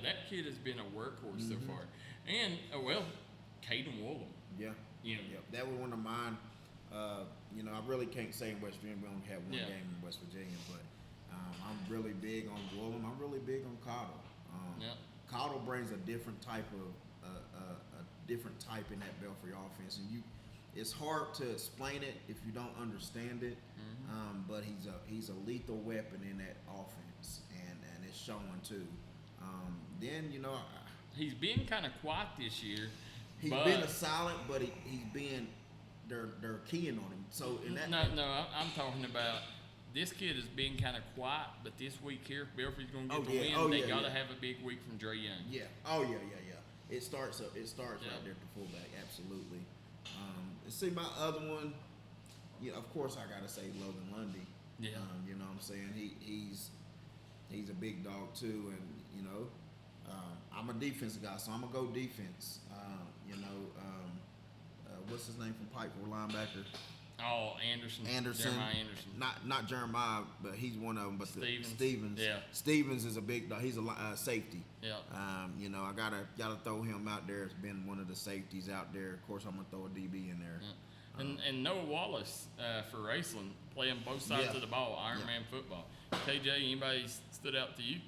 That kid has been a workhorse so far. And Caden Woolham. Yeah. That was one of mine. I really can't say in West Virginia we only have one game in West Virginia, but I'm really big on Woolham. I'm really big on Cottle. Cottle brings a different type in that Belfry offense, and it's hard to explain it if you don't understand it. But he's a lethal weapon in that offense, and it's showing too. He's been kind of quiet this year. He's been a silent, but he's been they're keying on him. So in that I'm talking about this kid has been kind of quiet, but this week here, Belfry's going to get the win. They got to have a big week from Dre Young. Yeah. It starts right there at the fullback. Absolutely. See my other one. Of course I got to say Logan Lundy. Yeah. You know what I'm saying? He's a big dog too, and I'm a defensive guy, so I'm gonna go defense. What's his name from Pikeville, linebacker? Oh, Anderson. Jeremiah Anderson. Not Jeremiah, but he's one of them. But Stevens. Yeah. Stevens is a big dog. He's a safety. Yeah. I gotta throw him out there. It's been one of the safeties out there. Of course, I'm gonna throw a DB in there. Yeah. And Noah Wallace for Raceland, playing both sides of the ball, Ironman football. KJ, anybody stood out to you?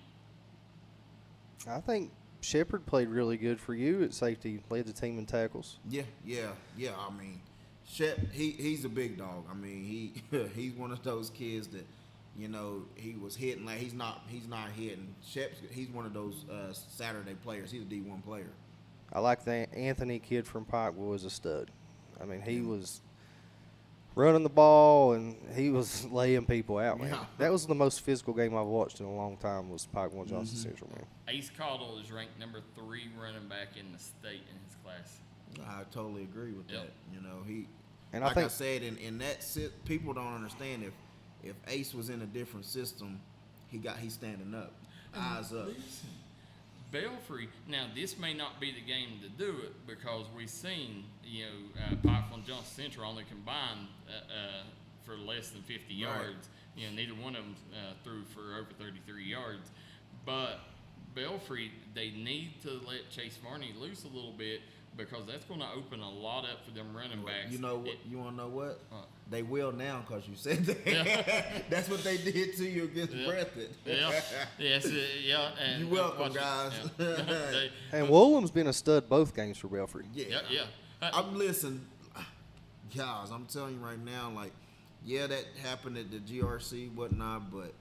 I think Shepard played really good for you at safety. Led the team in tackles. Yeah. I mean, Shep, he's a big dog. I mean, he's one of those kids that, he was hitting like he's not hitting. He's one of those Saturday players. He's a D1 player. I like the Anthony kid from Pikeville was a stud. I mean, he was running the ball and he was laying people out, man. Yeah. That was the most physical game I've watched in a long time was Pikeville Johnson Central, man. Ace Cottle is ranked number 3 running back in the state in his class. I totally agree with that. And I said, in that people don't understand if Ace was in a different system, he's standing up, eyes up. Belfry, now this may not be the game to do it because we've seen, Pikeville and Johnson Central only combined for less than 50 yards. Neither one of them threw for over 33 yards. But Belfry, they need to let Chase Varney loose a little bit because that's going to open a lot up for them running backs. You know what? You want to know what? They will now because you said that. Yeah. That's what they did to you against Breathitt. And you're welcome, guys. And Woolham's been a stud both games for Belfry. Yeah. Listen, guys, I'm telling you right now, that happened at the GRC, whatnot, but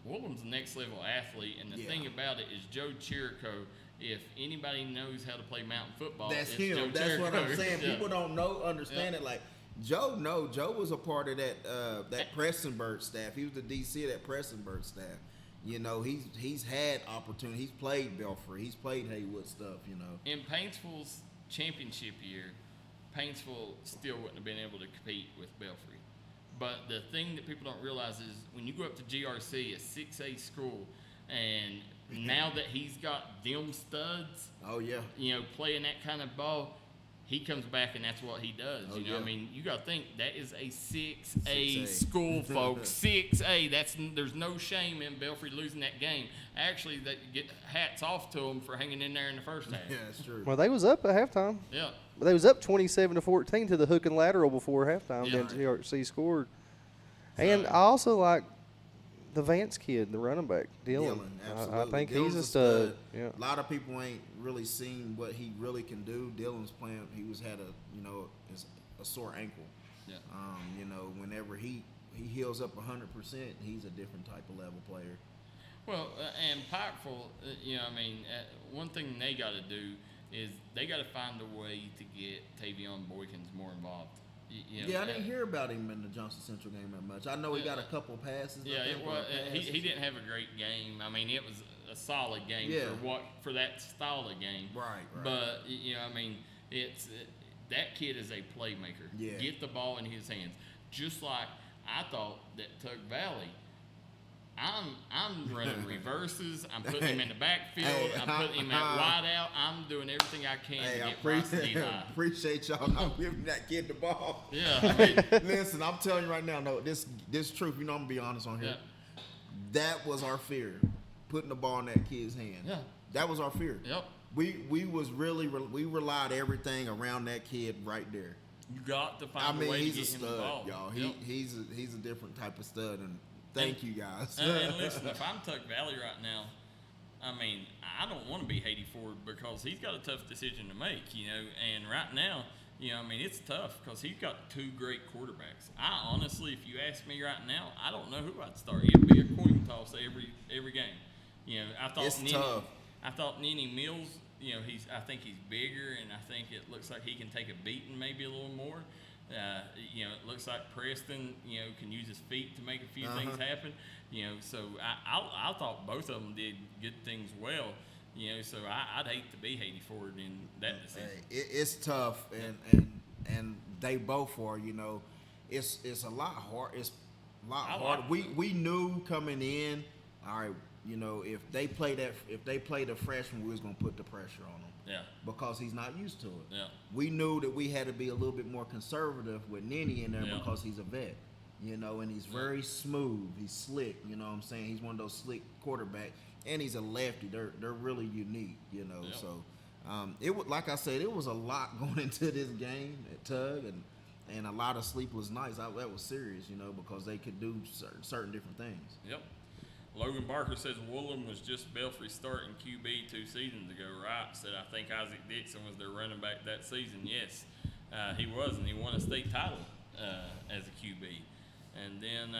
Woolham's the next level athlete, and the thing about it is Joe Chirico. If anybody knows how to play mountain football, that's it's him. Joe That's Chirico. what I'm saying. People don't understand it. Like Joe, Joe was a part of that Prestonburg staff. He was the DC of that Prestonburg staff. He's had opportunity. He's played Belfry. He's played Haywood stuff. In Paintsville's championship year, Paintsville still wouldn't have been able to compete with Belfry. But the thing that people don't realize is when you go up to GRC, a 6A school, and now that he's got them studs, oh yeah, playing that kind of ball, he comes back and that's what he does. Oh, You know, yeah. I mean, you got to think that is a 6A school, folks. 6A. There's no shame in Belfry losing that game. Actually, they get hats off to them for hanging in there in the first half. Yeah, that's true. Well, they was up at halftime. Yeah. They was up 27-14 to the hook and lateral before halftime. Yeah. Then TRC scored. And I also like the Vance kid, the running back, Dylan. Absolutely. I think Dylan's he's a stud. Yeah. A lot of people ain't really seen what he really can do. Dylan's playing. He had a sore ankle. Yeah. You know, whenever he heals up 100%, he's a different type of level player. Well, and Pikeville, you know, I mean, one thing they got to do is they got to find a way to get Tavion Boykins more involved. You know, Yeah, I didn't hear about him in the Johnson Central game that much. I know he got a couple passes. Yeah, he didn't have a great game. I mean, it was a solid game for that style of game. Right. But you know, I mean, that kid is a playmaker. Yeah. Get the ball in his hands. Just like I thought that Tug Valley. I'm running reverses. I'm putting him in the backfield. I'm putting him at wide out. I'm doing everything I can to get Bryson high. Appreciate y'all not giving that kid the ball. Yeah. I mean, listen, I'm telling you right now, no, this truth. You know, I'm gonna be honest on here. Yeah. That was our fear, putting the ball in that kid's hand. Yeah. That was our fear. Yep. We relied everything around that kid right there. You got to find a way to get him the ball. Y'all. He's a different type of stud, and thank you guys. And listen, if I'm Tuck Valley right now, I mean, I don't want to be Haiti Ford because he's got a tough decision to make, you know. And right now, you know, I mean, it's tough because he's got two great quarterbacks. I honestly, if you ask me right now, I don't know who I'd start. It'd be a coin toss every game. You know, I thought Nenny Mills. You know, I think he's bigger, and I think it looks like he can take a beating maybe a little more. You know, it looks like Preston, you know, can use his feet to make a few things happen. You know, so I thought both of them did good things well. You know, so I'd hate to be Haiti Ford in that decision. It's tough, and they both are. You know, it's a lot hard. It's a lot hard. We knew coming in. All right, you know, if they play the freshman, we was gonna put the pressure on them. Yeah. Because he's not used to it. Yeah. We knew that we had to be a little bit more conservative with Nenny in there because he's a vet. You know, and he's very smooth. He's slick. You know what I'm saying? He's one of those slick quarterbacks, and he's a lefty. They're really unique. You know, so it was, like I said, it was a lot going into this game at Tug, and a lot of sleepless nights. That was serious, you know, because they could do certain different things. Yep. Logan Barker says Woolham was just Belfry's starting QB 2 seasons ago, right? Said, I think Isaac Dixon was their running back that season. Yes, he was, and he won a state title as a QB. And then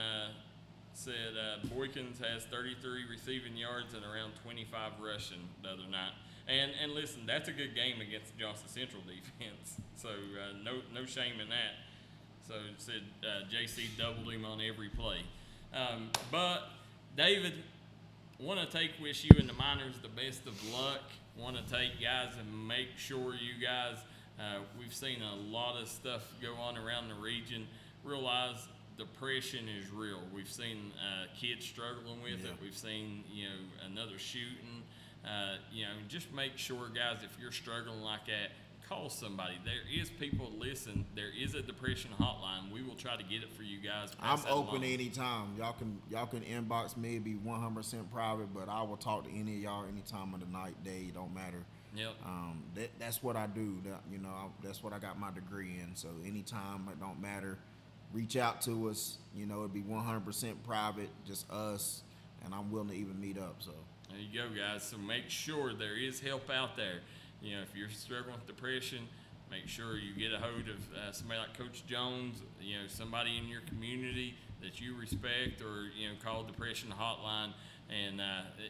said Boykins has 33 receiving yards and around 25 rushing the other night. And listen, that's a good game against the Johnson Central defense. So no shame in that. So it said JC doubled him on every play. But David, want to wish you and the Miners the best of luck. Want to take guys and make sure you guys, we've seen a lot of stuff go on around the region. Realize depression is real. We've seen kids struggling with it. We've seen, you know, another shooting. You know, just make sure, guys, if you're struggling like that, call somebody. There is people listen. There is a depression hotline. We will try to get it for you guys. I'm open anytime. Y'all can inbox me. Be 100% private, but I will talk to any of y'all any time of the night, day. Don't matter. Yep. That's what I do. You know, that's what I got my degree in. So anytime, it don't matter. Reach out to us. You know, it'd be 100% private, just us, and I'm willing to even meet up. So there you go, guys. So make sure there is help out there. You know, if you're struggling with depression, make sure you get a hold of somebody like Coach Jones, you know, somebody in your community that you respect, or, you know, call Depression Hotline, and,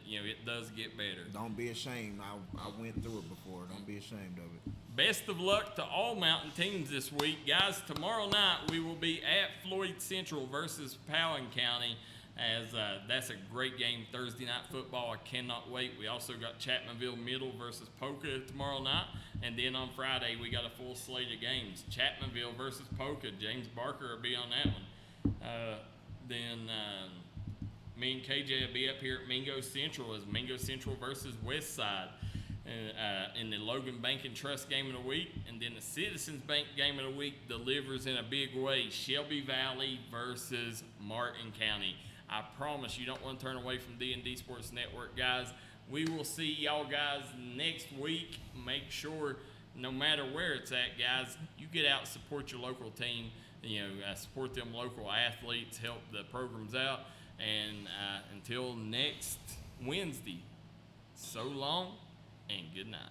you know, it does get better. Don't be ashamed. I went through it before. Don't be ashamed of it. Best of luck to all Mountain teams this week. Guys, tomorrow night we will be at Floyd Central versus Powell County. As that's a great game, Thursday night football. I cannot wait. We also got Chapmanville Middle versus Polka tomorrow night, and then on Friday we got a full slate of games. Chapmanville versus Polka. James Barker will be on that one. Then me and KJ will be up here at Mingo Central as Mingo Central versus Westside. in the Logan Bank and Trust game of the week. And then the Citizens Bank game of the week delivers in a big way. Shelby Valley versus Martin County. I promise you don't want to turn away from D&D Sports Network, guys. We will see y'all guys next week. Make sure, no matter where it's at, guys, you get out and support your local team. Support them local athletes, help the programs out. And until next Wednesday, so long and good night.